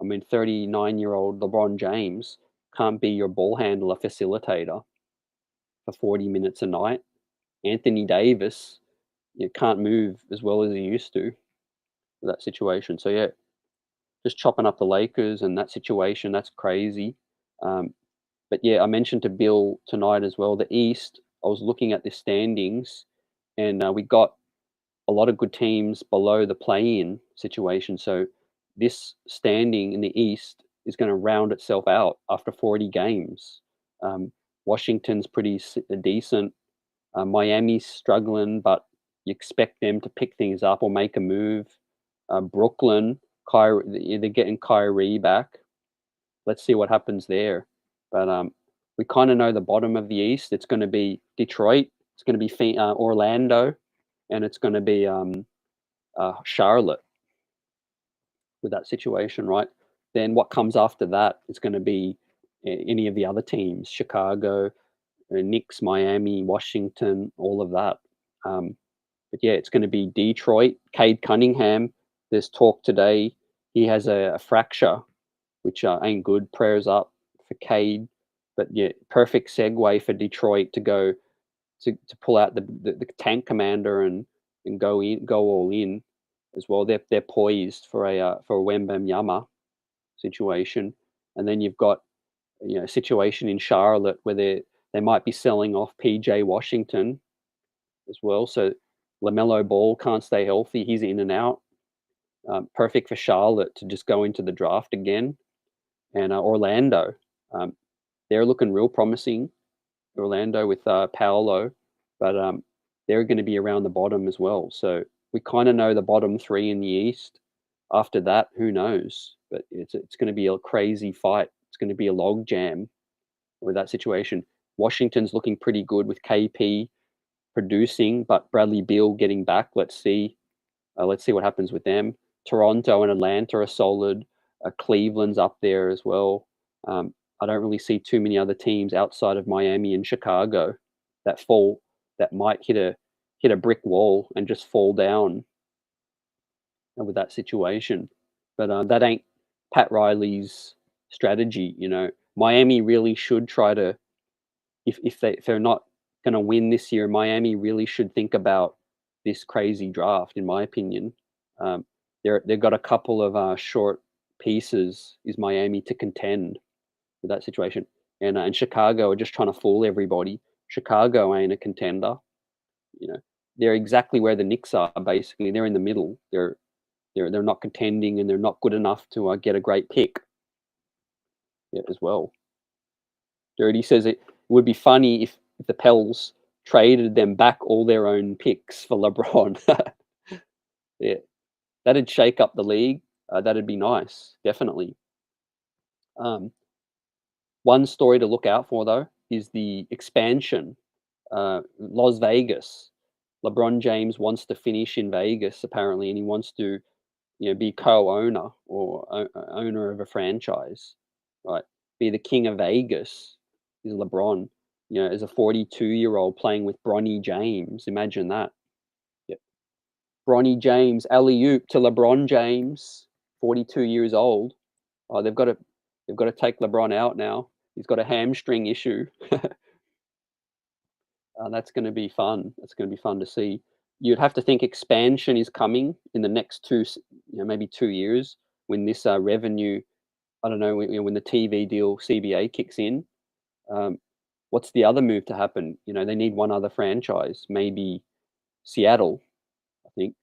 I mean, 39-year-old LeBron James can't be your ball handler facilitator for 40 minutes a night. Anthony Davis, can't move as well as he used to for that situation. So yeah, just chopping up the Lakers and that situation, that's crazy. But yeah, I mentioned to Bill tonight as well, the East, I was looking at the standings and we got a lot of good teams below the play-in situation. So this standing in the East is going to round itself out after 40 games. Washington's pretty decent. Miami's struggling, but you expect them to pick things up or make a move. Brooklyn, they're getting Kyrie back. Let's see what happens there. But we kind of know the bottom of the East. It's going to be Detroit. It's going to be Orlando, and it's going to be Charlotte with that situation, right? Then what comes after that is going to be any of the other teams: Chicago, Knicks, Miami, Washington, all of that. But yeah, it's going to be Detroit. Cade Cunningham. There's talk today. He has a fracture, which ain't good. Prayers up for Cade. But yeah, perfect segue for Detroit to go to pull out the tank commander and go all in as well. They're poised for a Wembanyama situation, and then you've got a situation in Charlotte where they might be selling off PJ Washington as well. So LaMelo Ball can't stay healthy; he's in and out. Perfect for Charlotte to just go into the draft again, and Orlando, they're looking real promising. Orlando with Paolo, but they're going to be around the bottom as well. So we kind of know the bottom three in the East. After that, who knows? But it's going to be a crazy fight. It's going to be a log jam with that situation. Washington's looking pretty good with KP producing, but Bradley Beal getting back. Let's see. Let's see what happens with them. Toronto and Atlanta are solid. Cleveland's up there as well. I don't really see too many other teams outside of Miami and Chicago that might hit a brick wall and just fall down with that situation. But that ain't Pat Riley's strategy. Miami really should try to, if they're not going to win this year, Miami really should think about this crazy draft. In my opinion, they've got a couple of short pieces. Is Miami to contend with that situation? And Chicago are just trying to fool everybody. Chicago ain't a contender. They're exactly where the Knicks are. Basically, they're in the middle. They're not contending, and they're not good enough to get a great pick. As well. Dirty says it would be funny if the Pels traded them back all their own picks for LeBron. Yeah, that'd shake up the league. That'd be nice, definitely. One story to look out for, though, is the expansion. Las Vegas. LeBron James wants to finish in Vegas, apparently, and he wants to, be co-owner or owner of a franchise, right? Be the king of Vegas is LeBron. As a 42-year-old playing with Bronny James. Imagine that. Yep. Bronny James, alley-oop to LeBron James, 42 years old. Oh, they've got to take LeBron out now. He's got a hamstring issue. That's going to be fun. That's going to be fun to see. You'd have to think expansion is coming in the next maybe 2 years when this revenue, I don't know, when the TV deal CBA kicks in. What's the other move to happen? They need one other franchise, maybe Seattle. I think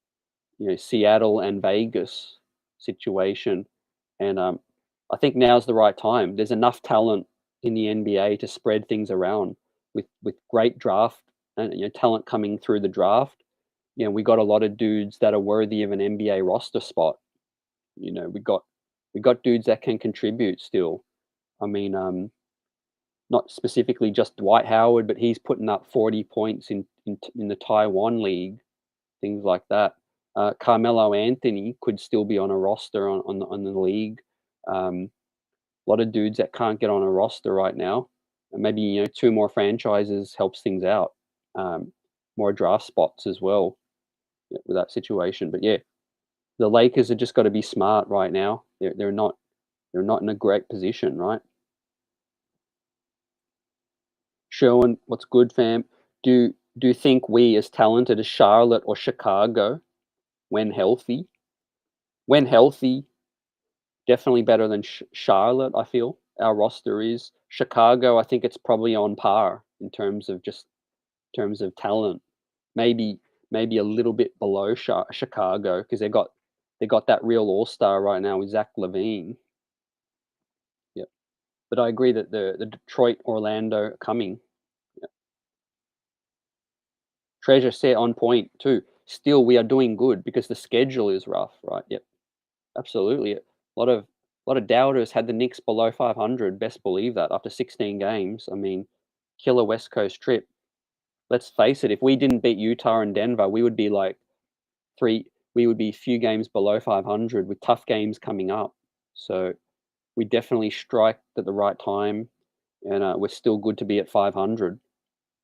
Seattle and Vegas situation, and I think now's the right time. There's enough talent in the NBA to spread things around with great draft and talent coming through the draft. We got a lot of dudes that are worthy of an NBA roster spot. We got dudes that can contribute still. I mean, not specifically just Dwight Howard, but he's putting up 40 points in in the Taiwan league, things like that. Carmelo Anthony could still be on a roster on the league. A lot of dudes that can't get on a roster right now. And maybe, you know, 2 more franchises helps things out. More draft spots as well, yeah, with that situation. But yeah, the Lakers have just got to be smart right now. They're not in a great position, right? Sherwin, what's good, fam? Do you think we as talented as Charlotte or Chicago when healthy? When healthy, definitely better than Charlotte. I feel our roster is Chicago. I think it's probably on par in terms of talent. Maybe a little bit below Chicago because they got that real all-star right now with Zach LaVine. Yeah, but I agree that the Detroit Orlando are coming. Yeah. Treasure set on point too. Still, we are doing good because the schedule is rough, right? Yep, absolutely. A lot of doubters had the Knicks below 500. Best believe that after 16 games. I mean, killer West Coast trip. Let's face it. If we didn't beat Utah and Denver, we would be like we would be a few games below 500 with tough games coming up. So we definitely strike at the right time, and we're still good to be at 500.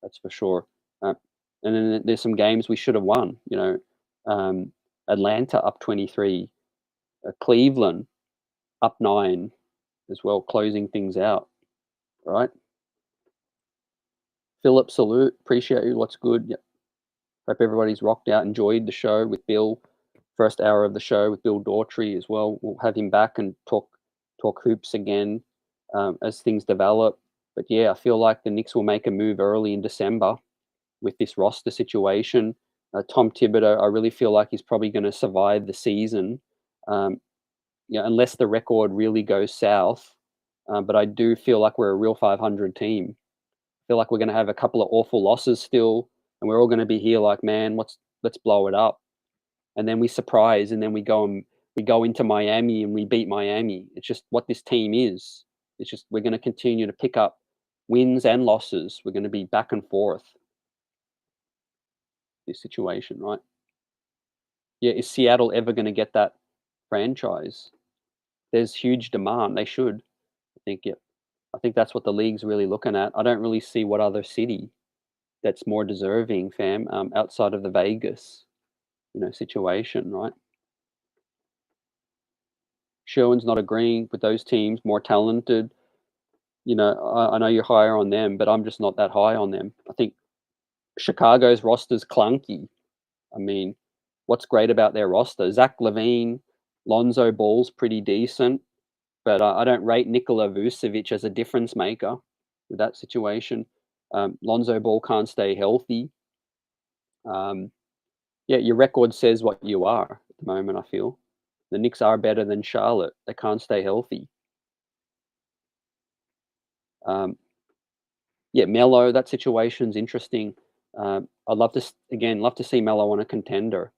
That's for sure. And then there's some games we should have won. You know, Atlanta up 23, Cleveland up 9 as well, closing things out. Right. Philip, salute. Appreciate you. What's good? Yep. Hope everybody's rocked out, enjoyed the show with Bill. First hour of the show with Bill Daughtry as well. We'll have him back and talk hoops again as things develop. But yeah, I feel like the Knicks will make a move early in December with this roster situation. Tom Thibodeau, I really feel like he's probably going to survive the season, unless the record really goes south. But I do feel like we're a real 500 team. I feel like we're going to have a couple of awful losses still, and we're all going to be here like, man, let's blow it up. And then we surprise, and then we go into Miami and we beat Miami. It's just what this team is. It's just we're going to continue to pick up wins and losses. We're going to be back and forth. This situation, right? Yeah, is Seattle ever going to get that franchise? There's huge demand. They should. I think it. I think that's what the league's really looking at. I don't really see what other city that's more deserving, fam, outside of the Vegas, situation, right? Sherwin's not agreeing with those teams, more talented. I know you're higher on them, but I'm just not that high on them. I think Chicago's roster's clunky. I mean, what's great about their roster? Zach LaVine, Lonzo Ball's pretty decent, but I don't rate Nikola Vucevic as a difference maker with that situation. Lonzo Ball can't stay healthy. Yeah, your record says what you are at the moment, I feel. The Knicks are better than Charlotte. They can't stay healthy. Yeah, Melo, that situation's interesting. I'd love to see Melo on a contender.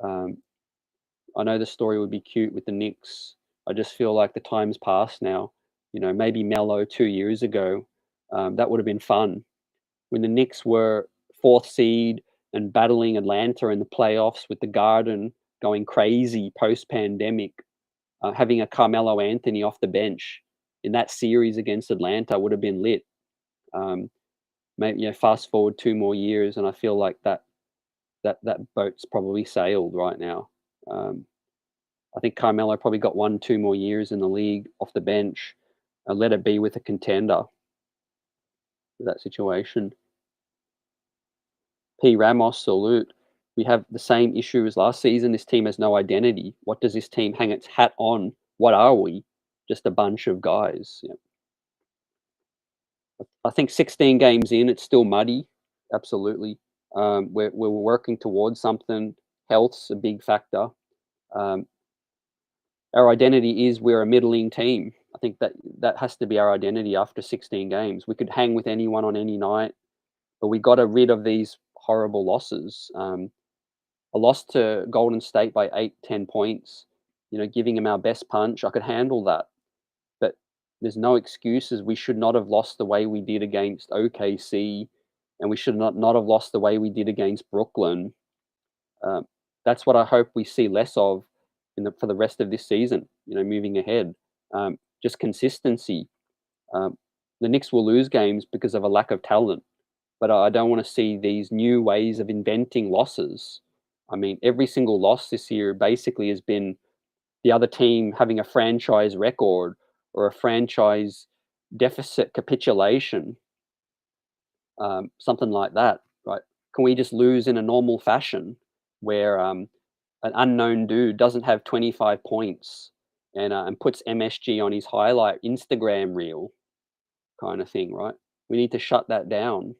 I know the story would be cute with the Knicks. I just feel like the time's passed now. Maybe Melo 2 years ago, that would have been fun. When the Knicks were 4th seed and battling Atlanta in the playoffs with the Garden going crazy post-pandemic, having a Carmelo Anthony off the bench in that series against Atlanta would have been lit. Maybe fast forward 2 more years, and I feel like that boat's probably sailed right now. I think Carmelo probably got 1-2 more years in the league off the bench, and let it be with a contender. For that situation. P. Ramos, salute. We have the same issue as last season. This team has no identity. What does this team hang its hat on? What are we? Just a bunch of guys. Yeah. I think 16 games in, it's still muddy. Absolutely. We're working towards something. Health's a big factor. Our identity is we're a middling team. I think that has to be our identity after 16 games. We could hang with anyone on any night, but we got rid of these horrible losses. A loss to Golden State by 8-10 points, giving them our best punch. I could handle that. But there's no excuses. We should not have lost the way we did against OKC, and we should not have lost the way we did against Brooklyn. Um, that's what I hope we see less of for the rest of this season. Moving ahead, just consistency. Um, the Knicks will lose games because of a lack of talent, but I don't want to see these new ways of inventing losses. I mean, every single loss this year basically has been the other team having a franchise record or a franchise deficit capitulation, something like that, right? Can we just lose in a normal fashion where an unknown dude doesn't have 25 points and puts MSG on his highlight Instagram reel kind of thing, right? We need to shut that down.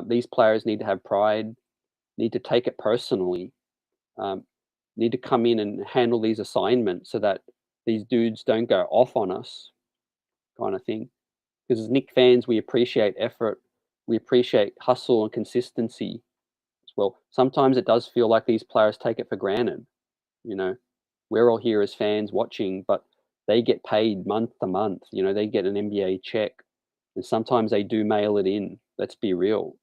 These players need to have pride, need to take it personally, um, need to come in and handle these assignments so that these dudes don't go off on us, kind of thing. Because as Knick fans, we appreciate effort, we appreciate hustle and consistency as well. Sometimes it does feel like these players take it for granted. You know, we're all here as fans watching, but they get paid month to month. They get an NBA check, and sometimes they do mail it in. Let's be real.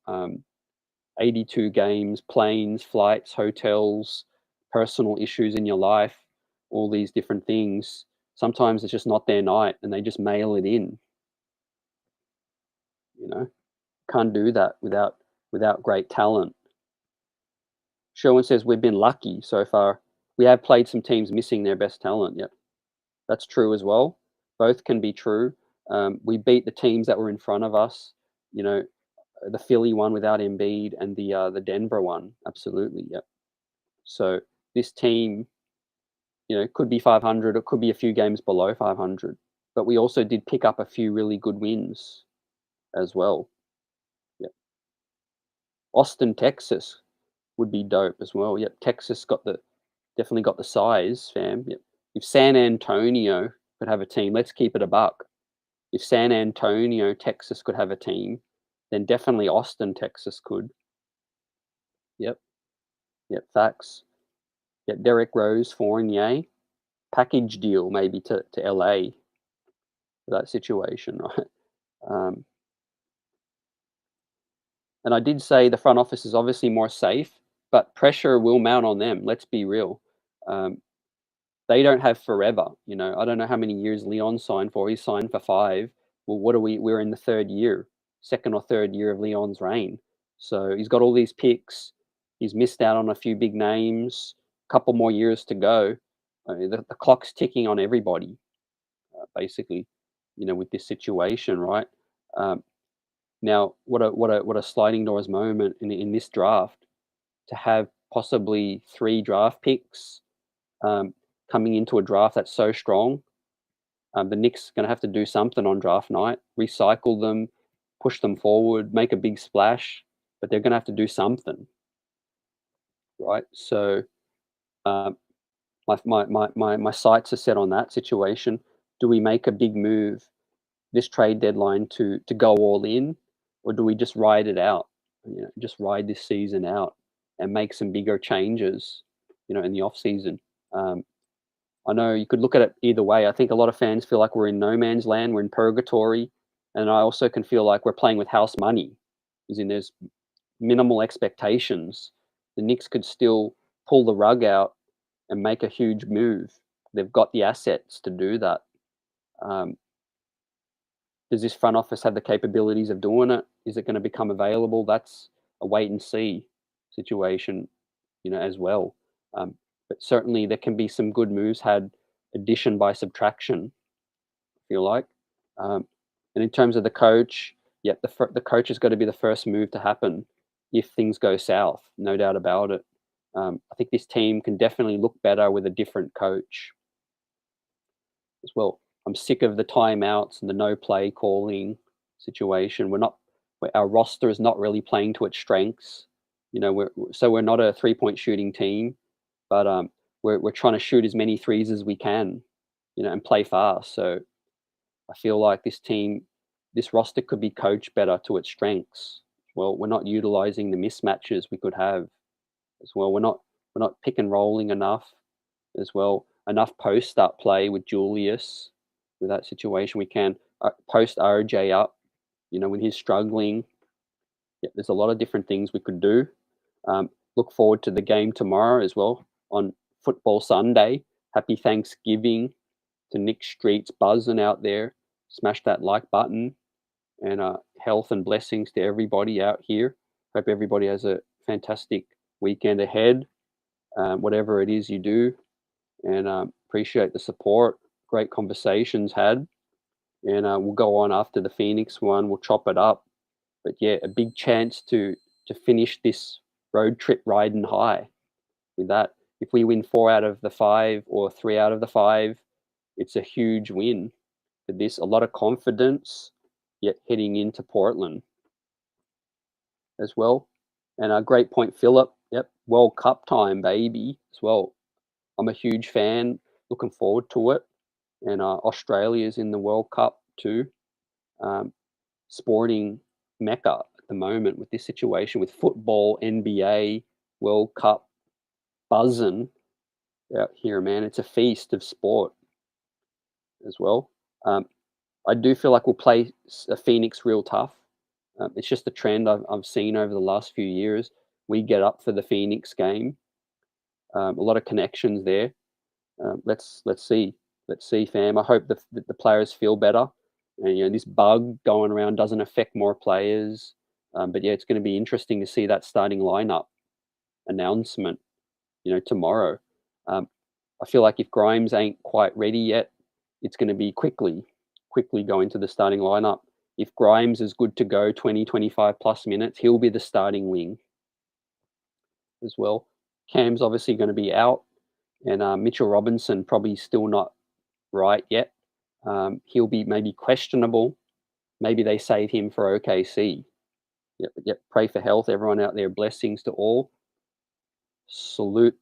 82 games, planes, flights, hotels, personal issues in your life, all these different things. Sometimes it's just not their night, and they just mail it in. You know, can't do that without great talent. Sherwin says we've been lucky so far. We have played some teams missing their best talent. Yep, that's true as well. Both can be true. We beat the teams that were in front of us. You know, the Philly one without Embiid and the Denver one. Absolutely, yep. So this team, could be 500. It could be a few games below 500. But we also did pick up a few really good wins as well. Yep. Austin, Texas would be dope as well. Yep. Texas definitely got the size, fam. Yep. If San Antonio could have a team, let's keep it a buck. If San Antonio, Texas could have a team, then definitely Austin, Texas could. Yep. Yep. Facts. Yep. Derrick Rose, Fournier, package deal maybe to LA for that situation, right? And I did say the front office is obviously more safe, but pressure will mount on them. Let's be real. Um, they don't have forever. I don't know how many years Leon signed for. He signed for 5. Well, what are we? We're in the third year, second or third year of Leon's reign. So he's got all these picks. He's missed out on a few big names. A couple more years to go. The clock's ticking on everybody, basically. With this situation, right? Now, what a sliding doors moment in this draft to have possibly 3 draft picks coming into a draft that's so strong. The Knicks going to have to do something on draft night, recycle them, push them forward, make a big splash, but they're going to have to do something, right? So my sights are set on that situation. Do we make a big move this trade deadline to go all in, or do we just ride it out? Just ride this season out and make some bigger changes, in the off season. I know you could look at it either way. I think a lot of fans feel like we're in no man's land, we're in purgatory, and I also can feel like we're playing with house money, as in there's minimal expectations. The Knicks could still pull the rug out and make a huge move. They've got the assets to do that. Does this front office have the capabilities of doing it? Is it going to become available? That's a wait and see situation, as well. But certainly there can be some good moves had addition by subtraction, I feel like. And in terms of the coach, the coach has got to be the first move to happen if things go south, no doubt about it. I think this team can definitely look better with a different coach as well. I'm sick of the timeouts and the no play calling situation. Our roster is not really playing to its strengths. We're not a 3-point shooting team, but we're trying to shoot as many threes as we can, and play fast. So I feel like this roster could be coached better to its strengths. Well, we're not utilizing the mismatches we could have as well. We're not pick and rolling enough as well. Enough post up play with Julius. With that situation, we can post RJ up. When he's struggling, Yeah, there's a lot of different things we could do. Look forward to the game tomorrow as well on Football Sunday. Happy Thanksgiving to Nick Streets buzzing out there. Smash that like button, and health and blessings to everybody out here. Hope everybody has a fantastic weekend ahead, whatever it is you do, and appreciate the support. Great conversations had, and we'll go on after the Phoenix one. We'll chop it up, but yeah, a big chance to finish this road trip riding high. With that, if we win 4 out of the 5 or 3 out of the 5, it's a huge win for this. A lot of confidence, yet heading into Portland as well. And a great point, Philip. Yep, World Cup time, baby, as well. I'm a huge fan. Looking forward to it. And Australia's in the World Cup too. Um, Sporting mecca at the moment with this situation with football, NBA, World Cup buzzing out here, man. It's a feast of sport as well. I do feel like we'll play a Phoenix real tough. It's just a trend I've seen over the last few years. We get up for the Phoenix game. A lot of connections there. Let's see, fam. I hope the players feel better, and this bug going around doesn't affect more players. But yeah, it's going to be interesting to see that starting lineup announcement. Tomorrow. I feel like if Grimes ain't quite ready yet, it's going to be quickly go into the starting lineup. If Grimes is good to go 20, 25 plus minutes, he'll be the starting wing as well. Cam's obviously going to be out, and Mitchell Robinson probably still not right yet. He'll be maybe questionable. Maybe they save him for OKC. Yep. Pray for health, everyone out there. Blessings to all. Salute.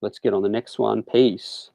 Let's get on the next one. Peace.